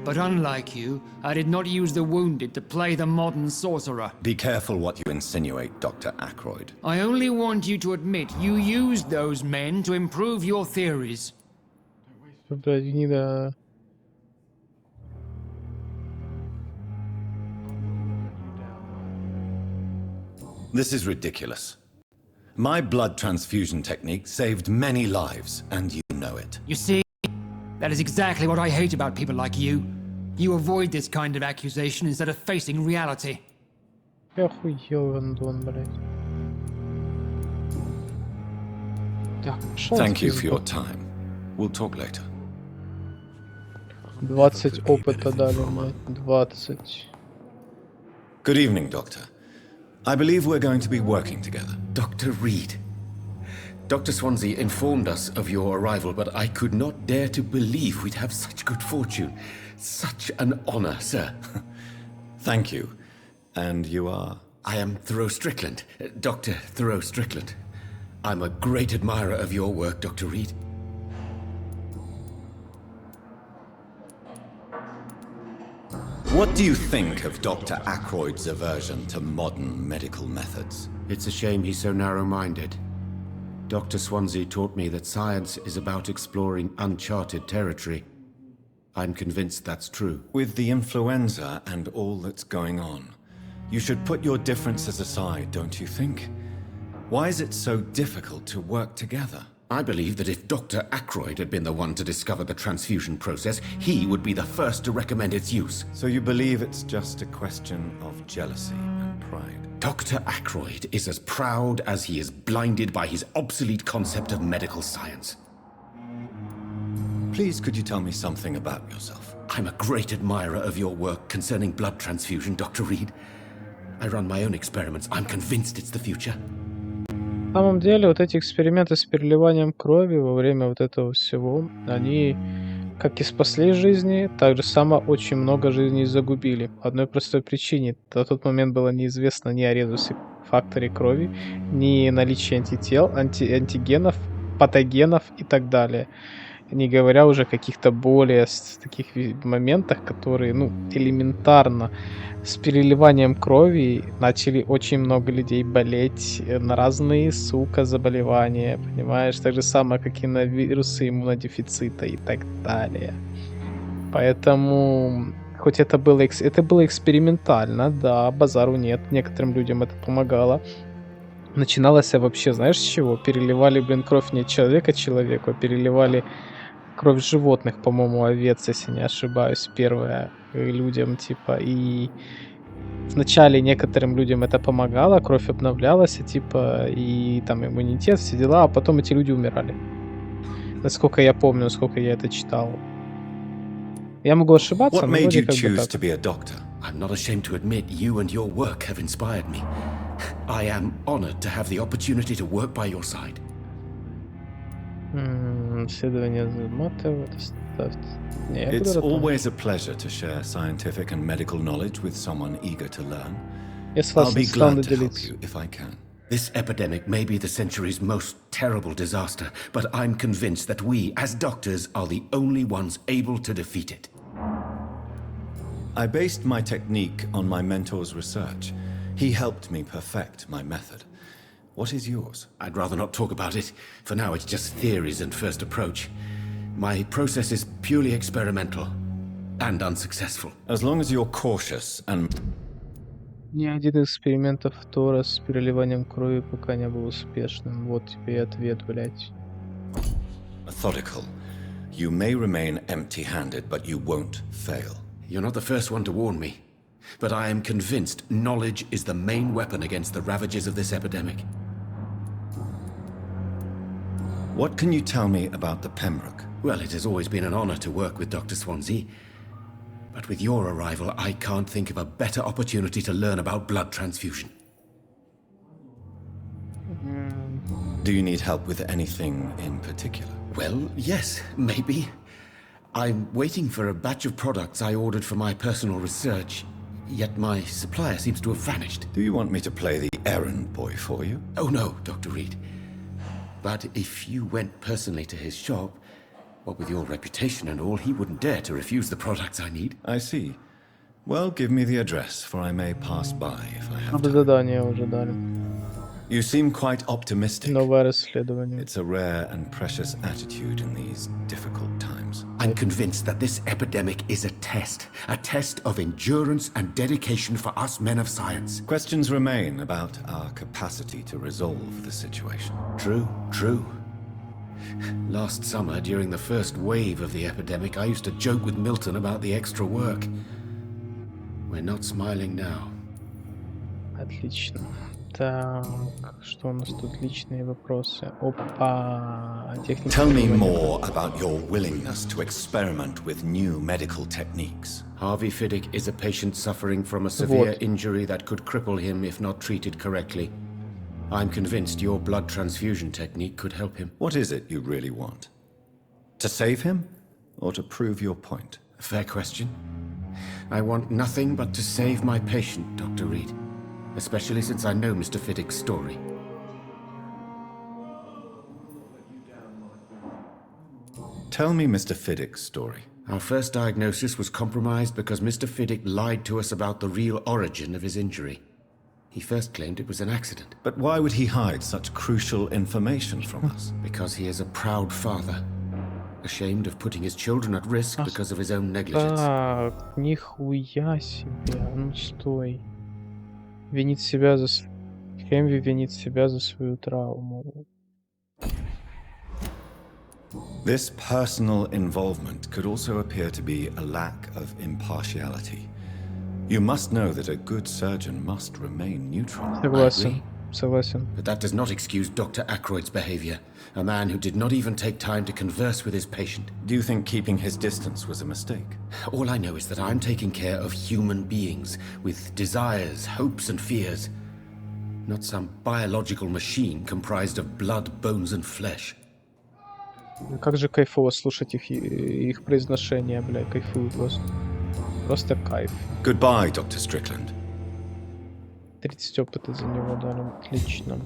But unlike you, I did not use the wounded to play the modern sorcerer. Be careful what you insinuate, Dr. Ackroyd. I only want you to admit you used those men to improve your theories. This is ridiculous. My blood transfusion technique saved many lives, and you know it. You see, that is exactly what I hate about people like you. You avoid this kind of accusation instead of facing reality. Я охуел, Андон, блядь. Thank you for your time. We'll talk later. 20 опыта дали, блядь. 20. Good evening, Doctor. I believe we're going to be working together. Dr. Reed. Dr. Swansea informed us of your arrival, but I could not dare to believe we'd have such good fortune. Such an honor, sir. Thank you. And you are? I am Thoreau Strickland, Dr. Thoreau Strickland. I'm a great admirer of your work, Dr. Reed. What do you think of Dr. Ackroyd's aversion to modern medical methods? It's a shame he's so narrow-minded. Dr. Swansea taught me that science is about exploring uncharted territory. I'm convinced that's true. With the influenza and all that's going on, you should put your differences aside, don't you think? Why is it so difficult to work together? I believe that if Dr. Ackroyd had been the one to discover the transfusion process, he would be the first to recommend its use. So you believe it's just a question of jealousy and pride? Dr. Ackroyd is as proud as he is blinded by his obsolete concept of medical science. Please, could you tell me something about yourself? I'm a great admirer of your work concerning blood transfusion, Dr. Reed. I run my own experiments. I'm convinced it's the future. На самом деле, вот эти эксперименты с переливанием крови во время вот этого всего, они как и спасли жизни, так же само очень много жизней загубили. По одной простой причине. На тот момент было неизвестно ни о резус-факторе крови, ни наличии антител, антигенов, патогенов и так далее. Не говоря уже о каких-то более таких моментах, которые, ну, элементарно с переливанием крови начали очень много людей болеть на разные, сука, заболевания, понимаешь? Так же самое, как и на вирусы иммунодефицита и так далее. Поэтому, хоть это было экспериментально, да, базару нет, некоторым людям это помогало. Начиналось вообще, знаешь, с чего? Переливали, блин, кровь не человека человеку, а переливали кровь животных, по-моему, овец, если не ошибаюсь, первое людям, типа, и вначале некоторым людям это помогало, кровь обновлялась, типа, и там иммунитет, все дела, а потом эти люди умирали. Насколько я помню, насколько я это читал. Я могу ошибаться, но вроде как бы так. I'm not ashamed to admit you and your work have inspired me. I am honored to have the opportunity to work by your side. It's always a pleasure to share scientific and medical knowledge with someone eager to learn. I'll be glad to help you if I can. This epidemic may be the century's most terrible disaster, but I'm convinced that we, as doctors, are the only ones able to defeat it. I based my technique on my mentor's research. He helped me perfect my method. What is yours? I'd rather not talk about it. For now, it's just theories and first approach. My process is purely experimental and unsuccessful. As long as you're cautious and... Ни один из экспериментов Тора с переливанием крови пока не был успешным. Вот тебе и ответ, блядь. Methodical. You may remain empty-handed, but you won't fail. You're not the first one to warn me, but I am convinced knowledge is the main weapon against the ravages of this epidemic. What can you tell me about the Pembroke? Well, it has always been an honor to work with Dr. Swansea. But with your arrival, I can't think of a better opportunity to learn about blood transfusion. Do you need help with anything in particular? Well, yes, maybe. I'm waiting for a batch of products I ordered for my personal research, yet my supplier seems to have vanished. Do you want me to play the errand boy for you? Oh no, Dr. Reed. But if you went personally to his shop, what with your reputation and all, he wouldn't dare to refuse the products I need. I see. Well, give me the address, for I may pass by if I have Надо задание уже дали. You seem quite optimistic. Новое расследование. It's a rare and precious attitude in these difficult times. I'm convinced that this epidemic is a test of endurance and dedication for us men of science. Questions remain about our capacity to resolve the situation. True. Last summer, during the first wave of the epidemic, I used to joke with Milton about the extra work. We're not smiling now. Отлично. Так, что у нас тут? Личные вопросы. Опа! Техника. Tell me more about your willingness to experiment with new medical techniques. Harvey Fiddick is a patient suffering from a severe injury that could cripple him if not treated correctly. I'm convinced your blood transfusion technique could help him. What is it you really want? To save him, or to prove your point? Fair question. I want nothing but to save my patient, Dr. Reed. Especially since I know Mr. Fiddick's story. Tell me Mr. Fiddick's story. Our first diagnosis was compromised because Mr. Fiddick lied to us about the real origin of his injury. He first claimed it was an accident. But why would he hide such crucial information from us? Because he is a proud father, ashamed of putting his children at risk because of his own negligence. Так, нихуя себе. Ну стой. Винит себя за... Хэмви винит себя за свою травму. This personal involvement could also appear to be a lack of impartiality. You must know that a good surgeon must remain neutral. Согласен. But that does not excuse Dr. Ackroyd's behavior, a man who did not even take time to converse with his patient. Do you think keeping his distance was a mistake? All I know is that I'm taking care of human beings with desires, hopes and fears, not some biological machine comprised of blood, bones and flesh. Как же кайфово слушать их произношение, бля, кайфую просто. Просто кайф. Goodbye, Dr. Strickland. 30 опыта за него дали. Отлично.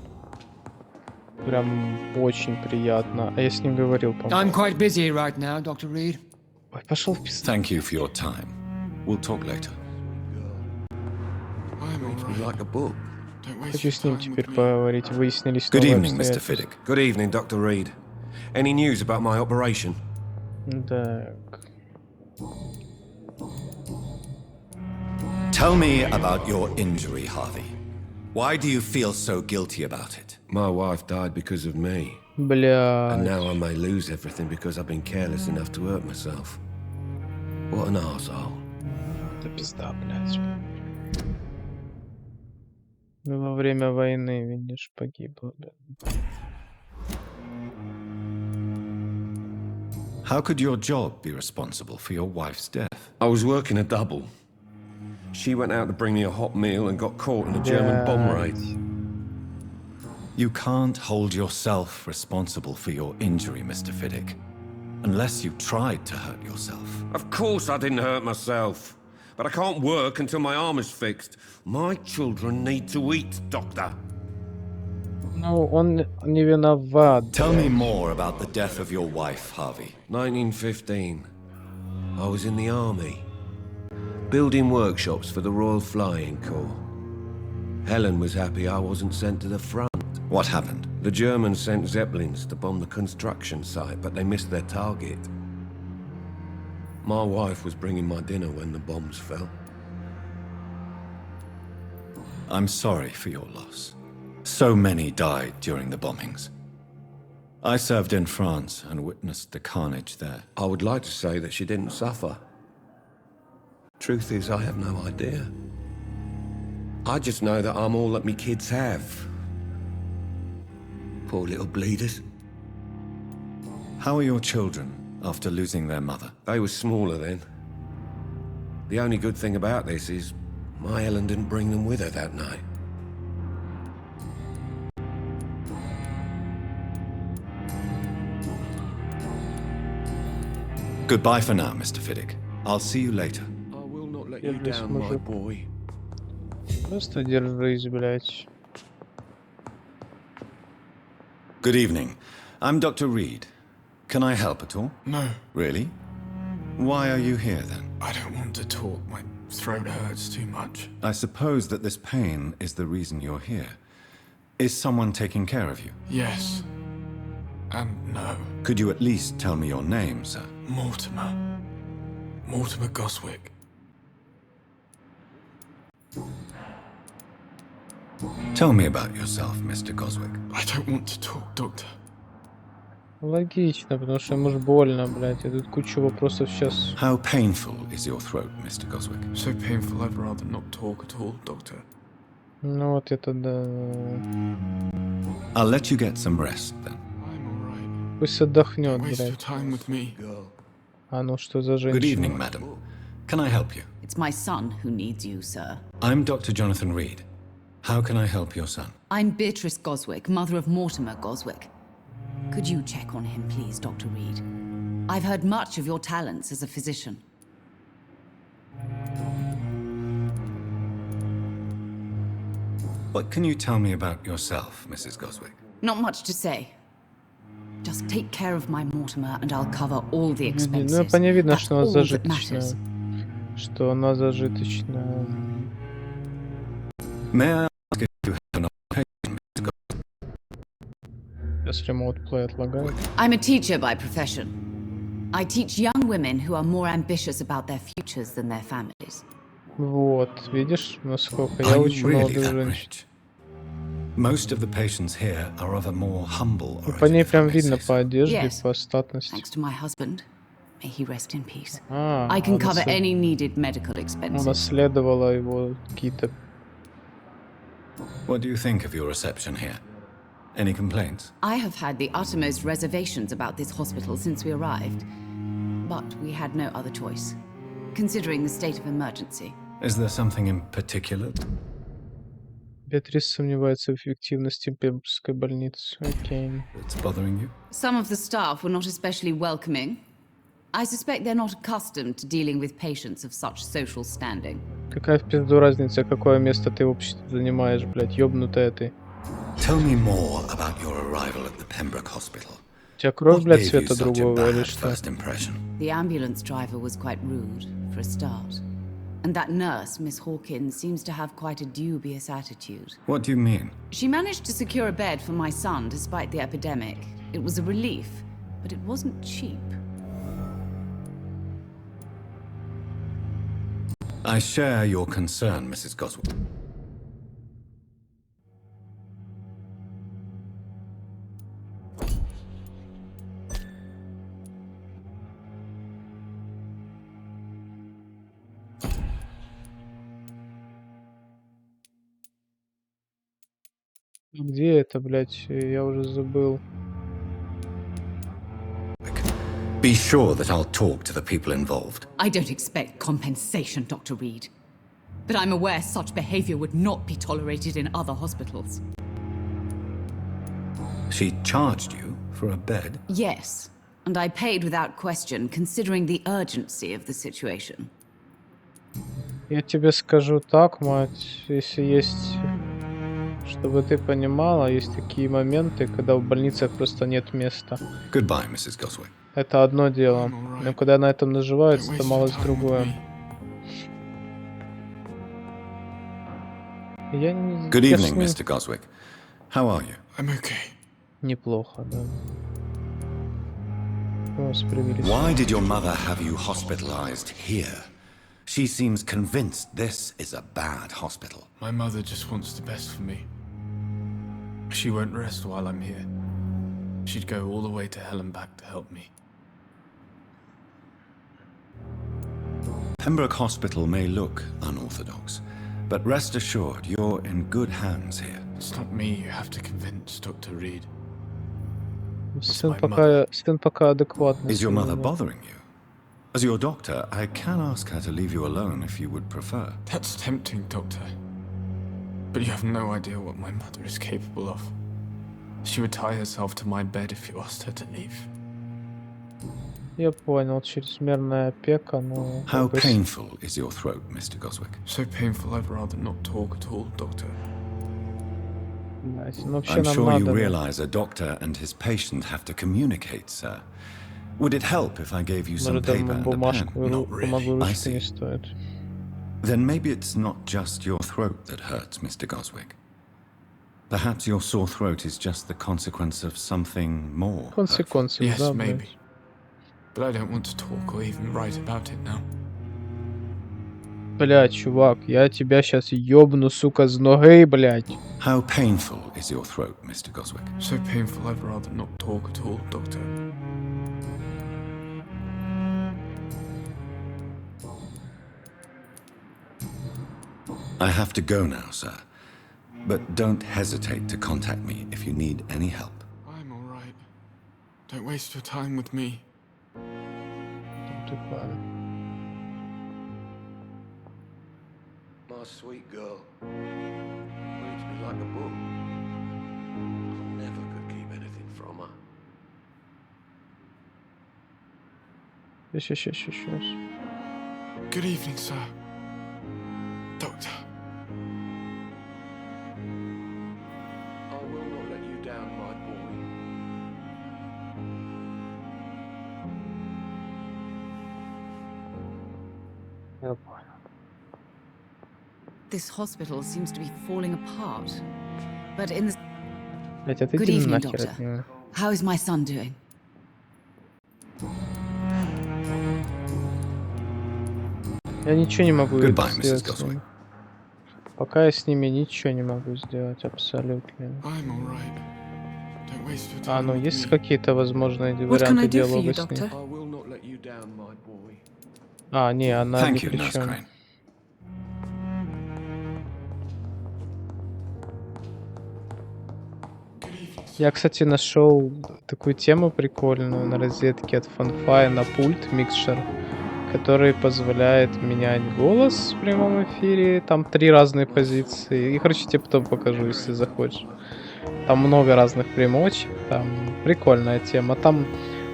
Прям очень приятно. А я с ним говорил, по-моему. I'm quite busy right now, Dr. Reed. Ой, пошел в пизду. Thank you for your time. We'll talk later. Хочу с ним теперь поговорить. Выяснились Good новые evening, Mr. обстоятельства. Fiddick. Good evening, Dr. Reed. Any news about my operation? Так. Tell me about your injury, Harvey. Why do you feel so guilty about it? My wife died because of me. Бля. And now I may lose everything because I've been careless enough to hurt myself. What an arsehole. Это пизда, блядь. Ну, во время войны, видишь, погибло, блядь. How could your job be responsible for your wife's death? I was working a double. She went out to bring me a hot meal and got caught in a German bomb raid. You can't hold yourself responsible for your injury, Mr. Fiddick, unless you tried to hurt yourself. Of course I didn't hurt myself. But I can't work until my arm is fixed. My children need to eat, Doctor. Ну, он не виноват. Tell me more about the death of your wife, Harvey. 1915. I was in the army, building workshops for the Royal Flying Corps. Helen was happy I wasn't sent to the front. What happened? The Germans sent Zeppelins to bomb the construction site, but they missed their target. My wife was bringing my dinner when the bombs fell. I'm sorry for your loss. So many died during the bombings. I served in France and witnessed the carnage there. I would like to say that she didn't suffer. Truth is, I have no idea. I just know that I'm all that me kids have. Poor little bleeders. How are your children after losing their mother? They were smaller then. The only good thing about this is my Ellen didn't bring them with her that night. Goodbye for now, Mr. Fiddick. I'll see you later. I will not let you down, my boy. Просто держись, блядь. Good evening. I'm Dr. Reed. Can I help at all? No. Really? Why are you here then? I don't want to talk. My throat hurts too much. I suppose that this pain is the reason you're here. Is someone taking care of you? Yes. And no. Could you at least tell me your name, sir? Mortimer. Mortimer Goswick. Tell me about yourself, Mr. Goswick. I don't want to talk, Doctor. Логично, потому что ему ж больно, блядь. И тут кучу вопросов сейчас. How painful is your throat, Mr. Goswick? So painful I'd rather not talk at all, Doctor. Ну вот это да. I'll let you get some rest then. Пусть отдохнет, Waste your блядь. time with me. А ну что за женщина? Good evening, madam. Can I help you? It's my son who needs you, sir. I'm Dr. Jonathan Reed. How can I help your son? I'm Beatrice Goswick, mother of Mortimer Goswick. Could you check on him, please, Dr. Reed? I've heard much of your talents as a physician. What can you tell me about yourself, Mrs. Goswick? Not much to say. Just take care of my Mortimer and I'll cover all the expenses. Ну, по ней видно, That's что она all that зажиточная. matters. Что она зажиточная. May I ask if you have an occupation, Mrs. Goswick? Если модплей отлагает. I'm a teacher by profession. I teach young women who are more ambitious about their futures than their families. Вот, видишь, насколько я Are you учу really молодых that женщин. rich? Most of the patients here are of a more humble Ну, по ней origin. прям видно по одежде, Yes. по статности. Thanks to my husband. May he rest in peace. А, I can она cover след- any needed medical expenses. унаследовала его какие-то. What do you think of your reception here? Any complaints? I have had the uttermost reservations about this hospital since we arrived. But we had no other choice, considering the state of emergency. Is there something in particular? Беатрис сомневается в эффективности Пембрской больницы. Окей. That's bothering you? Some of the staff were not especially welcoming. I suspect they're not accustomed to dealing with patients of such social standing. Какая в пизду разница, какое место ты вообще занимаешь, блядь, ёбнутая ты. Tell me more about your arrival at the Pembroke Hospital. У тебя кровь, What блядь, gave you цвета such a другого или bad что? first impression? The ambulance driver was quite rude, for a start. And that nurse, Miss Hawkins, seems to have quite a dubious attitude. What do you mean? She managed to secure a bed for my son despite the epidemic. It was a relief, but it wasn't cheap. I share your concern, Mrs. Goswick. Где это, блядь? Я уже забыл. Be sure that I'll talk to the people involved. I don't expect compensation, Dr. Reed. But I'm aware such behavior would not be tolerated in other hospitals. She charged you for a bed? Yes, and I paid without question, considering the urgency of the situation. Я тебе скажу так, мать, если есть... Чтобы ты понимала, есть такие моменты, когда в больницах просто нет места. Goodbye, Mrs. Goswick. Это одно дело. Но когда на этом наживаются, это малость другое. Я не... Good я evening, с ним- Mr. Goswick. How are you? I'm okay. Неплохо, да. О, справедливо. Why did your mother have you hospitalized here? She seems convinced this is a bad hospital. My mother just wants the best for me. She won't rest while I'm here. She'd go all the way to hell and back to help me. Pembroke Hospital may look unorthodox, but rest assured you're in good hands here. It's not me you have to convince, Dr. Reed. Сын пока адекватный. Is your mother bothering you? As your doctor, I can ask her to leave you alone if you would prefer. That's tempting, Doctor. But you have no idea what my mother is capable of. She would tie herself to my bed if you asked her to leave. Я понял, чрезмерная опека, но... How painful is your throat, Mr. Goswick? So painful I'd rather not talk at all, Doctor. I'm sure you realize a doctor and his patient have to communicate, sir. Would it help if I gave you some paper and a pen? Not really. I see. Then maybe it's not just your throat that hurts, Mr. Goswick. Perhaps your sore throat is just the consequence of something more. Yes, maybe. But I don't want to talk or even write about it now. Блядь, чувак, я тебя сейчас ёбну, сука, с ноги, блядь. How painful is your throat, Mr. Goswick? So painful I'd rather not talk at all, Doctor. I have to go now, sir. But don't hesitate to contact me if you need any help. I'm all right. Don't waste your time with me. My sweet girl. Reads me like a book. I never could keep anything from her. Сейчас. Good evening, sir. Doctor. I will not let you down, my boy. Я понял. This hospital seems to be falling apart. But in the... Блядь, а ты Good иди evening, нахер Doctor. от него. How is my son doing? Я ничего не могу Goodbye, сделать Mrs. с ними. Goswick. Пока я с ними ничего не могу сделать, абсолютно. I'm all right. Don't waste your А, time ну with есть me. какие-то возможные What can I варианты do for you, диалога с ним? Doctor? I will not let you down, my boy. А, не, она ни Thank you, при Nurse чем. Crane. Я, кстати, нашел такую тему прикольную на розетке от Fanfy на пульт микшер, который позволяет менять голос в прямом эфире. Там 3 разные позиции. И, короче, тебе потом покажу, если захочешь. Там много разных примочек. Там прикольная тема. Там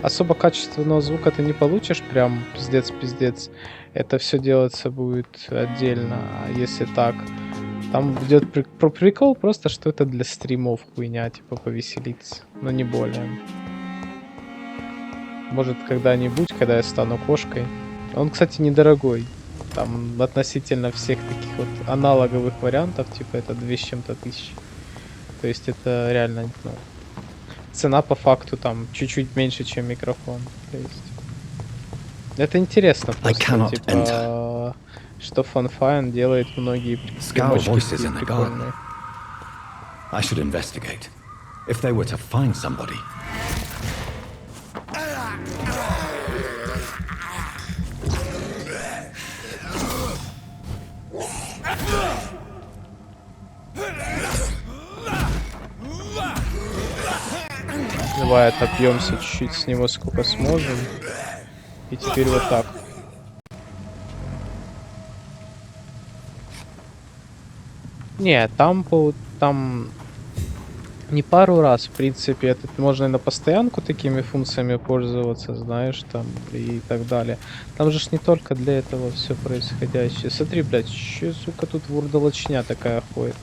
особо качественного звука ты не получишь. Прям пиздец. Это все делаться будет отдельно. А если так... Там идет прикол просто, что это для стримов хуйня, типа повеселиться, но не более. Может когда-нибудь, когда я стану кошкой. Он, кстати, недорогой. Там относительно всех таких вот аналоговых вариантов, типа это 2 с чем-то тысяч. То есть это реально, ну, цена по факту там чуть-чуть меньше, чем микрофон. То есть это интересно просто, типа... Что Fanfy делает многие примочки прикольные. I should investigate. If they were to find somebody. Давай отопьемся чуть-чуть с него сколько сможем. И теперь вот так. Не, там не пару раз, в принципе, это можно и на постоянку такими функциями пользоваться, знаешь, там и так далее. Там же ж не только для этого все происходящее. Смотри, блядь, че, сука, тут вурдалочня такая ходит.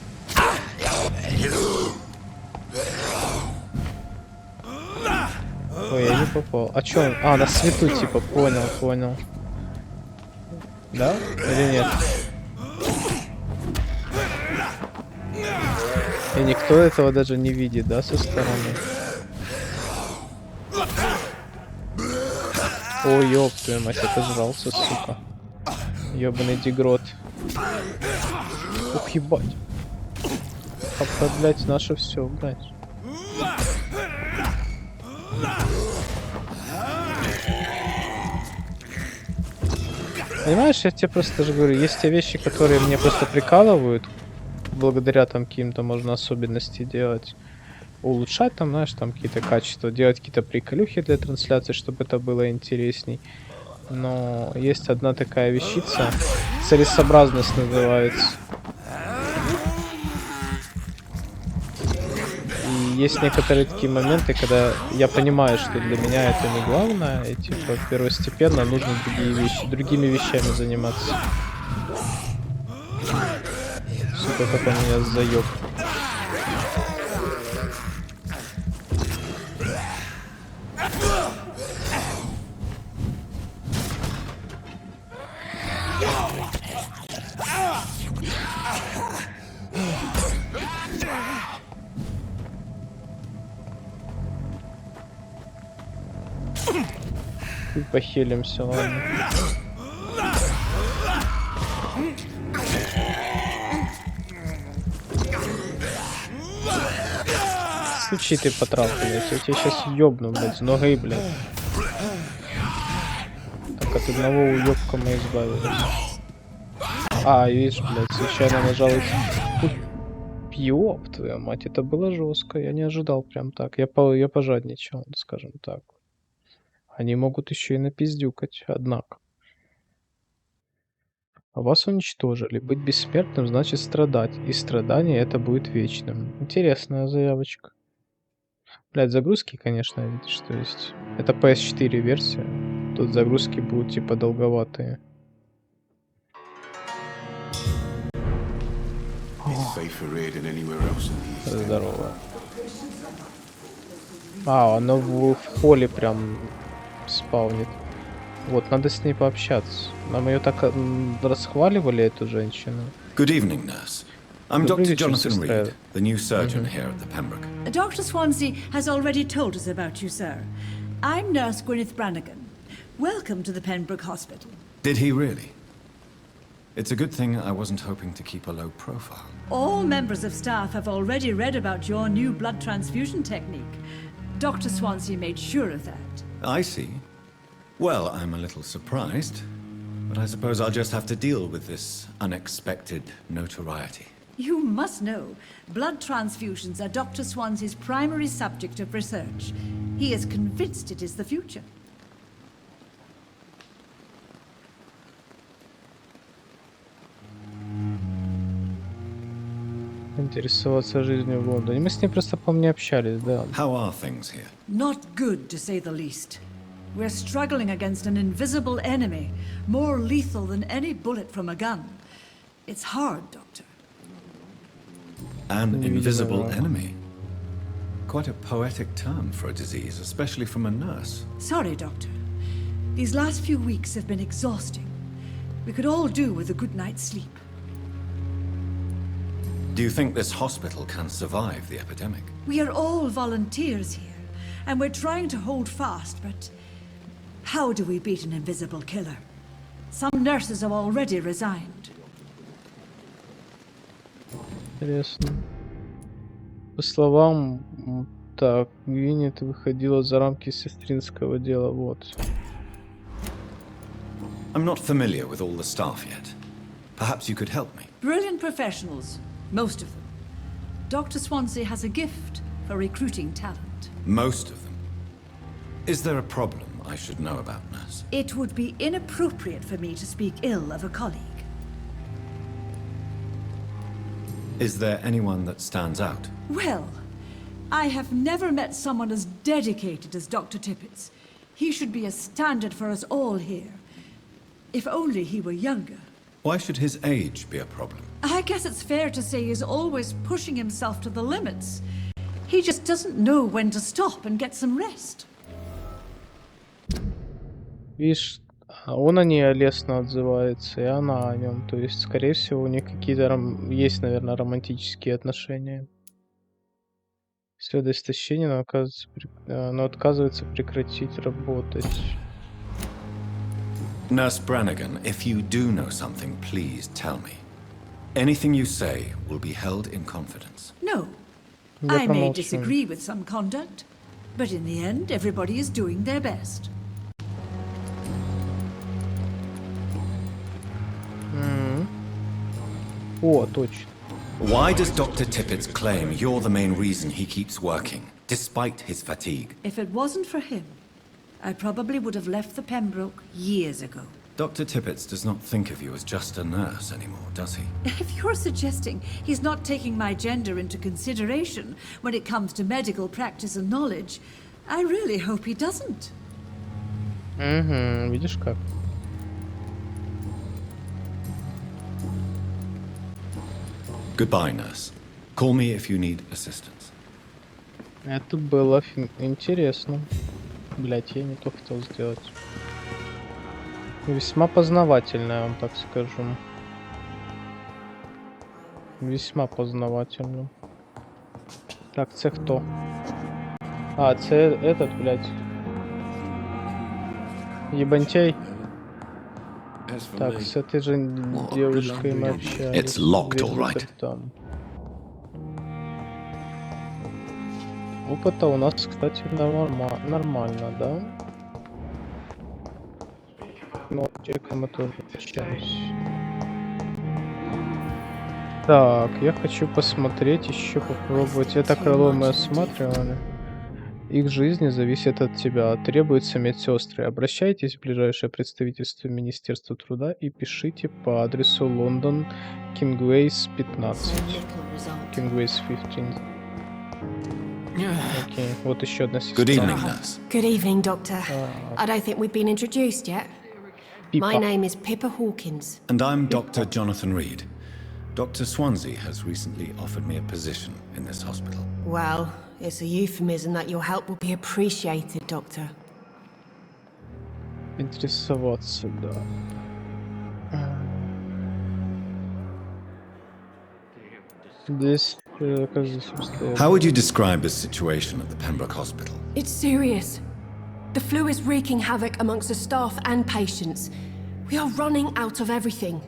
Ой, я не попал. А чё он? А, на свету, типа, понял. Да? Или нет? И никто этого даже не видит, да, со стороны? Ой, ёб твою мать, отожрался, сука. Ёбаный дегрот. Ух, ебать. Папа, блядь, наше все, блядь. Понимаешь, я тебе просто же говорю, есть те вещи, которые мне просто прикалывают, благодаря там каким-то можно особенности делать, улучшать там, знаешь, там какие-то качества, делать какие-то приколюхи для трансляции, чтобы это было интересней. Но есть одна такая вещица, целесообразность называется. И есть некоторые такие моменты, когда я понимаю, что для меня это не главное, и типа первостепенно нужно другими вещами заниматься. Сука, как он меня заёб. И похилимся, ладно. Включи ты потравку, блядь, я тебя сейчас ёбну, блядь, с ногой, блядь. Так от одного уёбка мы избавились. А, видишь, блядь, случайно нажал эти... Ёб твою мать, это было жестко, я не ожидал прям так. Я пожадничал, скажем так. Они могут еще и напиздюкать, однако. Вас уничтожили. Быть бессмертным значит страдать, и страдание это будет вечным. Интересная заявочка. Блядь, загрузки, конечно, видишь, то есть... Это PS4 версия. Тут загрузки будут типа долговатые. Здорово. А, оно в холле прям спаунит. Вот, надо с ней пообщаться. Нам ее так расхваливали, эту женщину. Good evening, nurse. I'm Dr. Jonathan Reed, the new surgeon here at the Pembroke. Dr. Swansea has already told us about you, sir. I'm Nurse Gwyneth Brannigan. Welcome to the Pembroke Hospital. Did he really? It's a good thing I wasn't hoping to keep a low profile. All members of staff have already read about your new blood transfusion technique. Dr. Swansea made sure of that. I see. Well, I'm a little surprised, but I suppose I'll just have to deal with this unexpected notoriety. You must know, blood transfusions are Dr. Swansea's primary subject of research. He is convinced it is the future. Интересоваться жизнью в Лондоне. Мы с ней просто, по-моему, общались, да. How are things here? Not good, to say the least. We're struggling against an invisible enemy, more lethal than any bullet from a gun. It's hard, Doctor. An invisible enemy? Quite a poetic term for a disease, especially from a nurse. Sorry, Doctor. These last few weeks have been exhausting. We could all do with a good night's sleep. Do you think this hospital can survive the epidemic? We are all volunteers here, and we're trying to hold fast, but how do we beat an invisible killer? Some nurses have already resigned. Интересно. По словам, так, Гвинет выходила за рамки сестринского дела, вот. I'm not familiar with all the staff yet. Perhaps you could help me. Brilliant professionals, most of them. Dr. Swansea has a gift for recruiting talent. Most of them. Is there a problem I should know about, nurse? It would be inappropriate for me to speak ill of a colleague. Is there anyone that stands out? Well, I have never met someone as dedicated as Dr. Tippett's. He should be a standard for us all here. If only he were younger. Why should his age be a problem? I guess it's fair to say he's always pushing himself to the limits. He just doesn't know when to stop and get some rest. Видишь, он о ней лестно отзывается, и она о нем. То есть, скорее всего, у них какие-то есть, наверное, романтические отношения. Все до истощения, но отказывается прекратить работать. Nurse Brannigan, if you do know something, please tell me. Anything you say will be held in confidence. No. I may disagree with some conduct, but in the end, everybody is doing their best. О, точно. Why does Dr. Tippett claim you're the main reason he keeps working, despite his fatigue? If it wasn't for him, I probably would have left the Pembroke years ago. Dr. Tippett does not think of you as just a nurse anymore, does he? If you're suggesting he's not taking my gender into consideration when it comes to medical practice and knowledge, I really hope he doesn't. Видишь как? Goodbye, nurse. Call me if you need assistance. Это было интересно. Блять, я не то хотел сделать. Весьма познавательно, я вам так скажу. Весьма познавательно. Так, це хто? А, це этот, блядь. Ебантей. Так, с этой же девушкой мы общались. It's locked, all right. Опыта у нас, кстати, нормально, да? Но мы тоже общаемся. Так, я хочу посмотреть еще, попробовать. Это крыло мы осматривали. Их жизнь зависит от тебя. Требуются медсестры. Обращайтесь в ближайшее представительство Министерства труда и пишите по адресу Лондон, Кингвейс 15. Кингвейс 15. Окей, вот еще одна сестра. Good evening, nurse. Good evening, Doctor. I don't think we've been introduced yet. My name is Pippa Hawkins. And I'm Dr. Jonathan Reed. Dr. Swansea has recently offered me a position in this hospital. Well, it's a euphemism that your help will be appreciated, Doctor. Интересоваться, да. Здесь, How would you describe the situation at the Pembroke Hospital? It's serious. The flu is wreaking havoc amongst the staff and patients. We are running out of everything.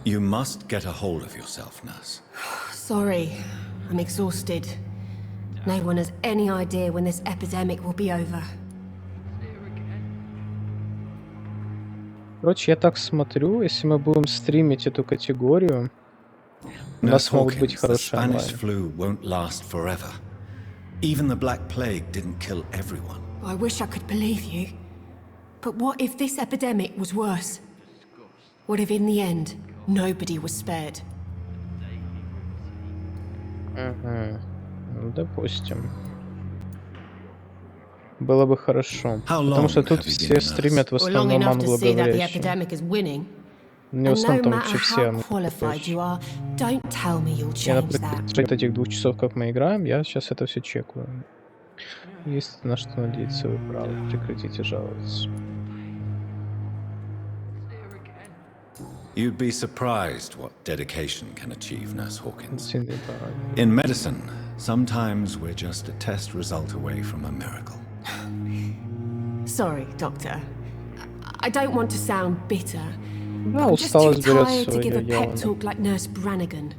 You must get a hold of yourself, nurse. Sorry, I'm exhausted. No one has any idea when this epidemic will be over. Короче, я так смотрю, если мы будем стримить эту категорию, у нас могут быть хорошие онлайн. The Spanish flu won't last forever. Even the Black Plague didn't kill everyone. I wish I could believe you. But what if this epidemic was worse? What if in the end, nobody was spared? Допустим. Было бы хорошо. Потому что тут все стримят в основном англоговорящие. Не в основном там вообще все англоговорящие. Я, например, этих 2 часов, как мы играем, я сейчас это все чекаю. Есть на что надеяться, вы правы. Прекратите жаловаться. You'd be surprised what dedication can achieve, Nurse Hawkins. In medicine, sometimes we're just a test result away from a miracle. Sorry, Doctor. I don't want to sound bitter. No, I'm just too tired to give a pep talk like Nurse Brannigan.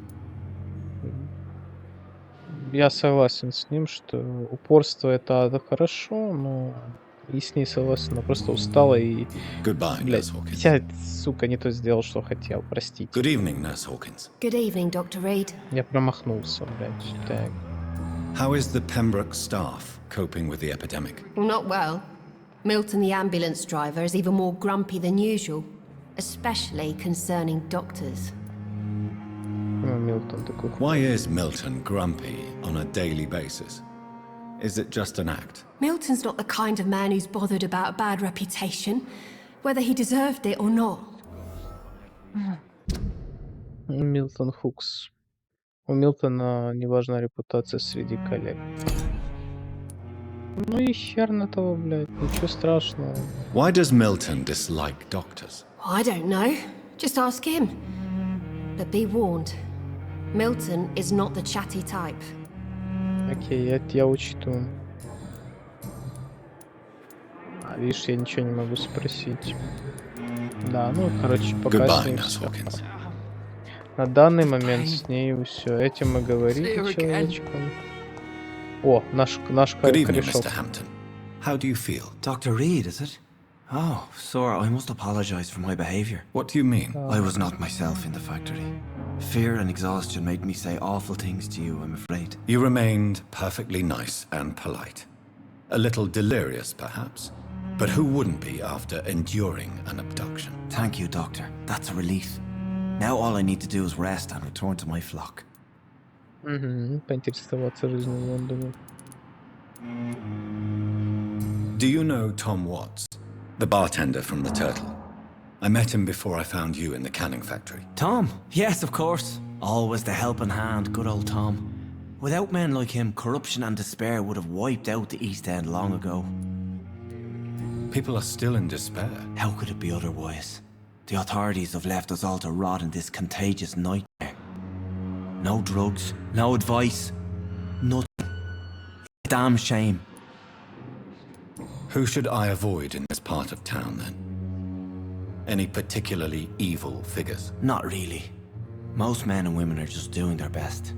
Я согласен с ним, что упорство это хорошо, но и с ней согласен, но просто устала и... Блядь, я, сука, не то сделал, что хотел, простите. Good evening, Nurse Hawkins. Good evening, Dr. Reed. Я промахнулся, блядь, так. How is the Pembroke staff coping with the epidemic? Well, not well. Milton, the ambulance driver, is even more grumpy than usual, especially concerning doctors. Why is Milton grumpy on a daily basis? Is it just an act? Milton's not the kind of man who's bothered about a bad reputation, whether he deserved it or not. Милтон Хукс. У Милтона неважна репутация среди коллег. Ну и хер на того, блядь, ничего страшного. Why does Milton dislike doctors? I don't know. Just ask him. But be warned, Milton is not the chatty type. Окей, я учту. видишь, я ничего не могу спросить. Да, ну, короче, пока Goodbye, с ней Nurse все. Hawkins. На данный момент с ней все. Этим мы говорили человечком. О, наш Good evening, корешок. Mr. Hampton. How do you feel? Dr. Reed, is it? Oh, sir, I must apologize for my behavior. What do you mean? I was not myself in the factory. Fear and exhaustion made me say awful things to you, I'm afraid. You remained perfectly nice and polite. A little delirious, perhaps. But who wouldn't be after enduring an abduction? Thank you, Doctor. That's a relief. Now all I need to do is rest and return to my flock. Поинтересоваться жизнью в Лондоне. Do you know Tom Watts, the bartender from the Turtle? I met him before I found you in the canning factory. Tom? Yes, of course. Always the helping hand, good old Tom. Without men like him, corruption and despair would have wiped out the East End long ago. People are still in despair. How could it be otherwise? The authorities have left us all to rot in this contagious nightmare. No drugs, no advice, nothing. It's a damn shame. Who should I avoid in this part of town, then? Any particularly evil figures? Not really. Most men and women are just doing their best.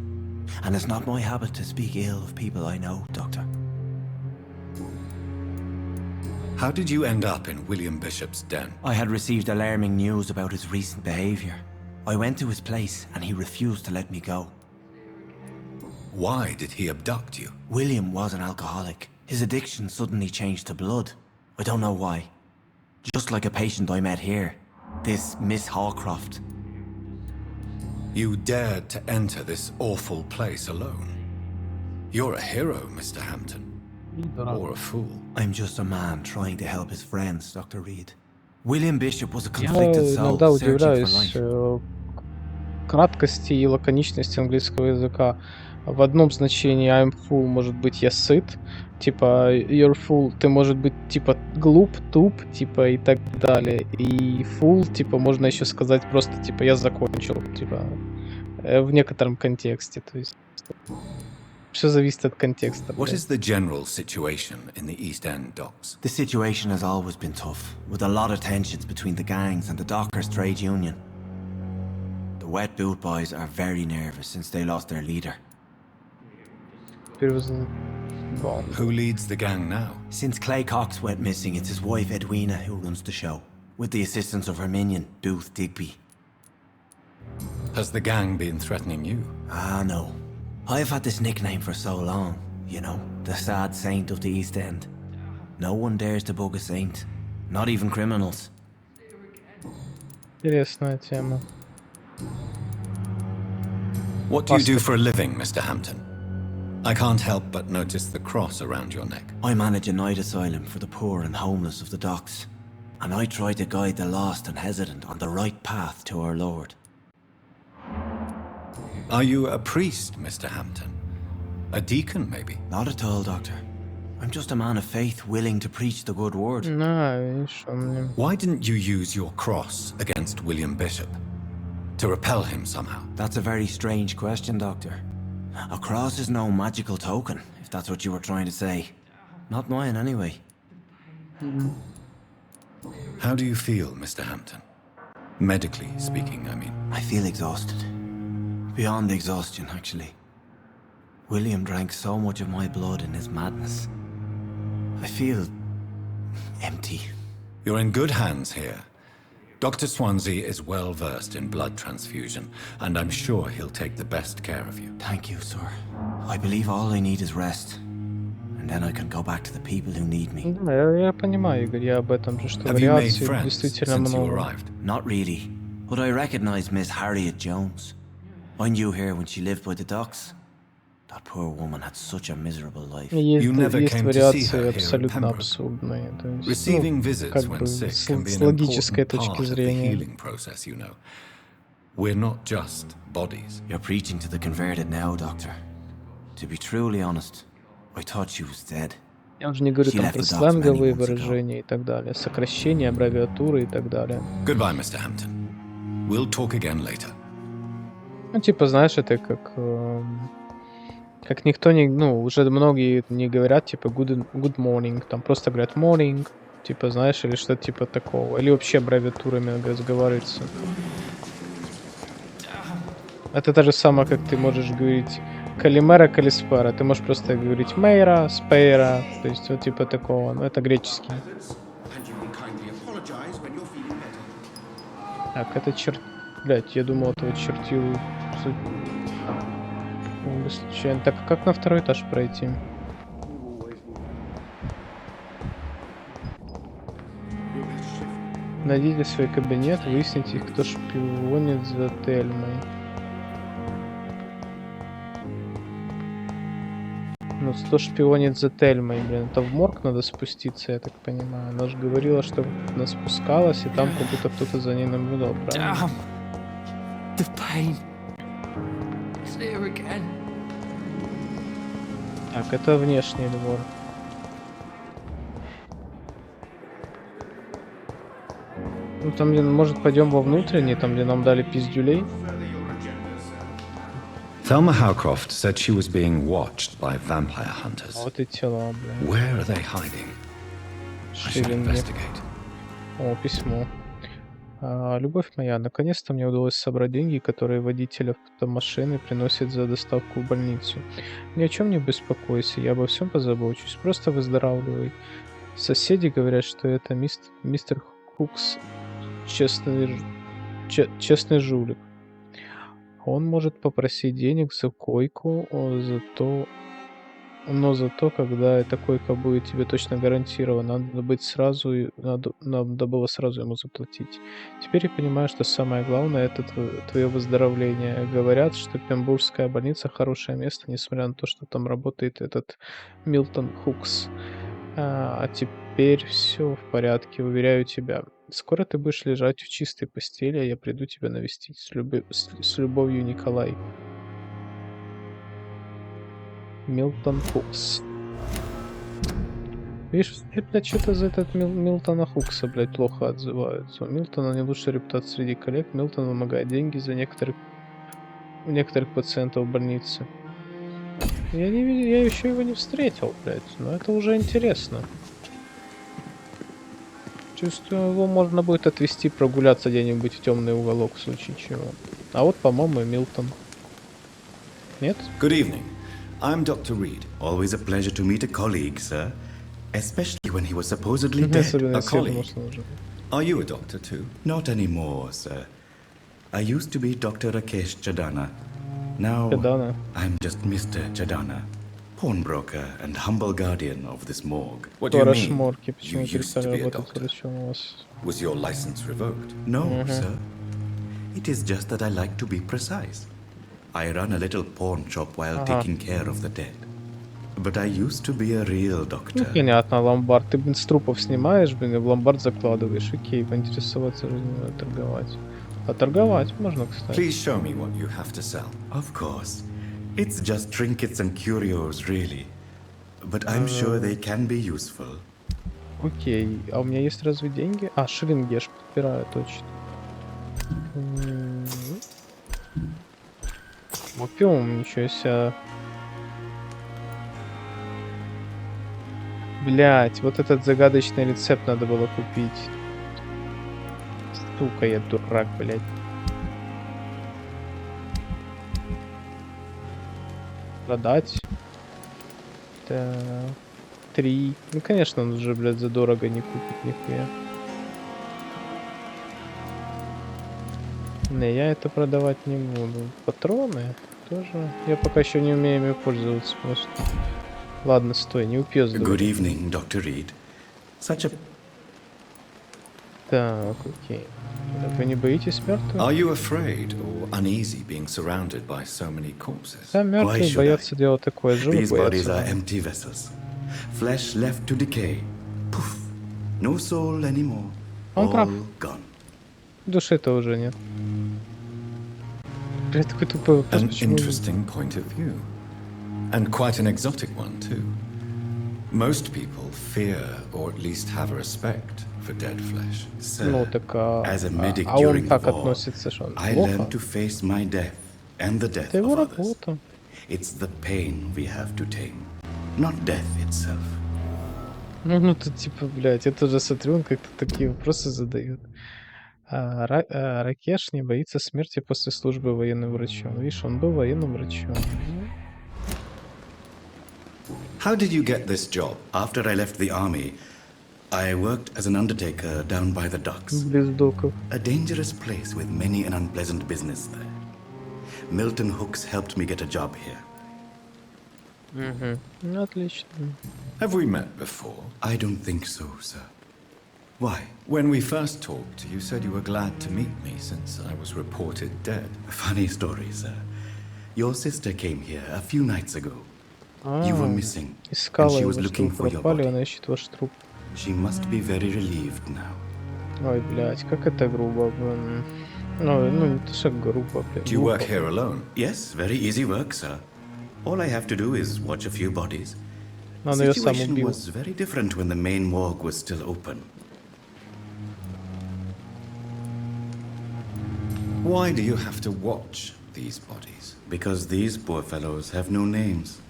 And it's not my habit to speak ill of people I know, Doctor. How did you end up in William Bishop's den? I had received alarming news about his recent behavior. I went to his place and he refused to let me go. Why did he abduct you? William was an alcoholic. His addiction suddenly changed to blood. I don't know why. Just like a patient I met here. This Miss Hawcroft. You dared to enter this awful place alone. You're a hero, Mr. Hampton. Or a fool. I'm just a man trying to help his friends, Dr. Reed. William Bishop was a Я conflicted soul иногда searching for удивляюсь life. краткости и лаконичности английского языка. В одном значении I'm full может быть я сыт, типа you're full, ты может быть типа глуп, туп, типа и так далее. И full, типа можно еще сказать просто типа я закончил, типа в некотором контексте, то есть все зависит от контекста. What is the general situation in the East End docks? The situation has always been tough, with a lot of tensions between the gangs and the Dockers Trade Union. The Wet Boot Boys are very nervous since they lost their leader. Who leads the gang now? Since Clay Cox went missing, it's his wife Edwina who runs the show, with the assistance of her minion, Booth Digby. Has the gang been threatening you? Ah, no. I've had this nickname for so long, you know, the sad saint of the East End. No one dares to bug a saint, not even criminals. Интересная тема. What do you do for a living, Mr. Hampton? I can't help but notice the cross around your neck. I manage a night asylum for the poor and homeless of the docks, and I try to guide the lost and hesitant on the right path to our Lord. Are you a priest, Mr. Hampton? A deacon, maybe? Not at all, Doctor. I'm just a man of faith willing to preach the good word. Why didn't you use your cross against William Bishop? To repel him somehow? That's a very strange question, Doctor. A cross is no magical token, if that's what you were trying to say. Not mine, anyway. How do you feel, Mr. Hampton? Medically speaking, I mean. I feel exhausted. Beyond exhaustion, actually. William drank so much of my blood in his madness. I feel empty. You're in good hands here. Dr. Swansea is well versed in blood transfusion, and I'm sure he'll take the best care of you. Thank you, sir. I believe all I need is rest. And then I can go back to the people who need me. Да, я понимаю, Игорь, я об этом же, что вариаций действительно много. Not really, but I recognize Miss Harriet Jones. I knew her when she lived by the docks. That poor woman had such a miserable life. You never came to see her here абсолютно in Pembroke. абсурдные. То есть, Receiving visits как when бы sick can be с an логической important точки part of the зрения. healing process, you know. We're not just bodies. You're preaching to the converted now, Doctor. To be truly honest, I thought she was dead. Я уже не говорю She там left про the docks сленговые many months ago. выражения и так далее, сокращения, аббревиатуры и так далее. Goodbye, Mr. Hampton. We'll talk again later. Ну, типа, знаешь, это как никто не, ну, уже многие не говорят, типа, good morning, там просто говорят morning, Типа, знаешь, или что-то типа такого. Или вообще аббревиатурами разговариваться. Это то же самое, как ты можешь говорить Калимера, Калиспера. Ты можешь просто говорить Мейра, Спейра. То есть вот типа такого. Но это греческий. Так, это Блять, я думал, это вот чертил... Случайно. Так, а как на второй этаж пройти? Найдите свой кабинет, выясните, кто шпионит за Тельмой. Ну, кто шпионит за Тельмой, блин, это в морг надо спуститься, я так понимаю. Она же говорила, что она спускалась, и там как будто кто-то за ней наблюдал, правильно? The pain. It's here again. Так, это внешний двор. Ну, там, где, может, пойдем во внутренний, там, где нам дали пиздюлей? Thelma Howcroft said she was being watched by vampire hunters. Вот и тела, блин. Where are they hiding? I should investigate. О, письмо. Любовь моя, наконец-то мне удалось собрать деньги, которые водитель автомашины приносит за доставку в больницу. Ни о чем не беспокойся, я обо всем позабочусь. Просто выздоравливай. Соседи говорят, что это мистер Хукс честный жулик. Он может попросить денег за койку, но зато, когда эта койка будет тебе точно гарантирована, надо было сразу ему заплатить. Теперь я понимаю, что самое главное — это твое выздоровление. Говорят, что Пембургская больница — хорошее место, несмотря на то, что там работает этот Милтон Хукс. А теперь все в порядке, уверяю тебя. Скоро ты будешь лежать в чистой постели, а я приду тебя навестить. С любовью, Николай. Милтон Хукс. Видишь, блядь, что-то за этот Милтона Хукса, блядь, плохо отзываются. У Милтона не лучшая репутация среди коллег. Милтон вымогает деньги за некоторых пациентов в больнице. Я еще его не встретил, блядь, но это уже интересно. Чувствую, его можно будет отвезти прогуляться где-нибудь в темный уголок, в случае чего. А вот, по-моему, Милтон. Нет? Good evening. I'm Dr. Reed. Always a pleasure to meet a colleague, sir. Especially when he was supposedly dead. A colleague. Are you a doctor too? Not anymore, sir. I used to be Dr. Rakesh Chadana. Now, I'm just Mr. Chadana. Pawnbroker and humble guardian of this morgue. What do you mean? You used to be a doctor. Was your license revoked? No, sir. It is just that I like to be precise. I run a little pawn shop while taking care of the dead. But I used to be a real doctor. Ну, понятно, ломбард. Ты, блин, с трупов снимаешь, блин, и в ломбард закладываешь. Окей, поинтересоваться жизнью, торговать. А торговать можно, кстати. Please show me what you have to sell. Of course. It's just trinkets and curios, really. But I'm sure they can be useful. Окей, а у меня есть разве деньги? А, шиллинги я ж подбираю, точно. Опиум, ничего себе. Блять, вот этот загадочный рецепт надо было купить. Сука, я дурак, блять. Продать. Так. 3. Ну, конечно, он уже, блядь, задорого не купит нихуя. Не, я это продавать не буду. Патроны тоже. Я пока еще не умею ими пользоваться просто. Ладно, стой, не упездывай. Good evening, Dr. Reed. Such a... Так, окей. Вы не боитесь мертвых? Are you afraid or uneasy being surrounded by so many corpses? Да, мертвые боятся делать такое. Живых These bodies боятся. are empty vessels. Flesh left to decay. Poof. No soul anymore. Он прав. All gone. Души-то уже нет. Блядь, такой тупой вопрос. An Почему? interesting point of view. And quite an exotic one, too. Most people fear, or at least have a respect, for dead flesh. Ну, Sir, так, as a medic он during the так war, относится, что он I плохо? learned to face my death and the death Это его of others. работа. It's the pain we have to tame, not death itself. Ну тут типа, блядь, я тоже смотрю, он как-то такие вопросы задает. Ракеш не боится смерти после службы военным врачом. Видишь, он был военным врачом. How did you get this job? After I left the army, I worked as an undertaker down by the docks. A dangerous place with many an unpleasant business there. Milton Hooks helped me get a job here. Отлично. Have we met before? I don't think so, sir. Why? When we first talked, you said you were glad to meet me since I was reported dead. Funny story, sir. Your sister came here a few nights ago. You were missing, and she was looking for your body. Она ищет ваш труп. She must be very relieved now. Ой, блядь, как это грубо, блин. Ну, не то, что грубо, блядь. Do you work here alone? Yes, very easy work, sir. All I have to do is watch a few bodies. The Она её сам situation убил. was very different when the main morgue was still open. Why do you have to watch these bodies? Because these poor fellows have no names.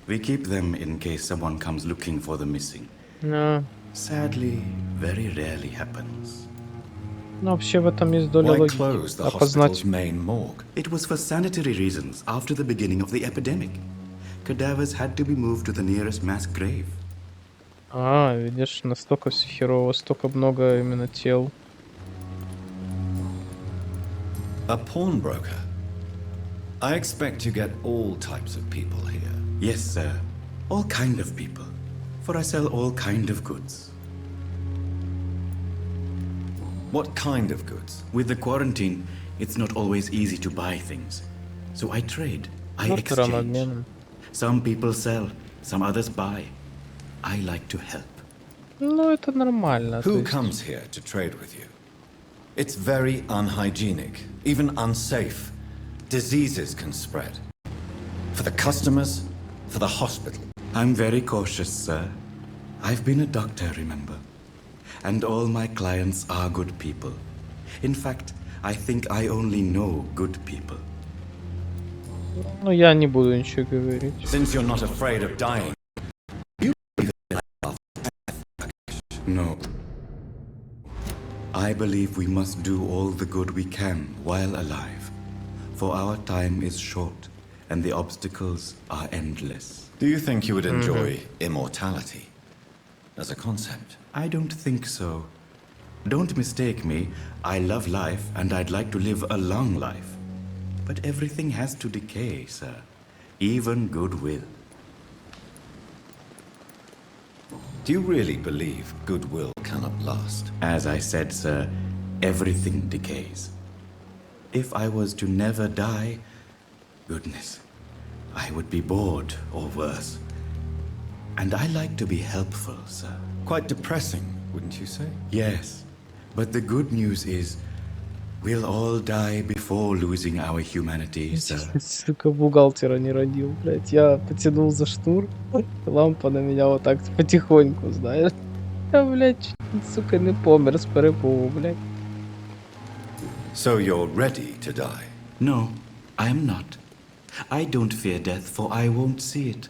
We keep them in case someone comes looking for the missing. No. Sadly, very rarely happens. Ну, вообще в этом есть доля логики. Опознать. Main morgue. It was for sanitary reasons after the beginning of the epidemic. Cadavers had to be moved to the nearest mass grave. Видишь, настолько все херово, столько много именно тел. A pawnbroker. I expect you get all types of people here. Yes, sir. All kind of people. For I sell all kind of goods. What kind of goods? With the quarantine, it's not always easy to buy things. So I trade. I exchange. Some people sell, some others buy. I like to help. Ну, это нормально. Who comes here to trade with you? It's very unhygienic, even unsafe. Diseases can spread. For the customers, for the hospital. I'm very cautious, sir. I've been a doctor, remember? And all my clients are good people. In fact, I think I only know good people. Ну, я не буду ничего говорить. Since you're not afraid of dying. No. I believe we must do all the good we can while alive. For our time is short, and the obstacles are endless. Do you think you would enjoy immortality as a concept? I don't think so. Don't mistake me. I love life, and I'd like to live a long life. But everything has to decay, sir. Even goodwill. Do you really believe goodwill cannot last? As I said, sir, everything decays. If I was to never die, goodness, I would be bored or worse. And I like to be helpful, sir. Quite depressing, wouldn't you say? Yes, but the good news is we'll all die before losing our humanity, sir. Сука, бухгалтера не родил, блядь. Я потянул за штур, лампа на меня вот так потихоньку, знаешь. Я, блядь, сука, не помер с перепугу, блядь. So you're ready to die? No, I am not. I don't fear death, for I won't see it.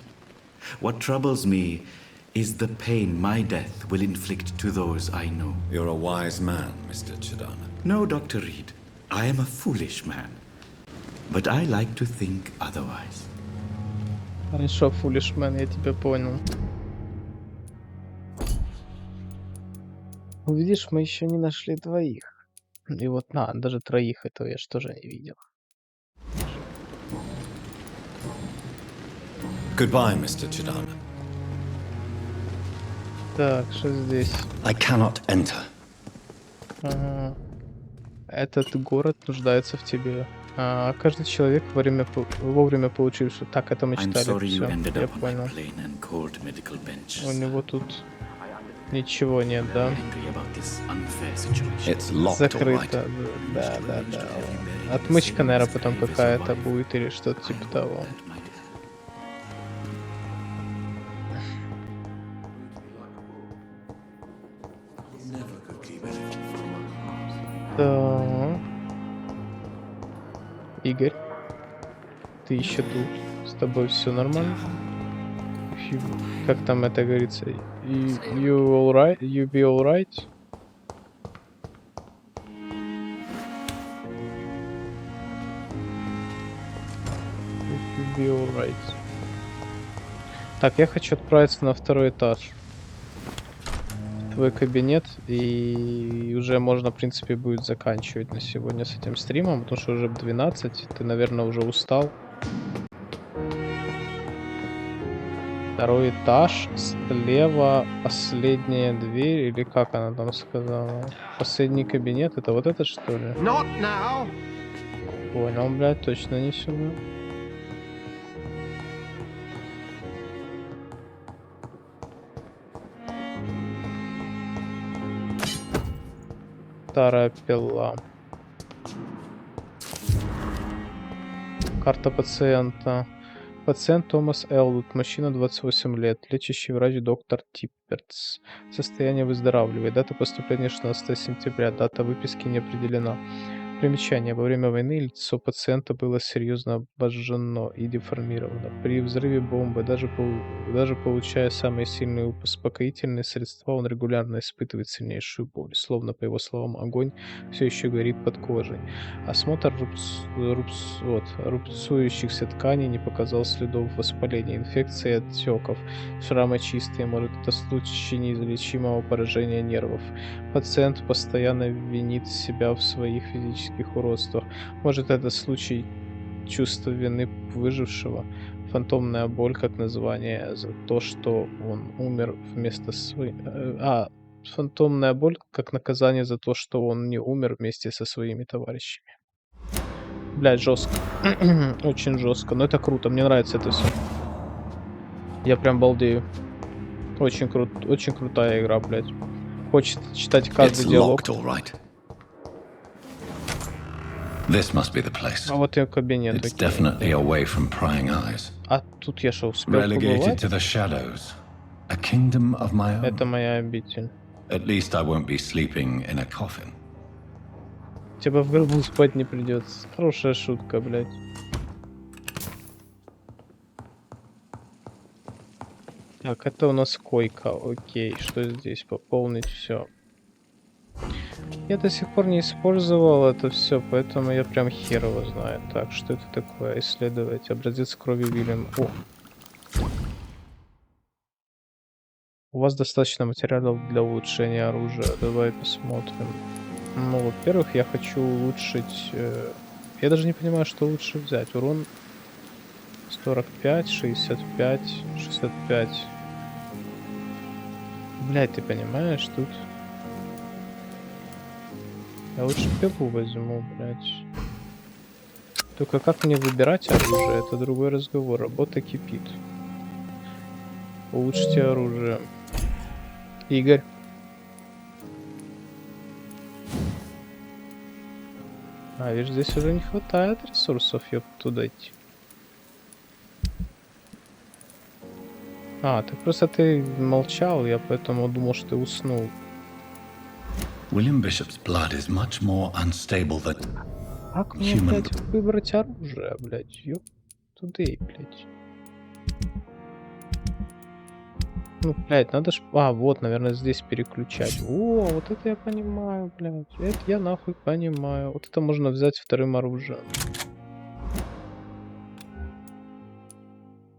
What troubles me is the pain my death will inflict to those I know. You're a wise man, Mr. Chidana. No, Dr. Reed. I am a foolish man. But I like to think otherwise. Хорошо, фулишмен, я тебя понял. Видишь, мы еще не нашли двоих. И вот, даже троих этого я ж тоже не видел. Goodbye, Mr. Chidana. Так, что здесь? I cannot enter. Этот город нуждается в тебе. Каждый человек вовремя получивший. Так, это мы читали. Всё, я понял. У него тут ничего нет, да? Закрыто. Да. Отмычка, наверное, потом какая-то будет или что-то типа того. Да. Игорь, ты еще тут? С тобой все нормально? Как там это говорится? You alright? You be alright? You be alright. Так, я хочу отправиться на второй этаж. Твой кабинет, и уже можно, в принципе, будет заканчивать на сегодня с этим стримом, потому что уже 12, ты, наверное, уже устал. Второй этаж, слева последняя дверь, или как она там сказала? Последний кабинет, это вот этот, что ли? Понял, блядь, точно не сюда. Старая пила. Карта пациента. Пациент Томас Элвуд, мужчина 28 лет, лечащий врач доктор Типперс. Состояние выздоравливает. Дата поступления 16 сентября. Дата выписки не определена. Примечание. Во время войны лицо пациента было серьезно обожжено и деформировано. При взрыве бомбы, даже получая самые сильные успокоительные средства, он регулярно испытывает сильнейшую боль. Словно, по его словам, огонь все еще горит под кожей. Осмотр рубцующихся тканей не показал следов воспаления, инфекции и отеков. Шрамы чистые, может, это случай неизлечимого поражения нервов. Пациент постоянно винит себя в своих физических уродствах. Может, это случай чувства вины выжившего. Фантомная боль, как название, за то, что он умер вместо своей... фантомная боль, как наказание за то, что он не умер вместе со своими товарищами. Блядь, жестко. Очень жестко. Но это круто, мне нравится это все. Я прям балдею. Очень крутая игра, блядь. Хочет читать каждый диалог. This must be the place. А вот и кабинет. It's definitely away from prying eyes. А тут я что, успел Relegated to the shadows. A kingdom of my own. Это моя обитель. At least I won't be sleeping in a coffin. Тебе в гробу спать не придется. Хорошая шутка, блядь. Так, это у нас койка. Окей, что здесь? Пополнить все. Я до сих пор не использовал это все, поэтому я прям хер его знаю. Так, что это такое? Исследовать. Образец крови Вильям. О! У вас достаточно материалов для улучшения оружия. Давай посмотрим. Ну, во-первых, я хочу улучшить... Я даже не понимаю, что лучше взять. Урон 45, 65, 65. Блядь, ты понимаешь, тут... Я лучше пилу возьму, блядь. Только как мне выбирать оружие? Это другой разговор. Работа кипит. Улучшите оружие. Игорь. А, видишь, здесь уже не хватает ресурсов, ёб, туда идти. А, так просто ты молчал, я поэтому думал, что ты уснул. William Bishop's blood is much more unstable than Как мне, блядь, выбрать оружие, блядь? Ёб, тудей, блядь. Ну, блядь, надо ж... А, вот, наверное, здесь переключать. О, вот это я понимаю, блядь. Это я нахуй понимаю. Вот это можно взять вторым оружием.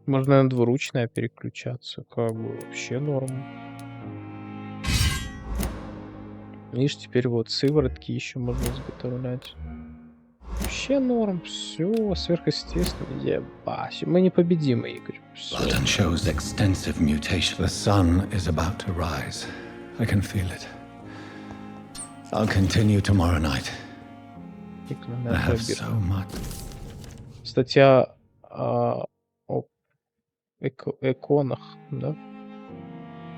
Можно на двуручное переключаться. Как бы вообще норм. Видишь, теперь вот сыворотки еще можно изготовлять. Вообще норм, все сверхъестественно. Ебать, мы непобедимы, Игорь. Blood shows extensive mutation. The sun is about to rise. I can feel it. I'll continue tomorrow night. I have so much. Статья о иконах, да?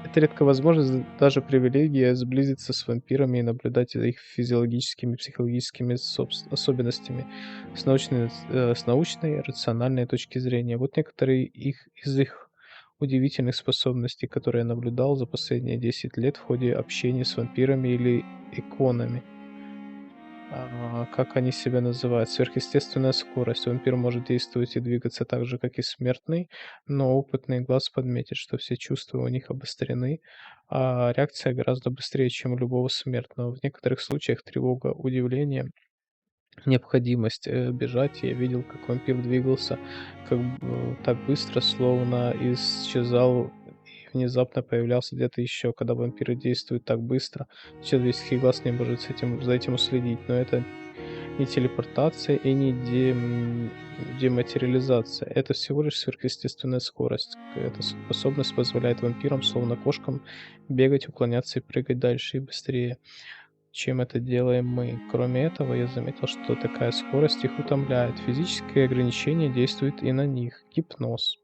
Это редко возможность, даже привилегия сблизиться с вампирами и наблюдать за их физиологическими и психологическими особенностями с научной рациональной точки зрения. Вот некоторые из их удивительных способностей, которые я наблюдал за последние 10 лет в ходе общения с вампирами или иконами. как они себя называют, сверхъестественная скорость. Вампир может действовать и двигаться так же, как и смертный, но опытный глаз подметит, что все чувства у них обострены, а реакция гораздо быстрее, чем у любого смертного. В некоторых случаях тревога, удивление, необходимость бежать. Я видел, как вампир двигался так быстро, словно исчезал и внезапно появлялся где-то еще. Когда вампиры действуют так быстро, человеческий глаз не может за этим уследить. Но это не телепортация и не дематериализация. Это всего лишь сверхъестественная скорость. Эта способность позволяет вампирам, словно кошкам, бегать, уклоняться и прыгать дальше и быстрее, чем это делаем мы. Кроме этого, я заметил, что такая скорость их утомляет. Физические ограничения действуют и на них. Гипноз.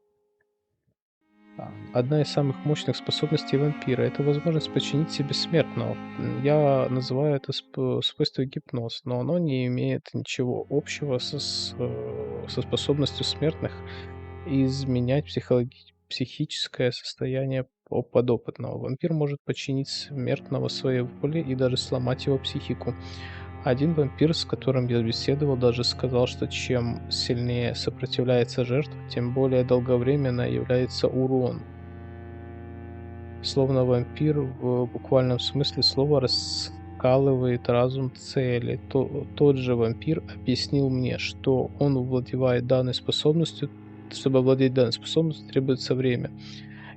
Одна из самых мощных способностей вампира — это возможность подчинить себе смертного. Я называю это свойство гипноз, но оно не имеет ничего общего со способностью смертных изменять психическое состояние подопытного. Вампир может подчинить смертного своей воле и даже сломать его психику. Один вампир, с которым я беседовал, даже сказал, что чем сильнее сопротивляется жертва, тем более долговременно является урон. Словно вампир в буквальном смысле слова раскалывает разум цели. Тот же вампир объяснил мне, что он овладевает данной способностью, чтобы овладеть данной способностью, требуется время,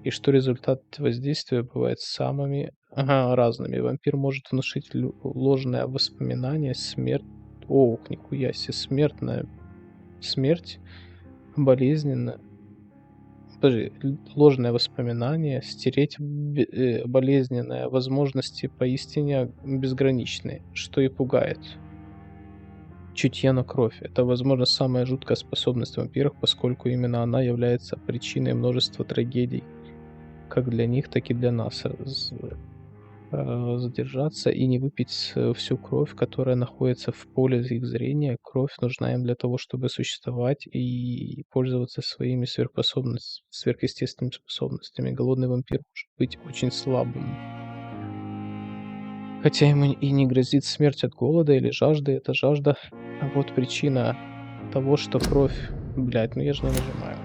и что результат воздействия бывает самыми разными. Вампир может внушить ложное воспоминание, смерть. Ох, нихуя себе, смерть, болезненно. Подожди, ложное воспоминание, стереть болезненное, возможности поистине безграничные, что и пугает. Чутье на кровь — это, возможно, самая жуткая способность вампиров, поскольку именно она является причиной множества трагедий, как для них, так и для нас. Задержаться и не выпить всю кровь, которая находится в поле их зрения. Кровь нужна им для того, чтобы существовать и пользоваться своими сверхъестественными способностями. Голодный вампир может быть очень слабым. Хотя ему и не грозит смерть от голода или жажды, это жажда. А вот причина того, что кровь... Блядь, ну я же не нажимаю.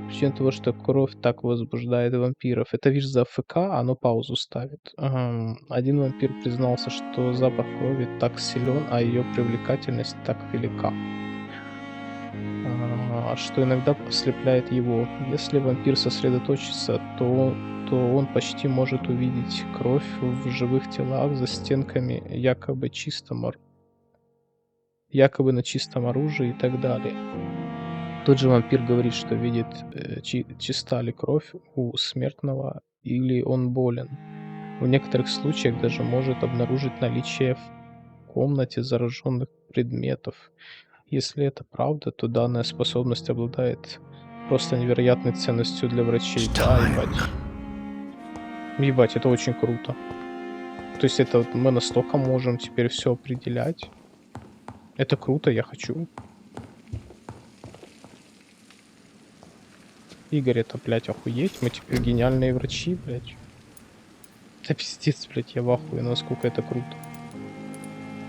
Причина того, что кровь так возбуждает вампиров. Это видишь за АФК, оно паузу ставит. Один вампир признался, что запах крови так силен, а ее привлекательность так велика, что иногда ослепляет его. Если вампир сосредоточится, то он почти может увидеть кровь в живых телах за стенками якобы на чистом оружии и так далее. Тот же вампир говорит, что видит, чиста ли кровь у смертного или он болен. В некоторых случаях даже может обнаружить наличие в комнате зараженных предметов. Если это правда, то данная способность обладает просто невероятной ценностью для врачей. Да, ебать. Ебать, это очень круто. То есть это мы настолько можем теперь все определять. Это круто, я хочу. Игорь, это, блядь, охуеть. Мы теперь гениальные врачи, блядь. Да пиздец, блядь, я в ахуе, насколько это круто.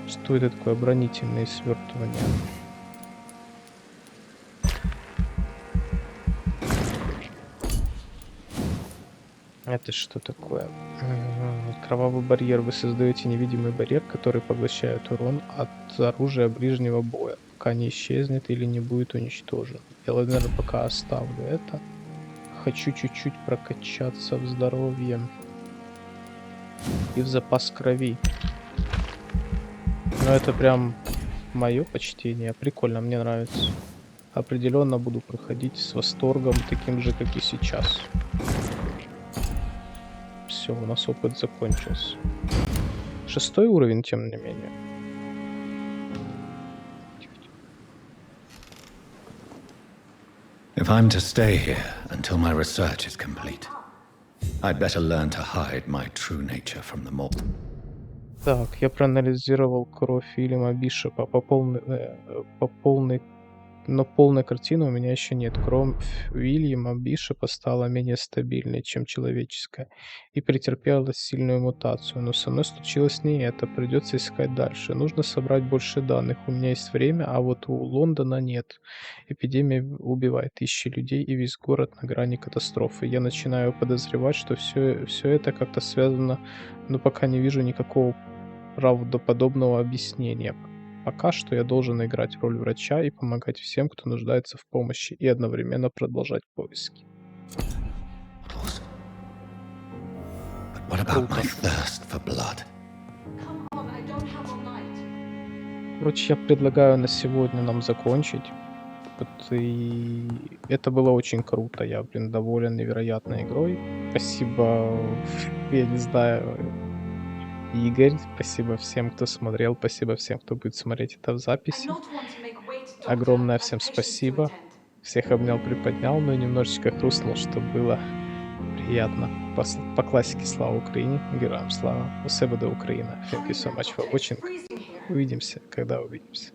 Что это такое? Оборонительные свертывания. Это что такое? Кровавый барьер. Вы создаете невидимый барьер, который поглощает урон от оружия ближнего боя, пока не исчезнет или не будет уничтожен. Я, наверное, пока оставлю это. Хочу чуть-чуть прокачаться в здоровье и в запас крови. Но это прям мое почтение. Прикольно, мне нравится. Определенно буду проходить с восторгом, таким же, как и сейчас. Все, у нас опыт закончился. 6-й уровень, тем не менее. If I'm to stay here until my research is complete, I'd better learn to hide my true nature from the mob. Так, я проанализировал кровь Вильяма Бишопа по полной но полной картины у меня еще нет. Кровь Уильяма Бишопа стала менее стабильной, чем человеческая, и претерпела сильную мутацию. Но со мной случилось не это. Придется искать дальше. Нужно собрать больше данных. У меня есть время, а вот у Лондона нет. Эпидемия убивает тысячи людей, и весь город на грани катастрофы. Я начинаю подозревать, что все это как-то связано, но пока не вижу никакого правдоподобного объяснения. Пока что я должен играть роль врача и помогать всем, кто нуждается в помощи, и одновременно продолжать поиски. What about my thirst for blood? Короче, я предлагаю на сегодня нам закончить. Вот, и это было очень круто. Я, доволен невероятной игрой. Спасибо, я не знаю, Игорь. Спасибо всем, кто смотрел. Спасибо всем, кто будет смотреть это в записи. Огромное всем спасибо. Всех обнял, приподнял, но немножечко хрустнул, что было приятно. По классике слава Украине, героям слава. Усе буде Украина. Thank you so much for watching. Увидимся, когда увидимся.